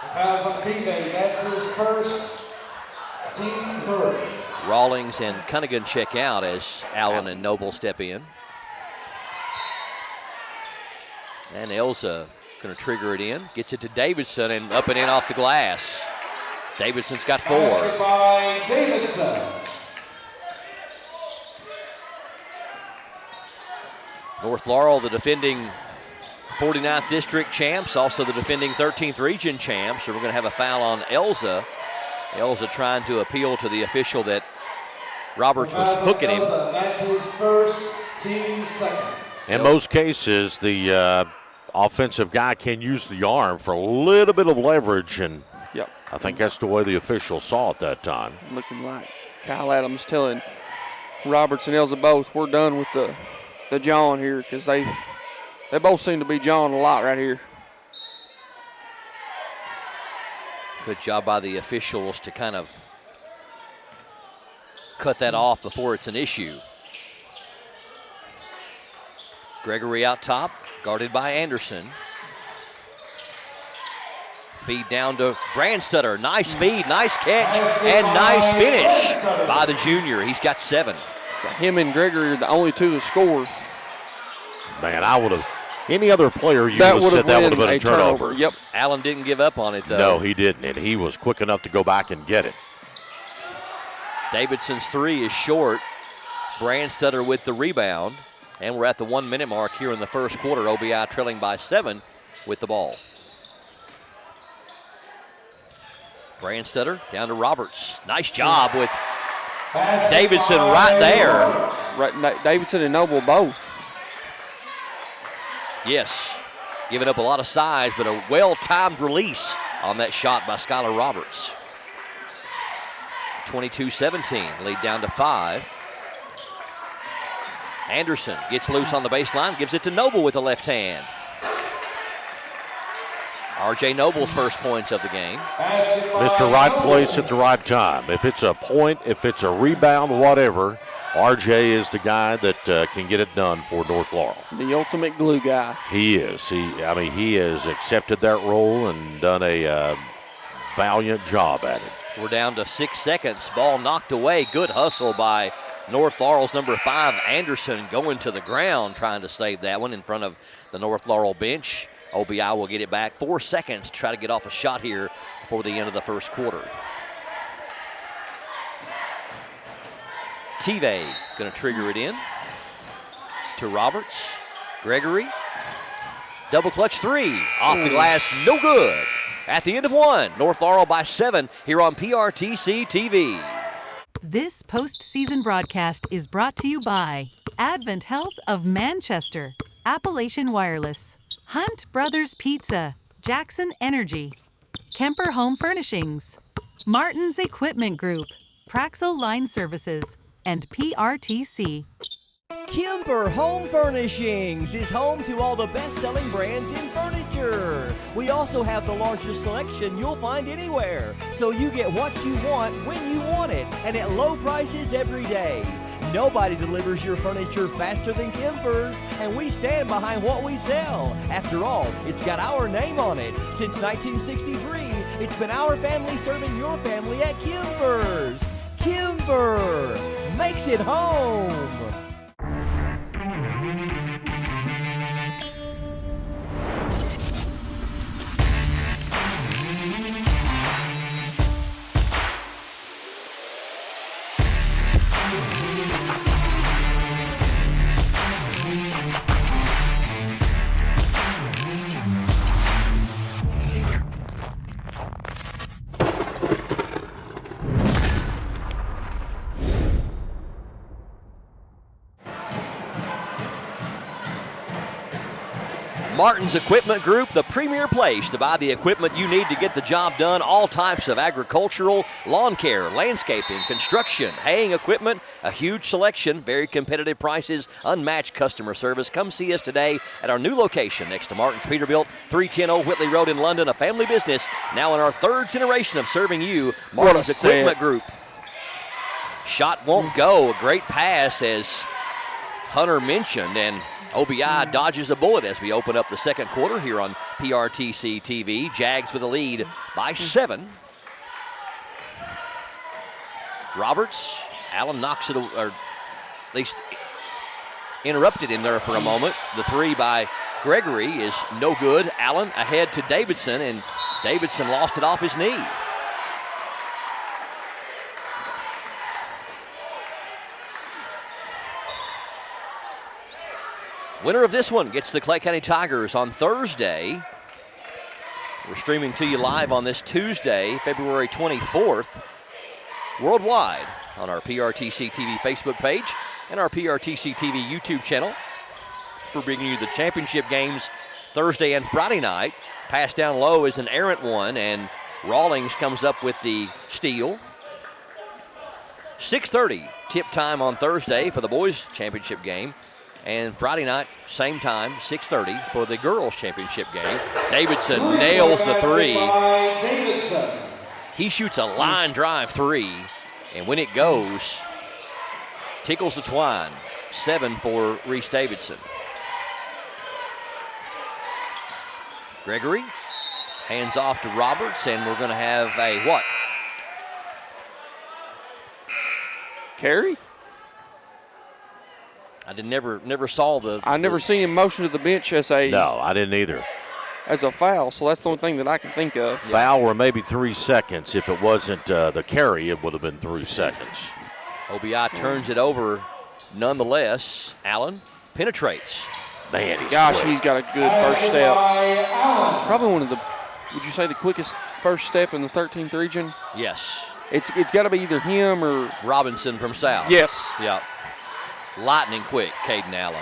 The foul's on Tive. That's his first, team third. Rawlings and Cunningham check out as Allen and Noble step in. And Elza going to trigger it in. Gets it to Davidson and up and in off the glass. Davidson's got 4. Basket by Davidson. North Laurel, the defending 49th district champs, also the defending 13th region champs. So we're going to have a foul on Elza. Elza trying to appeal to the official that Roberts was hooking him. That's his first, team second. In most cases, the offensive guy can use the arm for a little bit of leverage, and I think that's the way the official saw it that time. Looking like Kyle Adams telling Roberts and Elza both, we're done with the jawing here, because they both seem to be jawing a lot right here. Good job by the officials to kind of cut that off before it's an issue. Gregory out top, guarded by Anderson. Feed down to Branstetter. Nice feed, nice catch, and nice finish by the junior. He's got 7. Him and Gregory are the only two to score. Man, I would have, any other player you would have said that would have been a turnover. Yep. Allen didn't give up on it, though. No, he didn't, and he was quick enough to go back and get it. Davidson's 3 is short. Branstetter with the rebound. And we're at the 1 minute mark here in the first quarter. OBI trailing by 7 with the ball. Branstetter down to Roberts. Nice job with Davidson right there. Right, Davidson and Noble both. Yes, giving up a lot of size, but a well-timed release on that shot by Skylar Roberts. 22-17, lead down to 5. Anderson gets loose on the baseline, gives it to Noble with the left hand. R.J. Noble's first points of the game. Mr. Right place at the right time. If it's a point, if it's a rebound, whatever, R.J. is the guy that can get it done for North Laurel. The ultimate glue guy. He is. He has accepted that role and done a valiant job at it. We're down to 6 seconds. Ball knocked away. Good hustle by North Laurel's number 5, Anderson, going to the ground trying to save that one in front of the North Laurel bench. OBI will get it back. 4 seconds to try to get off a shot here before the end of the first quarter. Tive going to trigger it in to Roberts. Gregory, double clutch 3 off the glass, no good. At the end of 1, North Laurel by 7 here on PRTC TV. This postseason broadcast is brought to you by Advent Health of Manchester, Appalachian Wireless, Hunt Brothers Pizza, Jackson Energy, Kemper Home Furnishings, Martin's Equipment Group, Praxel Line Services, and PRTC. Kemper Home Furnishings is home to all the best-selling brands in furniture. We also have the largest selection you'll find anywhere, so you get what you want when you want it, and at low prices every day. Nobody delivers your furniture faster than Kemper's, and we stand behind what we sell. After all, it's got our name on it. Since 1963, it's been our family serving your family at Kemper's. Kemper makes it home. Martin's Equipment Group, the premier place to buy the equipment you need to get the job done. All types of agricultural, lawn care, landscaping, construction, haying equipment, a huge selection, very competitive prices, unmatched customer service. Come see us today at our new location next to Martin's Peterbilt, 310 Old Whitley Road in London, a family business now in our third generation of serving you. Martin's Equipment Group. Shot won't go. A great pass, as Hunter mentioned, and OBI dodges a bullet as we open up the second quarter here on PRTC TV. Jags with a lead by 7. Roberts, Allen knocks it, or at least interrupted in there for a moment. The 3 by Gregory is no good. Allen ahead to Davidson, and Davidson lost it off his knee. Winner of this one gets the Clay County Tigers on Thursday. We're streaming to you live on this Tuesday, February 24th, worldwide on our PRTC TV Facebook page and our PRTC TV YouTube channel. We're bringing you the championship games Thursday and Friday night. Pass down low is an errant one, and Rawlings comes up with the steal. 6:30 tip time on Thursday for the boys' championship game. And Friday night, same time, 6:30 for the girls' championship game. Davidson nails the 3. He shoots a line drive 3, and when it goes, tickles the twine. 7 for Reese Davidson. Gregory hands off to Roberts, and we're going to have a what? Carry? I never saw the. I never seen him motion to the bench as a. No, I didn't either. As a foul, so that's the only thing that I can think of. Foul were maybe 3 seconds. If it wasn't the carry, it would have been 3 seconds. OBI turns it over nonetheless. Allen penetrates. Man, he's got a good first step. Probably one of the, would you say, the quickest first step in the 13th region? Yes. It's got to be either him or Robinson from South. Yes. Yep. Lightning quick, Caden Allen.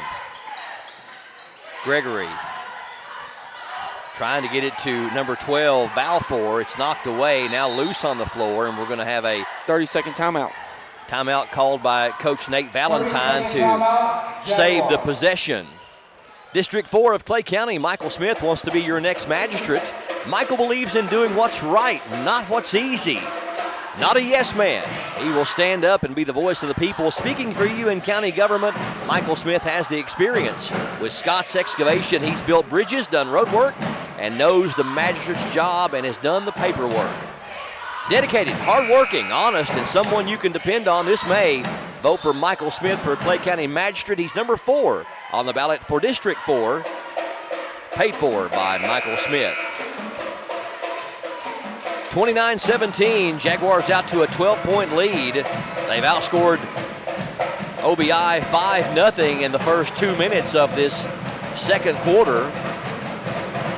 Gregory trying to get it to number 12, Balfour. It's knocked away, now loose on the floor, and we're going to have a 30-second timeout. Timeout called by Coach Nate Valentine to save the possession. District 4 of Clay County, Michael Smith wants to be your next magistrate. Michael believes in doing what's right, not what's easy. Not a yes man. He will stand up and be the voice of the people. Speaking for you in county government, Michael Smith has the experience. With Scott's Excavation, he's built bridges, done road work, and knows the magistrate's job and has done the paperwork. Dedicated, hardworking, honest, and someone you can depend on this May. Vote for Michael Smith for Clay County Magistrate. He's number 4 on the ballot for District 4. Paid for by Michael Smith. 29-17, Jaguars out to a 12-point lead. They've outscored OBI 5-0 in the first 2 minutes of this second quarter.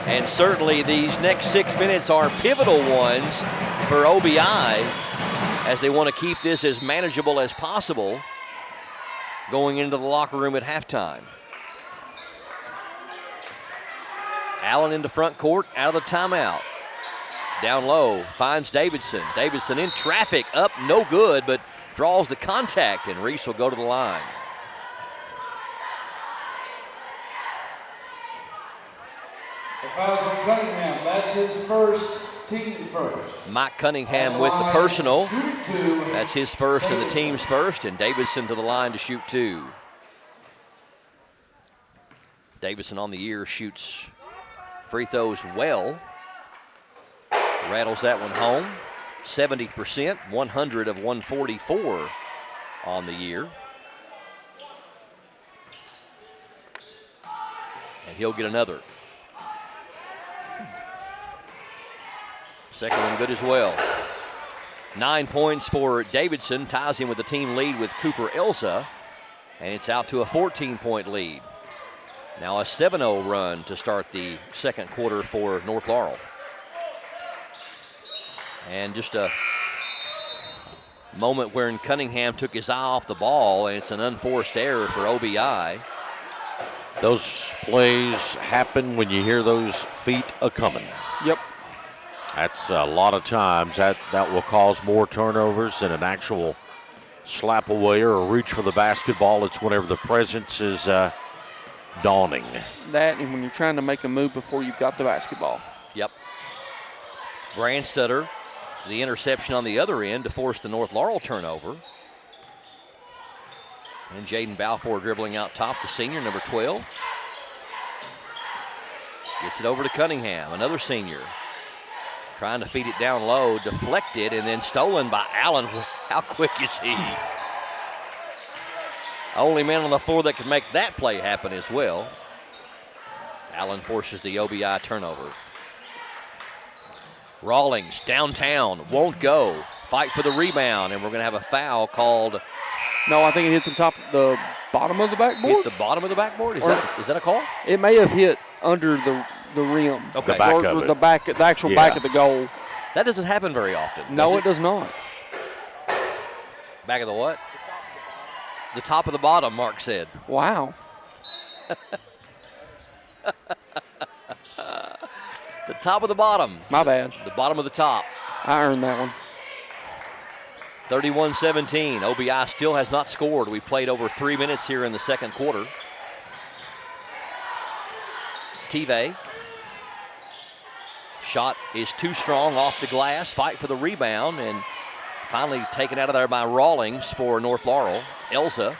And certainly these next 6 minutes are pivotal ones for OBI as they want to keep this as manageable as possible going into the locker room at halftime. Allen into front court, out of the timeout. Down low, finds Davidson. Davidson in traffic, up, no good, but draws the contact, and Reese will go to the line. The foul's on Cunningham. That's his first, team first. Mike Cunningham with the personal. That's his first and the team's first, and Davidson to the line to shoot 2. Davidson on the year shoots free throws well. Rattles that one home. 70%, 100 of 144 on the year. And he'll get another. Second one good as well. 9 points for Davidson, ties him with the team lead with Cooper Elsa, and it's out to a 14-point lead. Now a 7-0 run to start the second quarter for North Laurel. And just a moment wherein Cunningham took his eye off the ball, and it's an unforced error for OBI. Those plays happen when you hear those feet a-coming. Yep. That's a lot of times that will cause more turnovers than an actual slap away or a reach for the basketball. It's whenever the presence is dawning. That and when you're trying to make a move before you've got the basketball. Yep. Brandstetter, the interception on the other end to force the North Laurel turnover. And Jaden Balfour dribbling out top, the senior, number 12. Gets it over to Cunningham, another senior. Trying to feed it down low, deflected, and then stolen by Allen. How quick is he? Only man on the floor that can make that play happen as well. Allen forces the OBI turnover. Rawlings downtown, won't go. Fight for the rebound, and we're going to have a foul called. No, I think it hit the bottom of the backboard. Hit the bottom of the backboard? Is that a call? It may have hit under the rim. Okay. The back or of it. the actual back of the goal. That doesn't happen very often. No, it does not. Back of the what? The top of the bottom, Mark said. Wow. The top of the bottom. My bad. The bottom of the top. I earned that one. 31-17. OBI still has not scored. We played over 3 minutes here in the second quarter. Tive. Shot is too strong off the glass. Fight for the rebound, and finally taken out of there by Rawlings for North Laurel. Elza.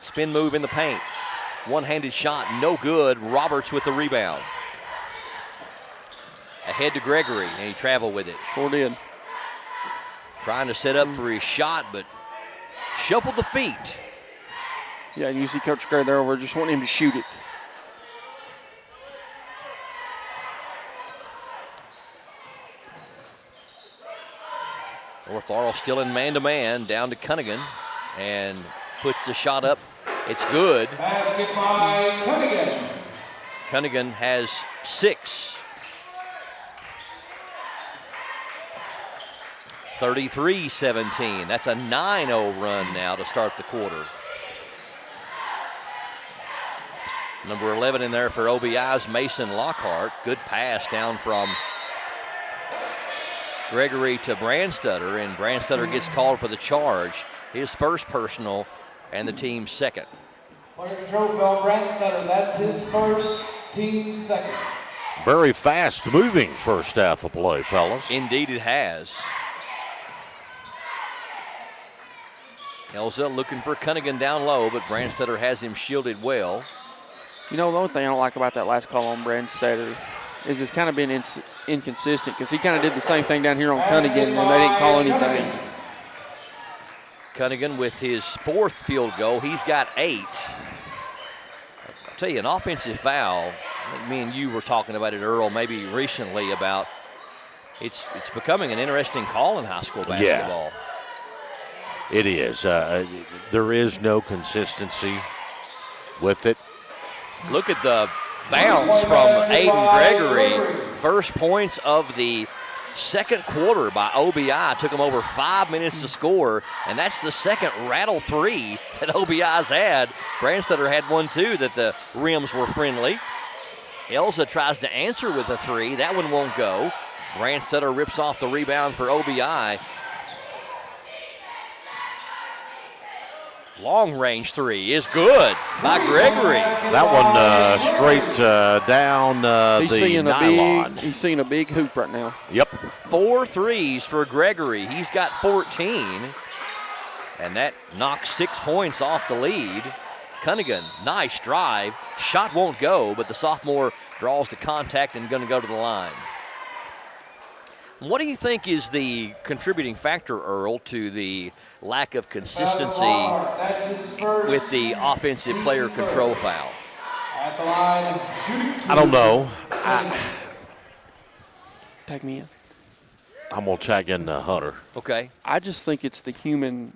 Spin move in the paint. One-handed shot, no good. Roberts with the rebound. Ahead to Gregory, and he traveled with it. Sure did. Trying to set up for his shot, but shuffled the feet. Yeah, and you see Coach Gray there over just wanting him to shoot it. North Laurel still in man-to-man, down to Cunningham, and puts the shot up. It's good. Basket by Cunningham. Cunningham has 6. 33-17. That's a 9-0 run now to start the quarter. Number 11 in there for OBI's Mason Lockhart. Good pass down from Gregory to Brandstetter, and Brandstetter gets called for the charge. His first personal and the team's second. Player control foul, Brandstetter. That's his first, team second. Very fast moving first half of play, fellas. Indeed it has. Elza looking for Cunningham down low, but Brandstetter has him shielded well. You know, the only thing I don't like about that last call on Brandstetter is it's kind of been inconsistent, because he kind of did the same thing down here on Cunningham and they didn't call anything. Cunningham with his 4th field goal. He's got 8. I'll tell you, an offensive foul, I think me and you were talking about it, Earl, maybe recently, about it's becoming an interesting call in high school basketball. Yeah, it is. There is no consistency with it. Look at the bounce from Aiden Gregory. First points of the second quarter by OBI. Took them over 5 minutes to score, and that's the second rattle 3 that OBI's had. Brandstetter had one too that the rims were friendly. Elza tries to answer with a 3. That one won't go. Brandstetter rips off the rebound for OBI. Long range 3 is good by Gregory. That one straight down the nylon. He's seeing a big hoop right now. Yep. 4 threes for Gregory. He's got 14, and that knocks 6 points off the lead. Cunningham, nice drive. Shot won't go, but the sophomore draws the contact and going to go to the line. What do you think is the contributing factor, Earl, to the lack of consistency with the offensive player control foul? At the line, shooting. I don't know. Tag me in. I'm going to tag in Hunter. Okay. I just think it's the human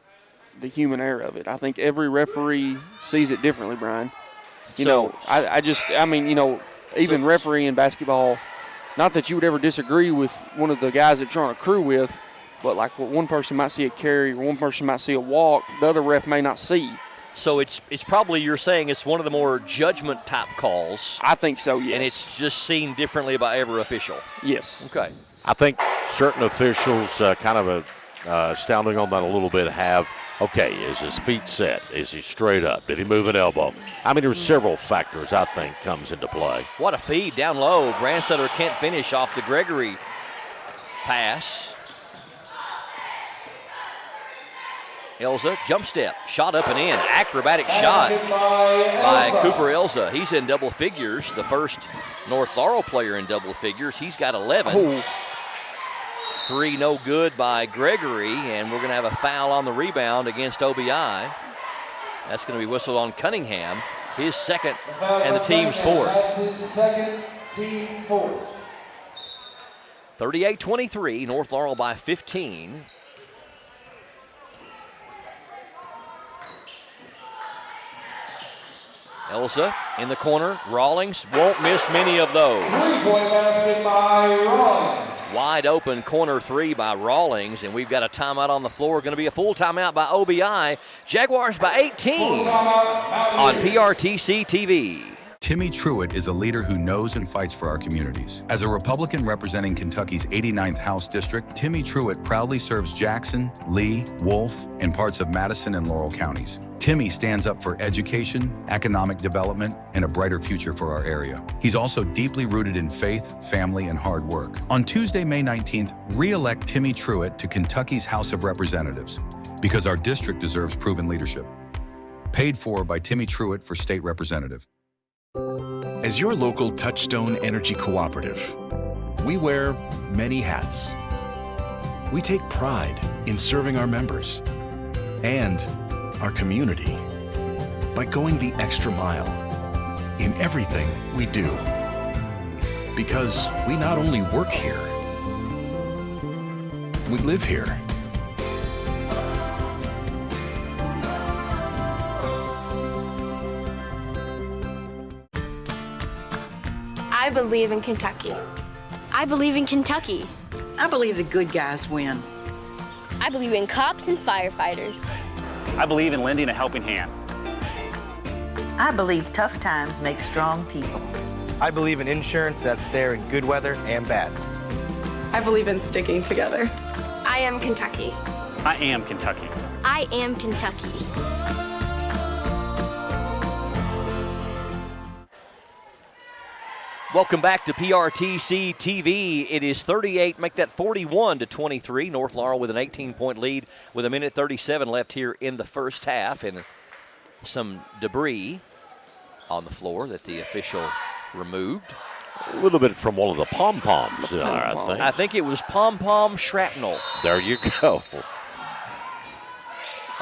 error of it. I think every referee sees it differently, Brian. Even refereeing basketball, not that you would ever disagree with one of the guys that you're on a crew with, but like one person might see a carry or one person might see a walk, the other ref may not see. So it's probably, you're saying it's one of the more judgment type calls. I think so, yes. And it's just seen differently by every official. Yes. Okay. I think certain officials kind of astounding on that a little bit have, okay, is his feet set? Is he straight up? Did he move an elbow? I mean, there's several factors I think comes into play. What a feed down low. Brandstetter can't finish off the Gregory pass. Elza, jump step, shot up and in. Acrobatic shot by Cooper Elza. He's in double figures, the first North Laurel player in double figures. He's got 11. Oh. 3 no good by Gregory, and we're going to have a foul on the rebound against OBI. That's going to be whistled on Cunningham, his second and the team's fourth. That's his second, team fourth. 38-23, North Laurel by 15. Elza in the corner. Rawlings won't miss many of those. Three-point basket by Rawlings. Wide open corner 3 by Rawlings, and we've got a timeout on the floor. Going to be a full timeout by OBI. Jaguars by 18 on PRTC TV. Timmy Truitt is a leader who knows and fights for our communities. As a Republican representing Kentucky's 89th House District, Timmy Truitt proudly serves Jackson, Lee, Wolf, and parts of Madison and Laurel counties. Timmy stands up for education, economic development, and a brighter future for our area. He's also deeply rooted in faith, family, and hard work. On Tuesday, May 19th, re-elect Timmy Truitt to Kentucky's House of Representatives, because our district deserves proven leadership. Paid for by Timmy Truitt for State Representative. As your local Touchstone Energy Cooperative, we wear many hats. We take pride in serving our members and our community by going the extra mile in everything we do. Because we not only work here, we live here. I believe in Kentucky. I believe in Kentucky. I believe the good guys win. I believe in cops and firefighters. I believe in lending a helping hand. I believe tough times make strong people. I believe in insurance that's there in good weather and bad. I believe in sticking together. I am Kentucky. I am Kentucky. I am Kentucky. Welcome back to PRTC TV. It is 38, make that 41-23. North Laurel with an 18-point lead with 1:37 left here in the first half, and some debris on the floor that the official removed. A little bit from one of the pom-poms, I think. I think it was pom-pom shrapnel. There you go.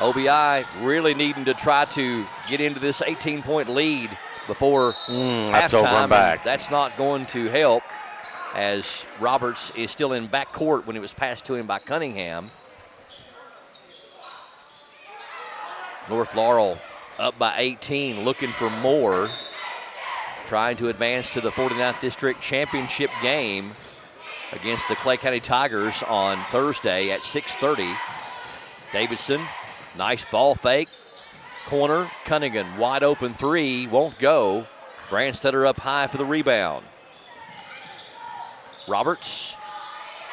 OBI really needing to try to get into this 18-point lead before that's halftime. over and back. That's not going to help, as Roberts is still in backcourt when it was passed to him by Cunningham. North Laurel up by 18, looking for more, trying to advance to the 49th District Championship game against the Clay County Tigers on Thursday at 6:30. Davidson, nice ball fake. Corner, Cunningham, wide open 3, won't go. Brandstetter up high for the rebound. Roberts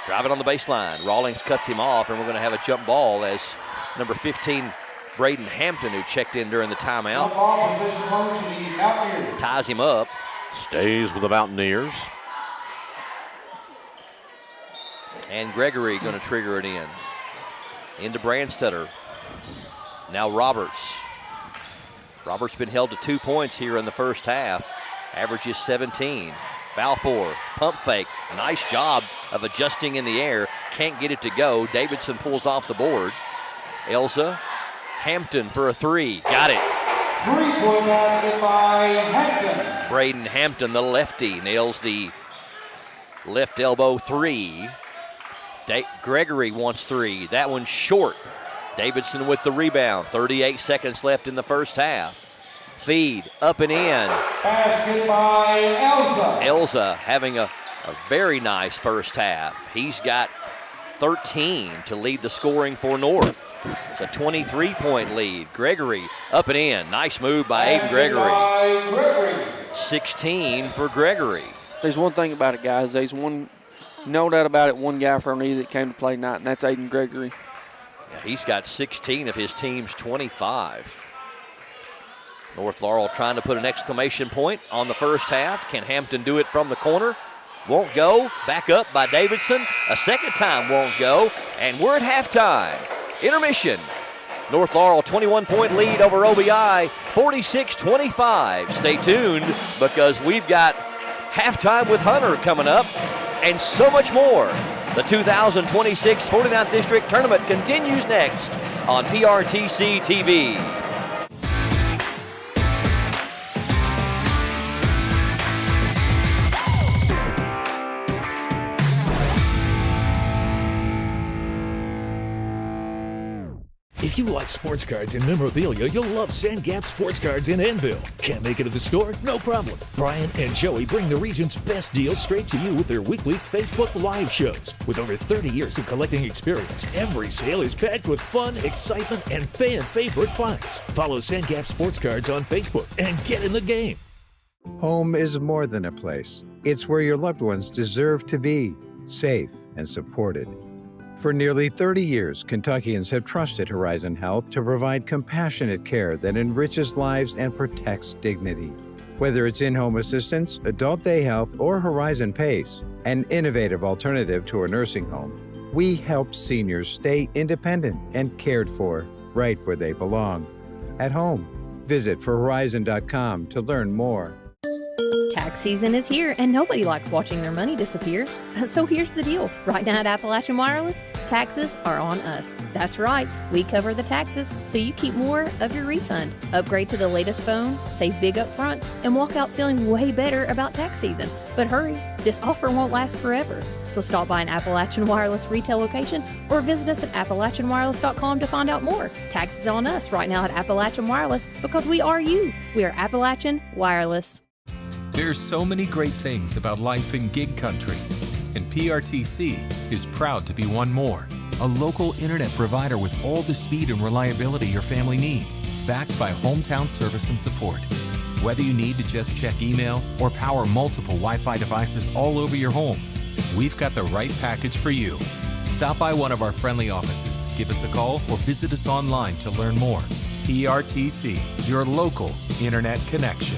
driving on the baseline. Rawlings cuts him off, and we're going to have a jump ball as number 15, Braden Hampton, who checked in during the timeout, ties him up. Stays with the Mountaineers. And Gregory going to trigger it in. Into Brandstetter. Now Roberts. Roberts been held to 2 points here in the first half. Averages 17. Balfour, pump fake. Nice job of adjusting in the air. Can't get it to go. Davidson pulls off the board. Elza, Hampton for a 3. Got it. Three-point basket by Hampton. Braden Hampton, the lefty, nails the left elbow 3. Gregory wants 3. That one's short. Davidson with the rebound. 38 seconds left in the first half. Feed up and in. Basket by Elza. Elza having a very nice first half. He's got 13 to lead the scoring for North. It's a 23-point lead. Gregory up and in. Nice move by Aiden Gregory. 16 for Gregory. There's one thing about it, guys. There's one, no doubt about it, one guy from me that came to play tonight, and that's Aiden Gregory. Yeah, he's got 16 of his team's 25. North Laurel trying to put an exclamation point on the first half. Can Hampton do it from the corner? Won't go. Back up by Davidson. A second time won't go. And we're at halftime. Intermission. North Laurel 21-point lead over OBI, 46-25. Stay tuned because we've got halftime with Hunter coming up and so much more. The 2026 49th District Tournament continues next on PRTC TV. If you like sports cards and memorabilia, you'll love Sand Gap Sports Cards in Annville. Can't make it to the store? No problem. Brian and Joey bring the region's best deals straight to you with their weekly Facebook Live shows. With over 30 years of collecting experience, every sale is packed with fun, excitement, and fan-favorite finds. Follow Sand Gap Sports Cards on Facebook and get in the game. Home is more than a place. It's where your loved ones deserve to be, safe and supported. For nearly 30 years, Kentuckians have trusted Horizon Health to provide compassionate care that enriches lives and protects dignity. Whether it's in-home assistance, adult day health, or Horizon PACE, an innovative alternative to a nursing home, we help seniors stay independent and cared for right where they belong, at home. Visit forhorizon.com to learn more. Tax season is here, and nobody likes watching their money disappear. So here's the deal. Right now at Appalachian Wireless, taxes are on us. That's right. We cover the taxes, so you keep more of your refund. Upgrade to the latest phone, save big up front, and walk out feeling way better about tax season. But hurry, this offer won't last forever. So stop by an Appalachian Wireless retail location or visit us at AppalachianWireless.com to find out more. Taxes on us right now at Appalachian Wireless because we are you. We are Appalachian Wireless. There's so many great things about life in gig country, and PRTC is proud to be one more. A local internet provider with all the speed and reliability your family needs, backed by hometown service and support. Whether you need to just check email or power multiple Wi-Fi devices all over your home, we've got the right package for you. Stop by one of our friendly offices, give us a call, or visit us online to learn more. PRTC, your local internet connection.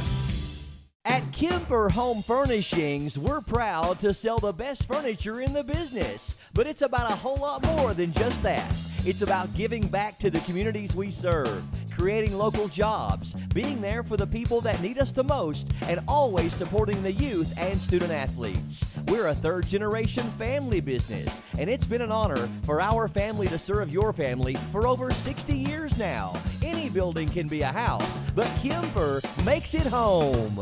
At Kemper Home Furnishings, we're proud to sell the best furniture in the business. But it's about a whole lot more than just that. It's about giving back to the communities we serve, creating local jobs, being there for the people that need us the most, and always supporting the youth and student athletes. We're a third-generation family business, and it's been an honor for our family to serve your family for over 60 years now. Any building can be a house, but Kemper makes it home.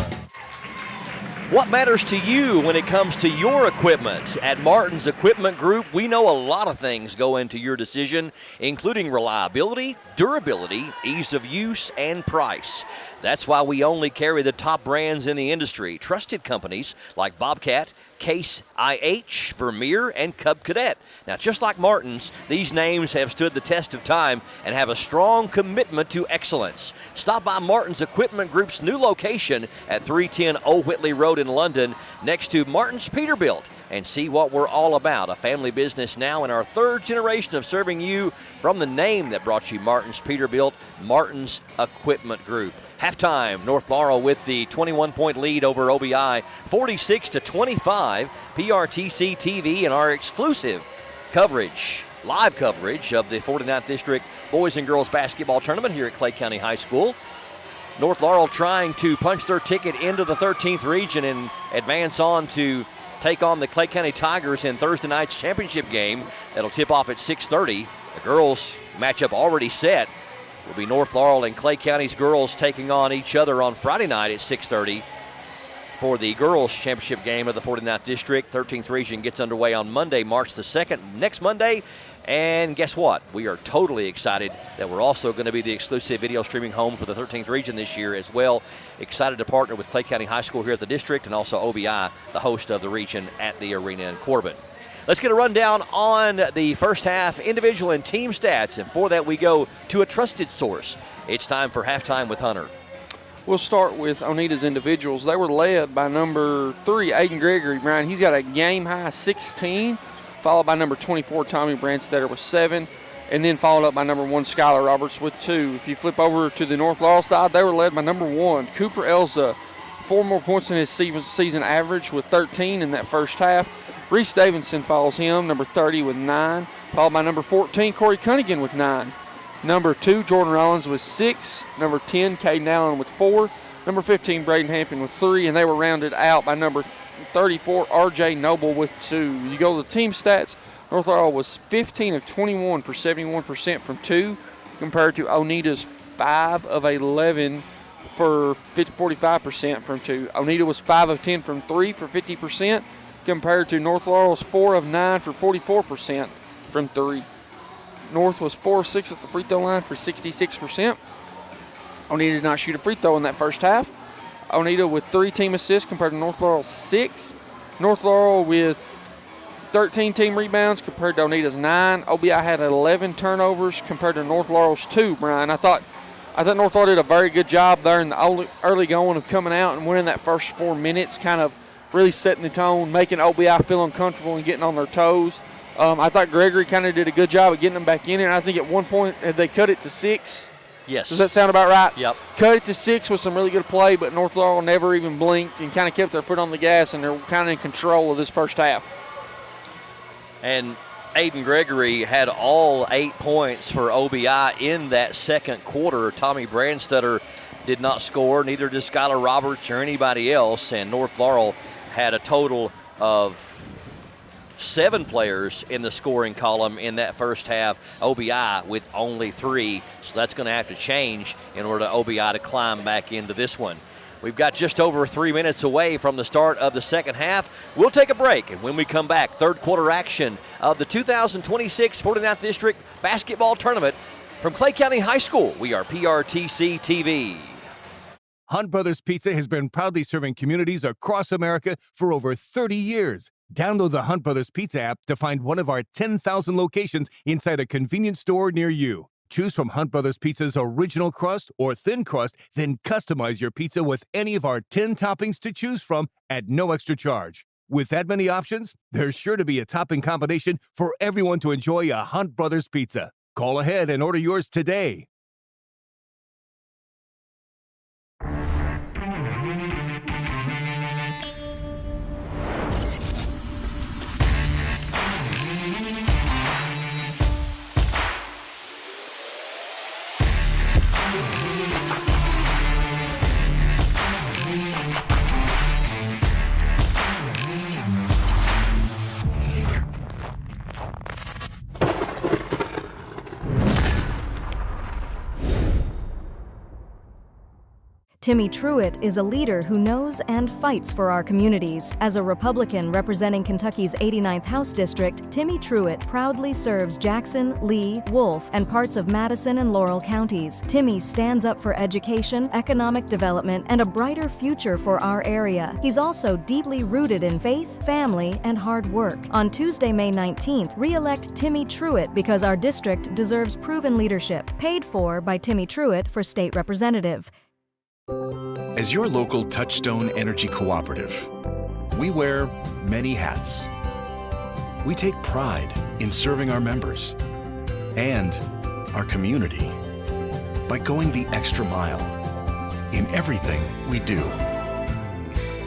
What matters to you when it comes to your equipment? At Martin's Equipment Group, we know a lot of things go into your decision, including reliability, durability, ease of use, and price. That's why we only carry the top brands in the industry, trusted companies like Bobcat, Case IH, Vermeer, and Cub Cadet. Now, just like Martin's, these names have stood the test of time and have a strong commitment to excellence. Stop by Martin's Equipment Group's new location at 310 Old Whitley Road in London, next to Martin's Peterbilt, and see what we're all about. A family business now in our third generation of serving you from the name that brought you Martin's Peterbilt, Martin's Equipment Group. Halftime, North Laurel with the 21-point lead over OBI, 46-25. PRTC TV and our exclusive coverage, live coverage of the 49th District Boys and Girls Basketball Tournament here at Clay County High School. North Laurel trying to punch their ticket into the 13th region and advance on to take on the Clay County Tigers in Thursday night's championship game. That'll tip off at 6:30. The girls matchup already set. Will be North Laurel and Clay County's girls taking on each other on Friday night at 6:30 for the girls' championship game of the 49th District. 13th region gets underway on Monday, March the 2nd, next Monday. And guess what? We are totally excited that we're also going to be the exclusive video streaming home for the 13th region this year as well. Excited to partner with Clay County High School here at the district and also OBI, the host of the region at the arena in Corbin. Let's get a rundown on the first half individual and team stats. And for that, we go to a trusted source. It's time for halftime with Hunter. We'll start with Oneida's individuals. They were led by number 3, Aiden Gregory. Brian, he's got a game-high 16, followed by number 24, Tommy Brandstetter with 7, and then followed up by number 1, Skylar Roberts with 2. If you flip over to the North Laurel side, they were led by number 1, Cooper Elza, 4 more points than his season average with 13 in that first half. Reese Davidson follows him, number 30 with 9, followed by number 14, Corey Cunningham with 9. Number 2, Jordan Rollins with 6. Number 10, Caden Allen with 4. Number 15, Braden Hampton with 3. And they were rounded out by number 34, R.J. Noble with 2. You go to the team stats, North Laurel was 15 of 21 for 71% from 2, compared to Oneida's 5 of 11 for 45% from 2. Oneida was 5 of 10 from 3 for 50%, compared to North Laurel's 4 of 9 for 44% from 3. North was 4 of 6 at the free throw line for 66%. Oneida did not shoot a free throw in that first half. Oneida with 3 team assists compared to North Laurel's 6. North Laurel with 13 team rebounds compared to Oneida's 9. OBI had 11 turnovers compared to North Laurel's 2, Brian. I thought North Laurel did a very good job there in the early going of coming out and winning that first 4 minutes, kind of really setting the tone, making OBI feel uncomfortable and getting on their toes. I thought Gregory kind of did a good job of getting them back in it. And I think at one point they cut it to 6. Yes. Does that sound about right? Yep. Cut it to 6 with some really good play, but North Laurel never even blinked and kind of kept their foot on the gas, and they're kind of in control of this first half. And Aiden Gregory had all 8 points for OBI in that second quarter. Tommy Brandstetter did not score, neither did Skylar Roberts or anybody else, and North Laurel had a total of 7 players in the scoring column in that first half. OBI with only 3, so that's going to have to change in order to OBI to climb back into this one. We've got just over 3 minutes away from the start of the second half. We'll take a break, and when we come back, third quarter action of the 2026 49th District Basketball Tournament from Clay County High School. We are PRTC TV. Hunt Brothers Pizza has been proudly serving communities across America for over 30 years. Download the Hunt Brothers Pizza app to find one of our 10,000 locations inside a convenience store near you. Choose from Hunt Brothers Pizza's original crust or thin crust, then customize your pizza with any of our 10 toppings to choose from at no extra charge. With that many options, there's sure to be a topping combination for everyone to enjoy a Hunt Brothers Pizza. Call ahead and order yours today. Timmy Truitt is a leader who knows and fights for our communities. As a Republican representing Kentucky's 89th House District, Timmy Truitt proudly serves Jackson, Lee, Wolfe, and parts of Madison and Laurel counties. Timmy stands up for education, economic development, and a brighter future for our area. He's also deeply rooted in faith, family, and hard work. On Tuesday, May 19th, re-elect Timmy Truitt because our district deserves proven leadership. Paid for by Timmy Truitt for state representative. As your local Touchstone Energy Cooperative, we wear many hats. We take pride in serving our members and our community by going the extra mile in everything we do.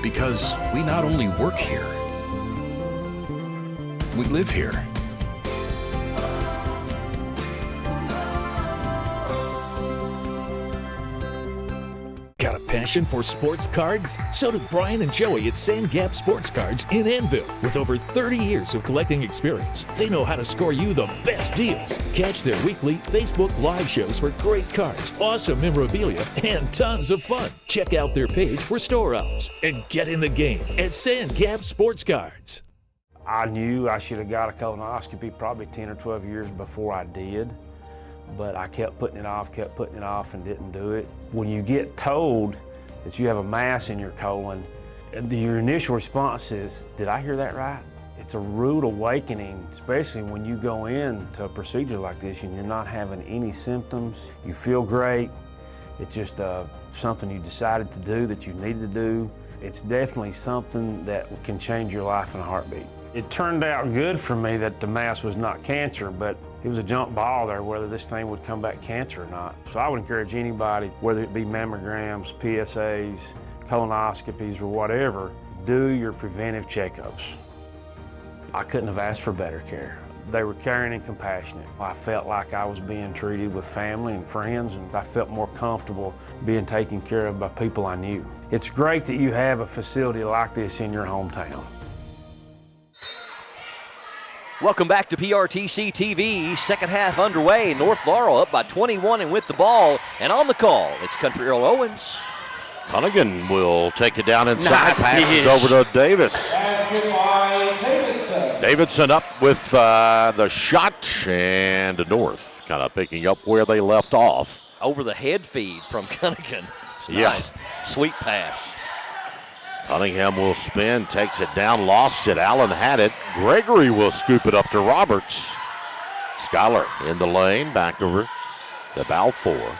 Because we not only work here, we live here. Got a passion for sports cards? So do Brian and Joey at Sand Gap Sports Cards in Annville. With over 30 years of collecting experience, they know how to score you the best deals. Catch their weekly Facebook Live shows for great cards, awesome memorabilia, and tons of fun. Check out their page for store hours and get in the game at Sand Gap Sports Cards. I knew I should have got a colonoscopy probably 10 or 12 years before I did, but I kept putting it off, and didn't do it. When you get told that you have a mass in your colon, your initial response is, did I hear that right? It's a rude awakening, especially when you go into a procedure like this and you're not having any symptoms. You feel great. It's just something you decided to do, that you needed to do. It's definitely something that can change your life in a heartbeat. It turned out good for me that the mass was not cancer, but it was a jump ball there whether this thing would come back cancer or not. So I would encourage anybody, whether it be mammograms, PSAs, colonoscopies, or whatever, do your preventive checkups. I couldn't have asked for better care. They were caring and compassionate. I felt like I was being treated with family and friends, and I felt more comfortable being taken care of by people I knew. It's great that you have a facility like this in your hometown. Welcome back to PRTC TV. Second half underway. North Laurel up by 21 and with the ball. And on the call, it's Country Earl Owens. Cunningham will take it down inside. Nice passes dish. over to Davis. Basket by Davidson. Davidson up with the shot, and North kind of picking up where they left off. Over the head feed from Cunningham. Yeah. Nice. Sweet pass. Cunningham will spin, takes it down, lost it. Allen had it. Gregory will scoop it up to Roberts. Schuyler in the lane, back over to Balfour.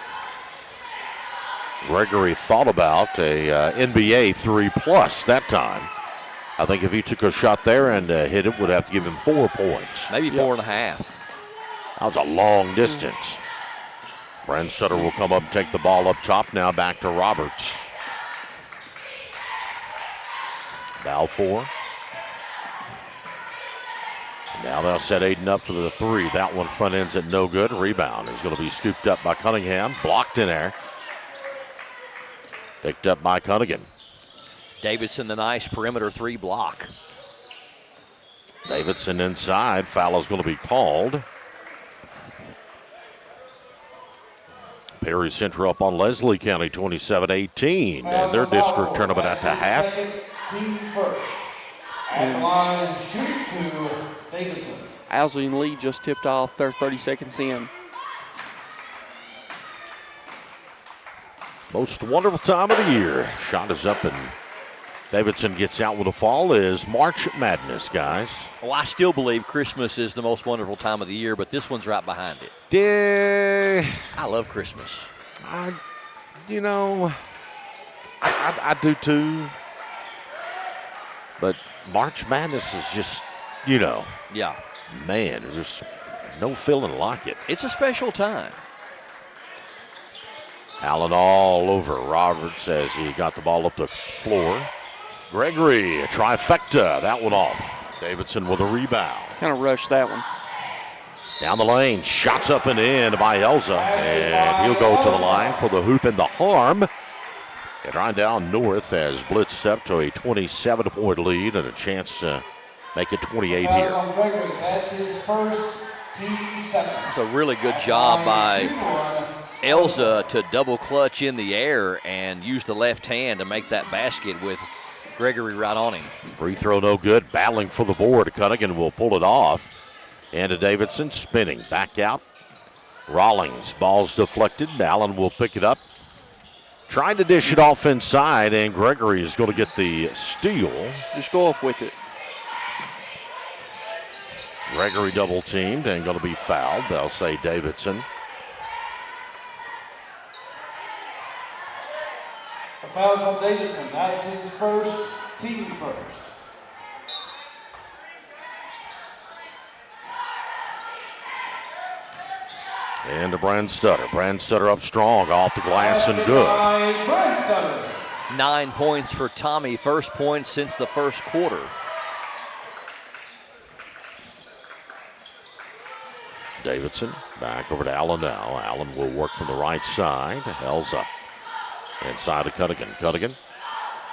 Gregory thought about a NBA 3+ that time. I think if he took a shot there and hit it, would have to give him 4 points. Maybe 4.5. That was a long distance. Brand Sutter will come up and take the ball up top now, back to Roberts. Balfour. Now they'll set Aiden up for the 3. That one front ends it no good. Rebound is going to be scooped up by Cunningham. Blocked in there. Picked up by Cunningham. Davidson, the nice perimeter 3 block. Davidson inside. Foul is going to be called. Perry Central up on Leslie County 27-18. And their district tournament at the half. Team first. At the line, shoot to Davidson. Owsley and Lee just tipped off. They're 30 seconds in. Most wonderful time of the year. Shot is up and Davidson gets out with a fall. Is March Madness, guys. Oh, I still believe Christmas is the most wonderful time of the year, but this one's right behind it. I love Christmas. I do too. But March Madness is just, Yeah. man, there's just no feeling like it. It's a special time. Allen all over Roberts as he got the ball up the floor. Gregory, a trifecta, that one off. Davidson with a rebound. Kind of rushed that one. Down the lane, shots up and in by Elza, and he'll go to the line for the hoop and the harm. And right down North has blitzed up to a 27-point lead and a chance to make it 28 here. That's his first, team second. It's a really good job by Elza to double clutch in the air and use the left hand to make that basket with Gregory right on him. Free throw no good, battling for the board. Cunningham will pull it off. And to Davidson, spinning back out. Rawlings, ball's deflected. Allen will pick it up. Trying to dish it off inside, and Gregory is going to get the steal. Just go up with it. Gregory double teamed and going to be fouled. They'll say Davidson. The foul's on Davidson. That's his first, team first. And to Brand Stutter. Brand Stutter up strong off the glass and good. 9 points for Tommy. First point since the first quarter. Davidson back over to Allen now. Allen will work from the right side. Elza inside to Cunningham. Cunningham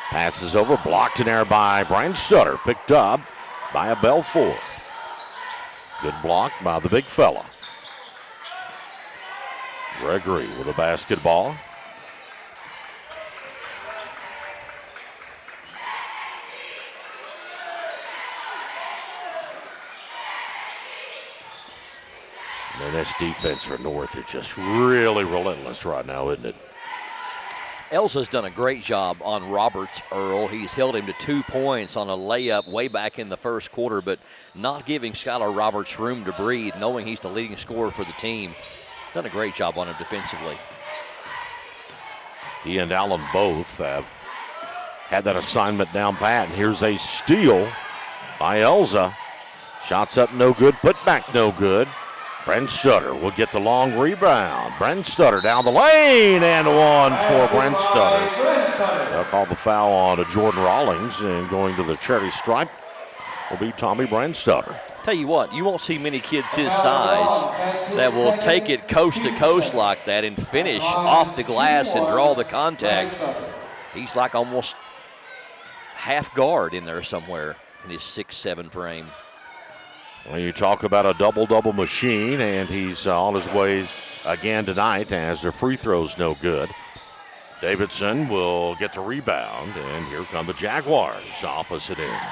passes over, blocked in air by Brand Stutter. Picked up by a Belfour. Good block by the big fella. Gregory with a basketball. And this defense for North is just really relentless right now, isn't it? Elsa's done a great job on Roberts, Earl. He's held him to 2 points on a layup way back in the first quarter, but not giving Skylar Roberts room to breathe, knowing he's the leading scorer for the team. Done a great job on him defensively. He and Allen both have had that assignment down pat. And here's a steal by Elsa. Shots up, no good. Put back, no good. Brent Stutter will get the long rebound. Brent Stutter down the lane, and one for Brent Stutter. They'll call the foul on to Jordan Rawlings, and going to the charity stripe will be Tommy Brent Stutter. Tell you what, you won't see many kids his size that will take it coast to coast like that and finish off the glass and draw the contact. He's like almost half guard in there somewhere in his 6'7" frame. Well, you talk about a double-double machine, and he's on his way again tonight as the free throw's no good. Davidson will get the rebound, and here come the Jaguars opposite end.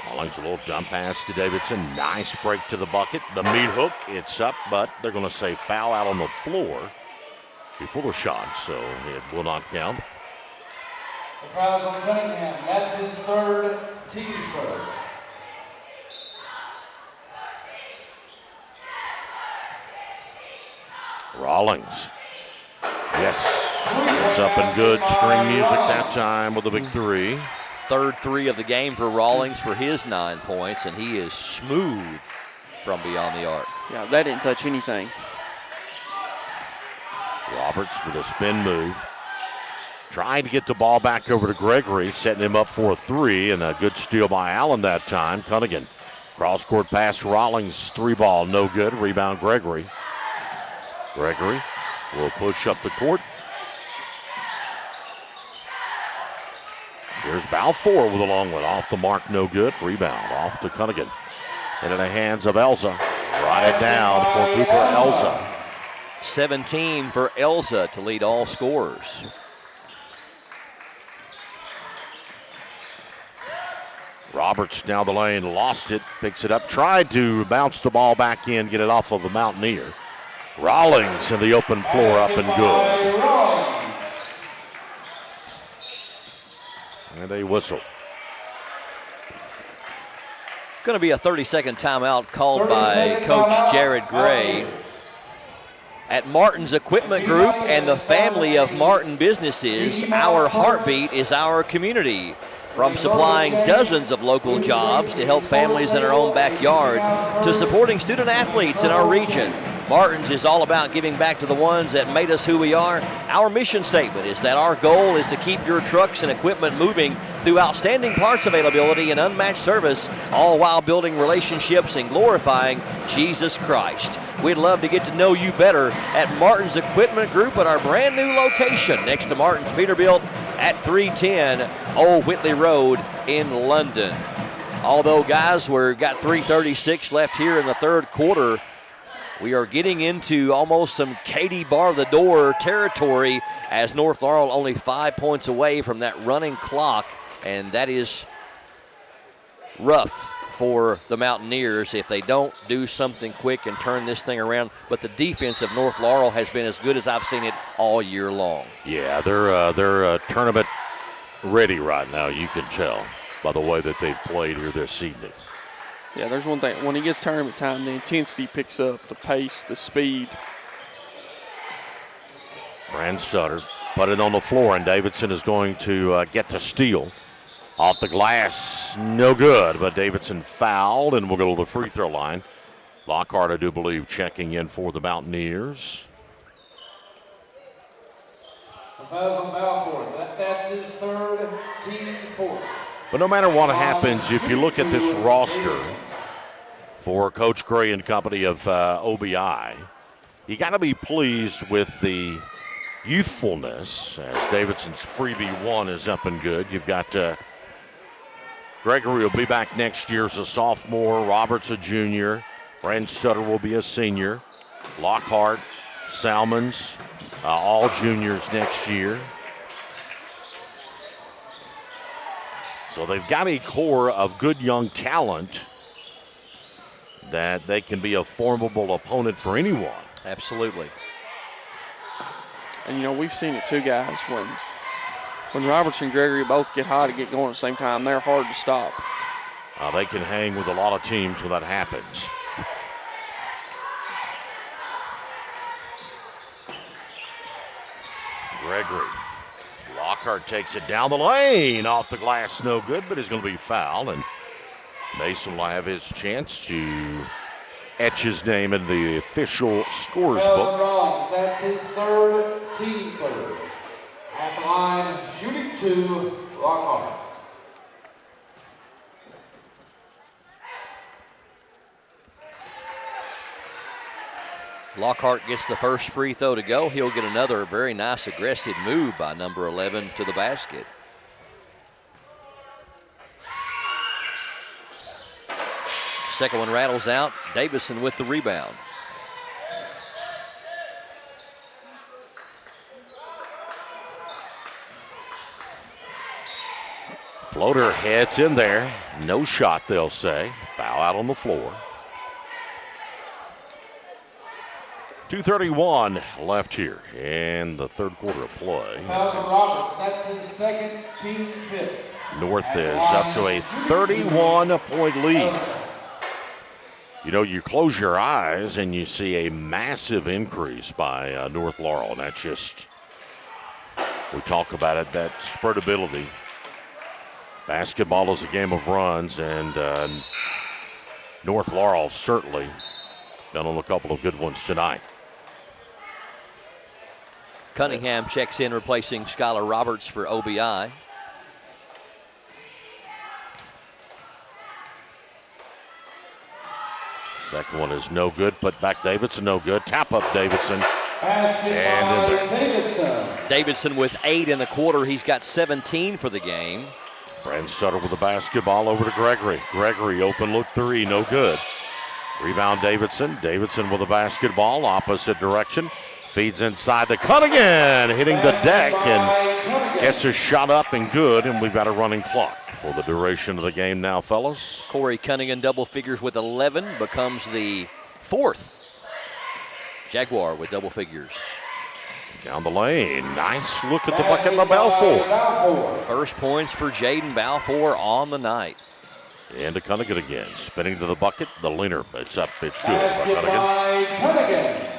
Rawlings, a little dump pass to Davidson. Nice break to the bucket. The meat hook, it's up, but they're going to say foul out on the floor before the shot, so it will not count. The foul's on Cunningham. That's his third, team third. Rawlings. Yes, it's up and good. String music that time with a big three. Third three of the game for Rawlings for his 9 points, and he is smooth from beyond the arc. Yeah, that didn't touch anything. Roberts with a spin move. Trying to get the ball back over to Gregory, setting him up for a three, and a good steal by Allen that time. Cunningham. Cross-court pass to Rawlings, three ball, no good. Rebound Gregory. Gregory will push up the court. Here's Balfour with a long one. Off the mark, no good. Rebound off to Cunningham. Into the hands of Elsa. Right it down for Cooper Elsa. 17 for Elsa to lead all scorers. Roberts down the lane, lost it, picks it up, tried to bounce the ball back in, get it off of the Mountaineer. Rawlings in the open floor, up and good. And a whistle. Going to be a 30-second timeout called by Coach Jared Gray. At Martin's Equipment Group and the family of Martin businesses, our heartbeat is our community. From supplying dozens of local jobs to help families in our own backyard to supporting student athletes in our region, Martin's is all about giving back to the ones that made us who we are. Our mission statement is that our goal is to keep your trucks and equipment moving through outstanding parts availability and unmatched service, all while building relationships and glorifying Jesus Christ. We'd love to get to know you better at Martin's Equipment Group at our brand new location next to Martin's Peterbilt at 310 Old Whitley Road in London. Although, guys, we've got 3:36 left here in the third quarter, we are getting into almost some Katie bar the door territory as North Laurel only 5 points away from that running clock, and that is rough for the Mountaineers if they don't do something quick and turn this thing around. But the defense of North Laurel has been as good as I've seen it all year long. Yeah, they're tournament ready right now, you can tell by the way that they've played here this evening. Yeah, there's one thing. When it gets tournament time, the intensity picks up, the pace, the speed. Brand Sutter put it on the floor, and Davidson is going to get the steal. Off the glass, no good, but Davidson fouled, and we'll go to the free throw line. Lockhart, I do believe, checking in for the Mountaineers. The foul's on Balfour. That's his third, team fourth. But no matter what happens, if you look at this roster for Coach Gray and company of OBI, you got to be pleased with the youthfulness as Davidson's freebie one is up and good. You've got Gregory will be back next year as a sophomore. Roberts a junior. Brand Stutter will be a senior. Lockhart, Salmons, all juniors next year. So they've got a core of good young talent that they can be a formidable opponent for anyone. Absolutely. And, we've seen it too, guys. When Roberts and Gregory both get hot and get going at the same time, they're hard to stop. They can hang with a lot of teams when that happens. Gregory. Lockhart takes it down the lane. Off the glass, no good, but it's going to be foul. And Mason will have his chance to etch his name in the official scores book. Rollins, that's his third, team third. At the line, shooting 2, Lockhart. Lockhart gets the first free throw to go. He'll get another very nice aggressive move by number 11 to the basket. Second one rattles out. Davison with the rebound. Floater heads in there. No shot, they'll say. Foul out on the floor. 2:31 left here in the third quarter of play. Fouls on Roberts, that's his second, team fifth. North is up to a 31-point lead. You close your eyes and you see a massive increase by North Laurel. And that's just, we talk about it, that spreadability. Basketball is a game of runs, and North Laurel certainly done on a couple of good ones tonight. Cunningham checks in, replacing Skylar Roberts for OBI. Second one is no good. Put back Davidson, no good. Tap up Davidson. And Davidson. Davidson with 8 in the quarter. He's got 17 for the game. Brand Sutter with the basketball over to Gregory. Gregory, open look 3, no good. Rebound Davidson. Davidson with the basketball, opposite direction. Feeds inside to Cunningham, hitting the deck, and gets his shot up and good, and we've got a running clock for the duration of the game now, fellas. Corey Cunningham double figures with 11, becomes the 4th Jaguar with double figures. Down the lane, nice look at the bucket by Balfour. First points for Jaden Balfour on the night. And to Cunningham again, spinning to the bucket, the leaner, it's up, it's good. Basket by Cunningham.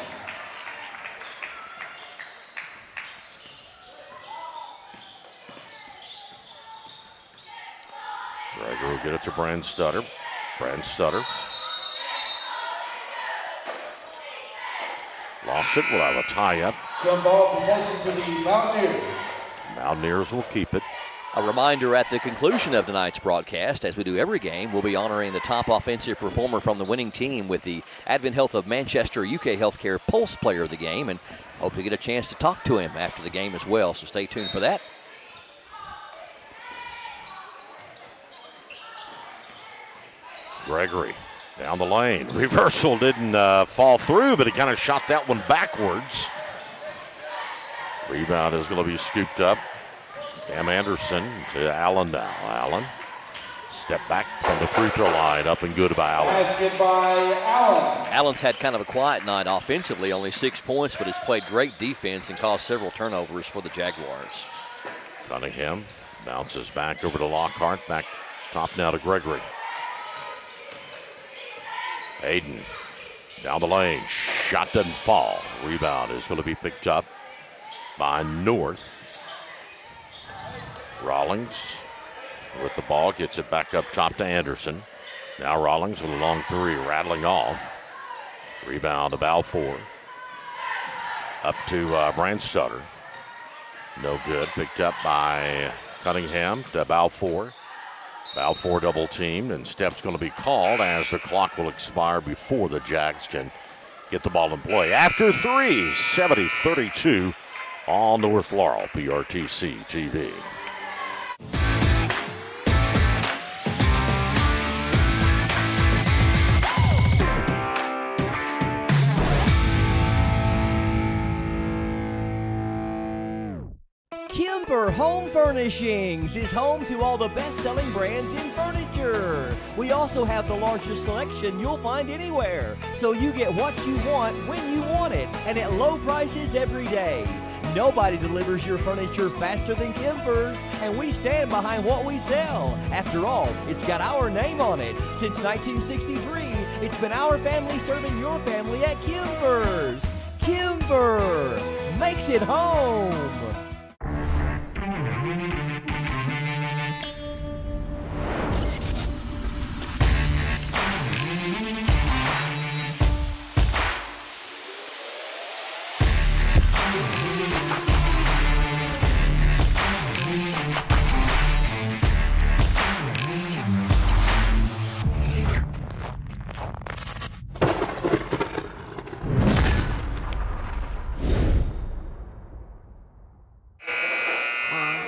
Gregory will get it to Brand Sutter. Brand Sutter. Lost it, we'll have a tie-up. Jump ball possession to the Mountaineers. Mountaineers will keep it. A reminder at the conclusion of tonight's broadcast, as we do every game, we'll be honoring the top offensive performer from the winning team with the Advent Health of Manchester UK Healthcare Pulse Player of the Game, and hope to get a chance to talk to him after the game as well, so stay tuned for that. Gregory down the lane. Reversal didn't fall through, but he kind of shot that one backwards. Rebound is going to be scooped up. Cam Anderson to Allen now. Allen, step back from the free throw line, up and good by Allen. Basket by Allen. Allen's had kind of a quiet night offensively, only 6 points, but has played great defense and caused several turnovers for the Jaguars. Cunningham bounces back over to Lockhart. Back top now to Gregory. Hayden down the lane. Shot doesn't fall. Rebound is going to be picked up by North. Rawlings with the ball, gets it back up top to Anderson. Now Rawlings with a long 3, rattling off. Rebound to Balfour. Up to Brand Sutter. No good. Picked up by Cunningham to Balfour. Balfour double teamed, and Step's going to be called as the clock will expire before the Jags can get the ball in play. After 3, 70-32 on North Laurel, PRTC TV. Kemper Home Furnishings is home to all the best-selling brands in furniture. We also have the largest selection you'll find anywhere, so you get what you want when you want it and at low prices every day. Nobody delivers your furniture faster than Kimber's, and we stand behind what we sell. After all, it's got our name on it. Since 1963, it's been our family serving your family at Kimber's. Kimber makes it home.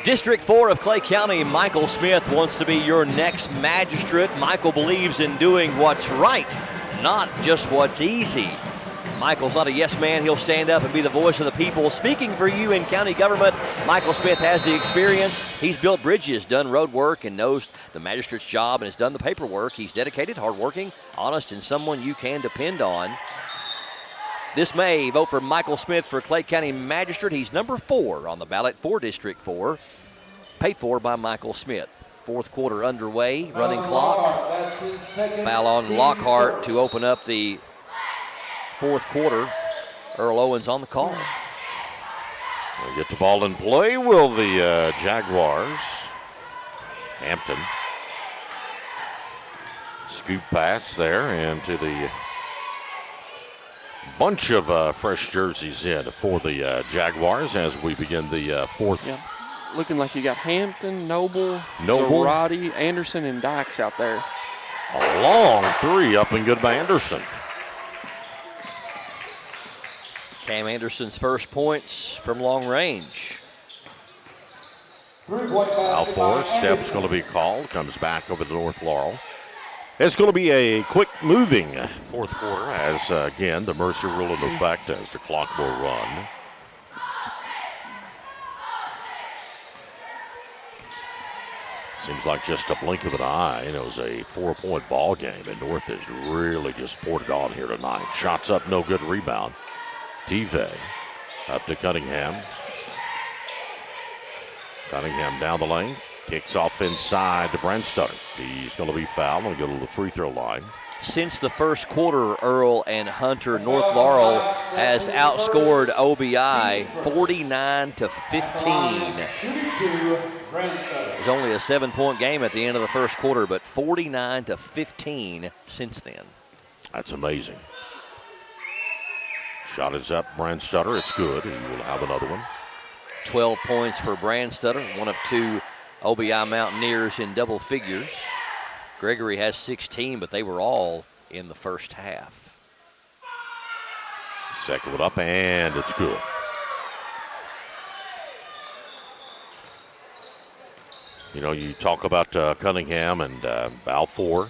District 4 of Clay County, Michael Smith wants to be your next magistrate. Michael believes in doing what's right, not just what's easy. Michael's not a yes man. He'll stand up and be the voice of the people. Speaking for you in county government, Michael Smith has the experience. He's built bridges, done road work, and knows the magistrate's job and has done the paperwork. He's dedicated, hardworking, honest, and someone you can depend on. This May, vote for Michael Smith for Clay County Magistrate. He's number 4 on the ballot for District 4. Paid for by Michael Smith. Fourth quarter underway, running clock. Foul on Lockhart to open up the fourth quarter. Earl Owens on the call. We'll get the ball in play, will the Jaguars. Hampton. Scoop pass there into the bunch of fresh jerseys in for the Jaguars as we begin the fourth. Yeah. Looking like you got Hampton, Noble, Zarate, Anderson, and Dykes out there. A long three up and good by Anderson. Cam Anderson's first points from long range. Foul four, step's going to be called. Comes back over to North Laurel. It's going to be a quick moving fourth quarter as, again, the Mercy rule in effect as the clock will run. Seems like just a blink of an eye. It was a 4-point ball game, and North has really just poured it on here tonight. Shots up, no good rebound. Tive up to Cunningham. Cunningham down the lane. Kicks off inside to Brandstutter. He's going to be fouled and go to the free throw line. Since the first quarter, Earl and Hunter, North Laurel has outscored OBI 49-15. It was only a 7-point game at the end of the first quarter, but 49-15 since then. That's amazing. Shot is up, Brandstutter. It's good. He will have another one. 12 points for Brandstutter, one of 2 OBI Mountaineers in double figures. Gregory has 16, but they were all in the first half. Second one up, and it's good. You know, you talk about Cunningham and Balfour.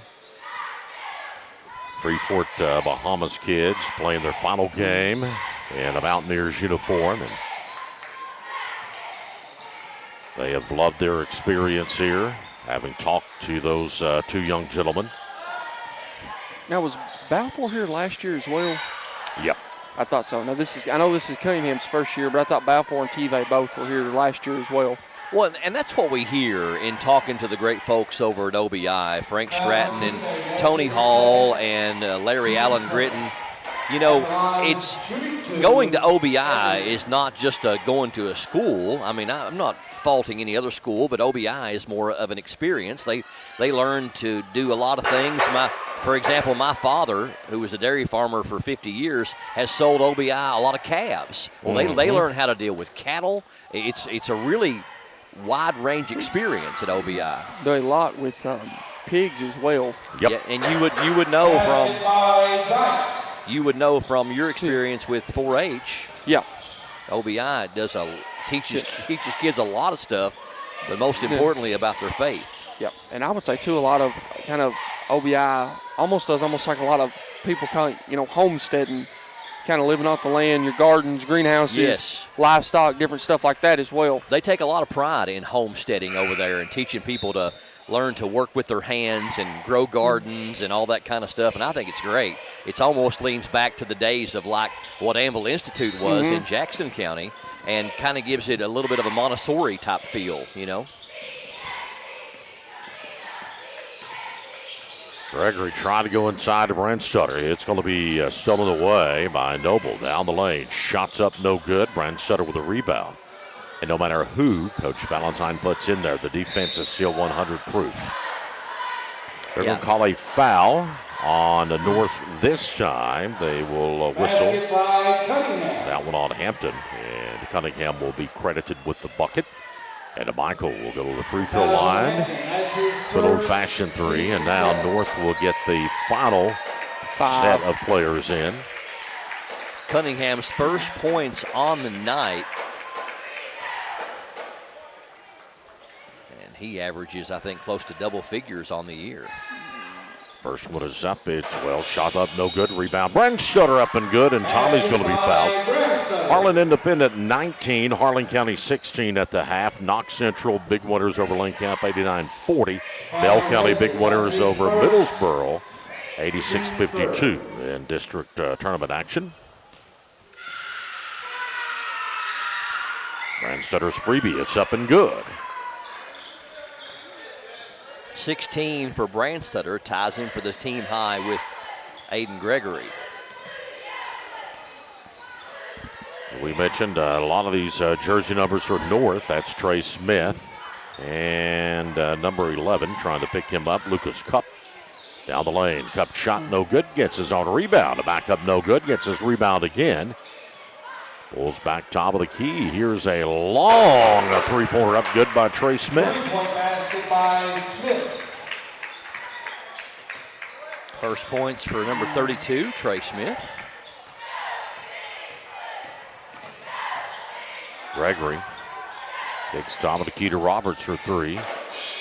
Freeport Bahamas kids playing their final game in a Mountaineers uniform. And they have loved their experience here, having talked to those 2 young gentlemen. Now, was Balfour here last year as well? Yep. I thought so. Now, I know this is Cunningham's first year, but I thought Balfour and Tive both were here last year as well. Well, and that's what we hear in talking to the great folks over at OBI, Frank Stratton and Tony Hall and Larry Allen Gritton. You know, it's going to OBI is not just going to a school. I mean, I'm not faulting any other school, but OBI is more of an experience. They learn to do a lot of things. For example, my father, who was a dairy farmer for 50 years, has sold OBI a lot of calves. Well, they learn how to deal with cattle. It's a really wide range experience at OBI. Do a lot with pigs as well. Yep. Yeah, and you would know from your experience with 4-H. Yeah. OBI teaches kids a lot of stuff, but most importantly about their faith. Yep. And I would say too, a lot of kind of OBI almost like a lot of people kind of, homesteading, kind of living off the land, your gardens, greenhouses, livestock, different stuff like that as well. They take a lot of pride in homesteading over there and teaching people to learn to work with their hands and grow gardens and all that kind of stuff, and I think it's great. It almost leans back to the days of like what Anvil Institute was in Jackson County, and kind of gives it a little bit of a Montessori type feel, you know. Gregory trying to go inside of Brandstutter. It's going to be stolen away by Noble down the lane. Shots up, no good. Brandstutter with a rebound. And no matter who Coach Valentine puts in there, the defense is still 100 proof. They're going to call a foul on the North this time. They will whistle that one on Hampton. And Cunningham will be credited with the bucket. And Michael will go to the free throw line. Good old-fashioned three. And now North will get the final set of players in. Cunningham's first points on the night. And he averages, I think, close to double figures on the year. First one is up. It's, well, shot up, no good. Rebound. Brandstutter up and good, and Tommy's going to be fouled. Harlan Independent 19, Harlan County 16 at the half. Knox Central, big winners over Lane Camp, 89-40. Bell County, big winners over Middlesboro, 86-52 in district tournament action. Brandstutter's freebie, it's up and good. 16 for Brandstutter, ties him for the team high with Aiden Gregory. We mentioned a lot of these jersey numbers for North. That's Trey Smith. And number 11 trying to pick him up, Lucas Cup. Down the lane, Cup shot no good, gets his own rebound. A back up no good, gets his rebound again. Pulls back top of the key. Here's a long three-pointer up good by Trey Smith. 20-point basket by Smith. First points for number 32, Trey Smith. Gregory takes top of the key to Roberts for three.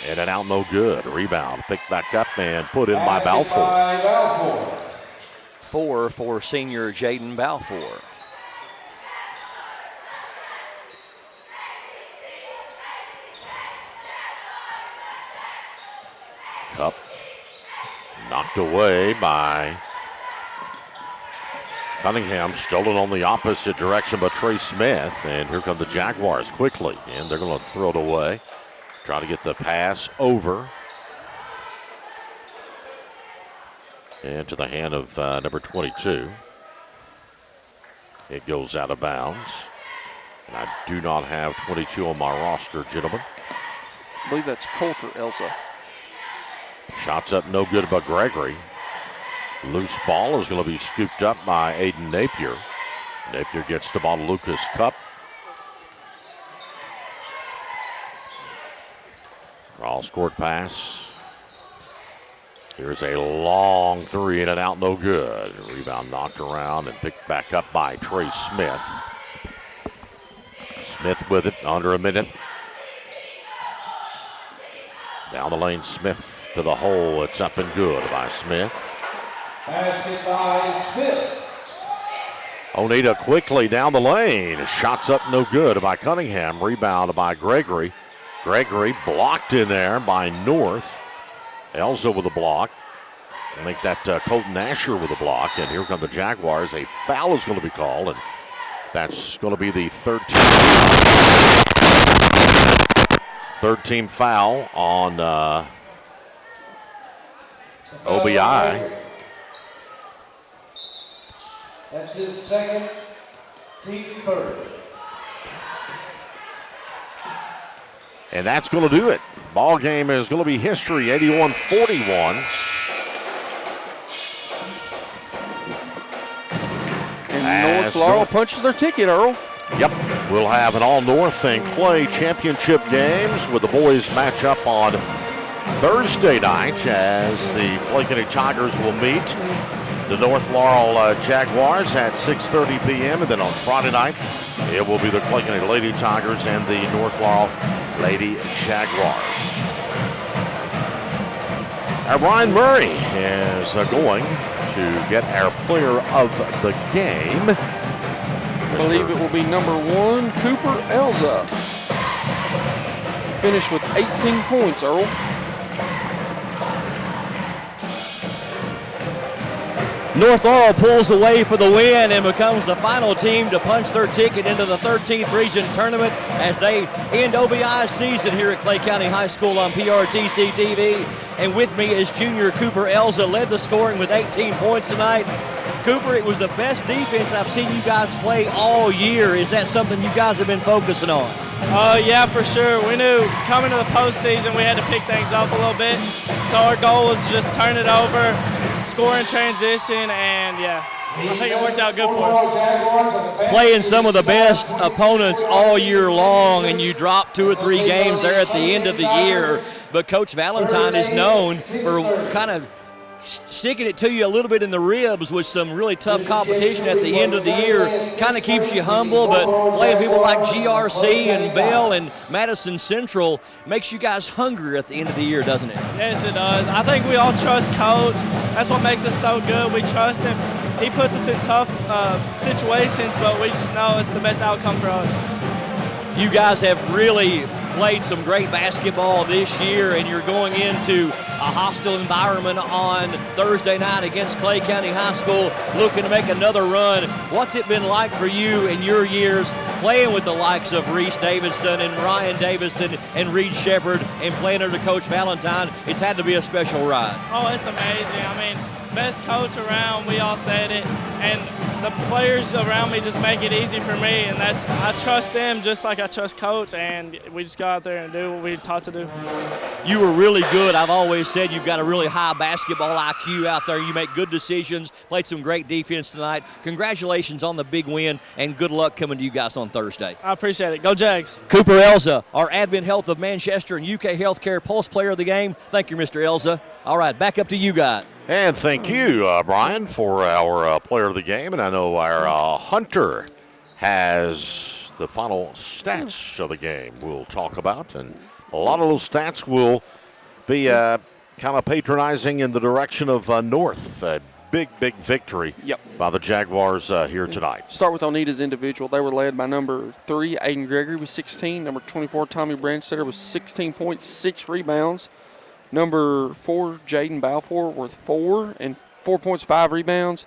And an out no good. Rebound, picked back up and put in by Balfour. 4 for senior Jaden Balfour. Cup knocked away by Cunningham, stolen on the opposite direction by Trey Smith. And here come the Jaguars quickly. And they're going to throw it away. Try to get the pass over. And to the hand of number 22. It goes out of bounds. And I do not have 22 on my roster, gentlemen. I believe that's Coulter Elza. Shots up no good by Gregory. Loose ball is going to be scooped up by Aiden Napier. Napier gets the ball to Lucas Cup. All scored pass. Here's a long three in and out, no good. Rebound knocked around and picked back up by Trey Smith. Smith with it, under a minute. Down the lane, Smith to the hole. It's up and good by Smith. Basket by Smith. Oneida quickly down the lane. Shots up no good by Cunningham. Rebound by Gregory. Gregory blocked in there by North. Elza with a block. Make that Colton Asher with a block. And here come the Jaguars. A foul is going to be called. And that's going to be the 13th foul on OBI. That's his second, team third. And that's going to do it. Ball game is going to be history, 81-41. And North Laurel punches their ticket, Earl. Yep. We'll have an all-North and Clay championship games with the boys match up on Thursday night as the Clay County Tigers will meet the North Laurel Jaguars at 6:30 p.m. And then on Friday night, it will be the Clay County Lady Tigers and the North Laurel Lady Jaguars. Our Brian Murray is going to get our player of the game. I believe it will be number 1, Cooper Elza. Finished with 18 points, Earl. North Laurel pulls away for the win and becomes the final team to punch their ticket into the 13th region tournament as they end OBI's season here at Clay County High School on PRTC TV. And with me is junior Cooper Elza, led the scoring with 18 points tonight. Cooper, it was the best defense I've seen you guys play all year. Is that something you guys have been focusing on? Yeah, for sure. We knew coming to the postseason we had to pick things up a little bit. So our goal was just turn it over, score in transition, and yeah, I think it worked out good for us. Playing some of the best opponents all year long, and you dropped 2 or 3 games there at the end of the year. But Coach Valentine is known for kind of sticking it to you a little bit in the ribs with some really tough competition at the end of the year. Kind of keeps you humble, but playing people like GRC and Bell and Madison Central makes you guys hungry at the end of the year, doesn't it? Yes, it does. I think we all trust Coach. That's what makes us so good. We trust him. He puts us in tough situations, but we just know it's the best outcome for us. You guys have really played some great basketball this year, and you're going into a hostile environment on Thursday night against Clay County High School, looking to make another run. What's it been like for you in your years playing with the likes of Reese Davidson and Ryan Davidson and Reed Shepard and playing under Coach Valentine? It's had to be a special ride. Oh, it's amazing. I mean, best coach around, we all said it, and the players around me just make it easy for me, and I trust them just like I trust Coach, and we just go out there and do what we're taught to do. You were really good. I've always said you've got a really high basketball IQ out there. You make good decisions, played some great defense tonight. Congratulations on the big win, and good luck coming to you guys on Thursday. I appreciate it. Go Jags. Cooper Elza, our Advent Health of Manchester and UK Healthcare Pulse Player of the Game. Thank you, Mr. Elza. All right, back up to you guys. And thank you, Brian, for our player of the game. And I know our Hunter has the final stats of the game we'll talk about. And a lot of those stats will be kind of patronizing in the direction of North. A big victory by the Jaguars here tonight. Start with Oneta's individual. They were led by number 3, Aiden Gregory with 16. Number 24, Tommy Branstetter with 16 points, 6 rebounds. Number 4, Jaden Balfour with 4 and 4 points, 5 rebounds.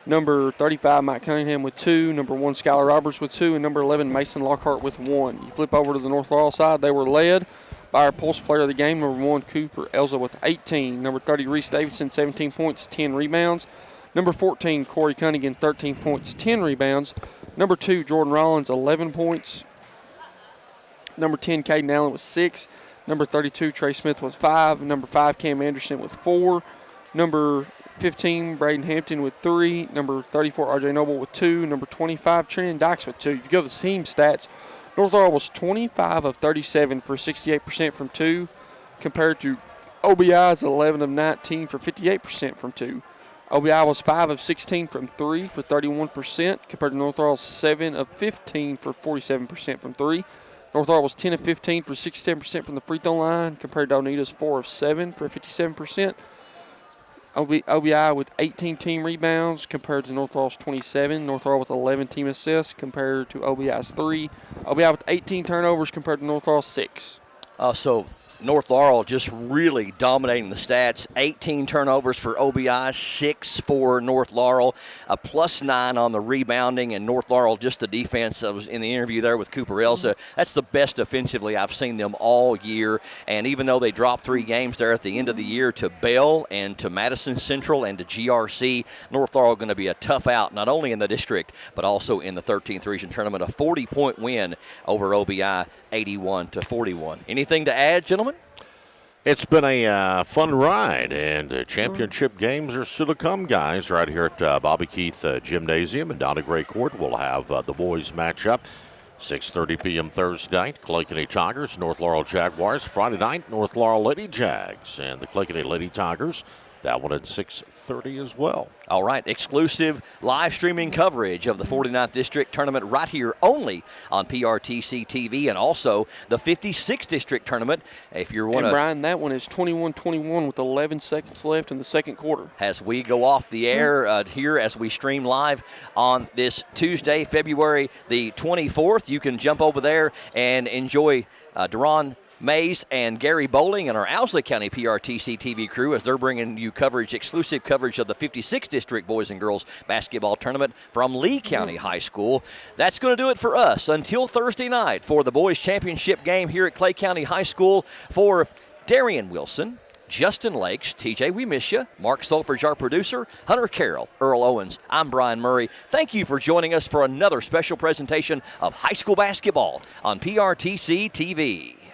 Number 35, Mike Cunningham with 2. Number 1, Skylar Roberts with 2. And number 11, Mason Lockhart with 1. You flip over to the North Laurel side. They were led by our Pulse Player of the Game, number 1, Cooper Elza with 18. Number 30, Reese Davidson, 17 points, 10 rebounds. Number 14, Corey Cunningham, 13 points, 10 rebounds. Number 2, Jordan Rollins, 11 points. Number 10, Caden Allen with 6. Number 32, Trey Smith with 5. Number 5, Cam Anderson with 4. Number 15, Braden Hampton with 3. Number 34, RJ Noble with 2. Number 25, Trenton Dykes with 2. If you go to the team stats, North Laurel was 25 of 37 for 68% from 2, compared to OBI's 11 of 19 for 58% from 2. OBI was 5 of 16 from 3 for 31%, compared to North Laurel's 7 of 15 for 47% from 3. North Laurel was 10 of 15 for 67% from the free throw line, compared to Oneta's 4 of 7 for 57%. OBI with 18 team rebounds compared to North Laurel's 27. North Laurel with 11 team assists compared to OBI's 3. OBI with 18 turnovers compared to North Laurel's 6. So North Laurel just really dominating the stats. 18 turnovers for OBI, 6 for North Laurel, a +9 on the rebounding, and North Laurel just the defense. I was in the interview there with Cooper Elza. That's the best offensively I've seen them all year. And even though they dropped 3 games there at the end of the year to Bell and to Madison Central and to GRC, North Laurel going to be a tough out, not only in the district, but also in the 13th region tournament. A 40-point win over OBI, 81-41. Anything to add, gentlemen? It's been a fun ride, and championship games are still to come, guys, right here at Bobby Keith Gymnasium and down at Gray Court. We'll have the boys match up 6:30 p.m. Thursday night, Clay County Tigers, North Laurel Jaguars. Friday night, North Laurel Lady Jags and the Clay County Lady Tigers. That one at 6:30 as well. All right, exclusive live streaming coverage of the 49th District Tournament right here only on PRTC TV, and also the 56th District Tournament. If you want to, Brian, that one is 21-21 with 11 seconds left in the second quarter. As we go off the air here, as we stream live on this Tuesday, February the 24th, you can jump over there and enjoy Deron Mays and Gary Bowling and our Owsley County PRTC TV crew as they're bringing you exclusive coverage of the 56th District Boys and Girls Basketball Tournament from Lee County High School. That's going to do it for us until Thursday night for the Boys Championship game here at Clay County High School. For Darian Wilson, Justin Lakes, TJ, we miss you. Mark Solfridge, our producer. Hunter Carroll, Earl Owens. I'm Brian Murray. Thank you for joining us for another special presentation of high school basketball on PRTC TV.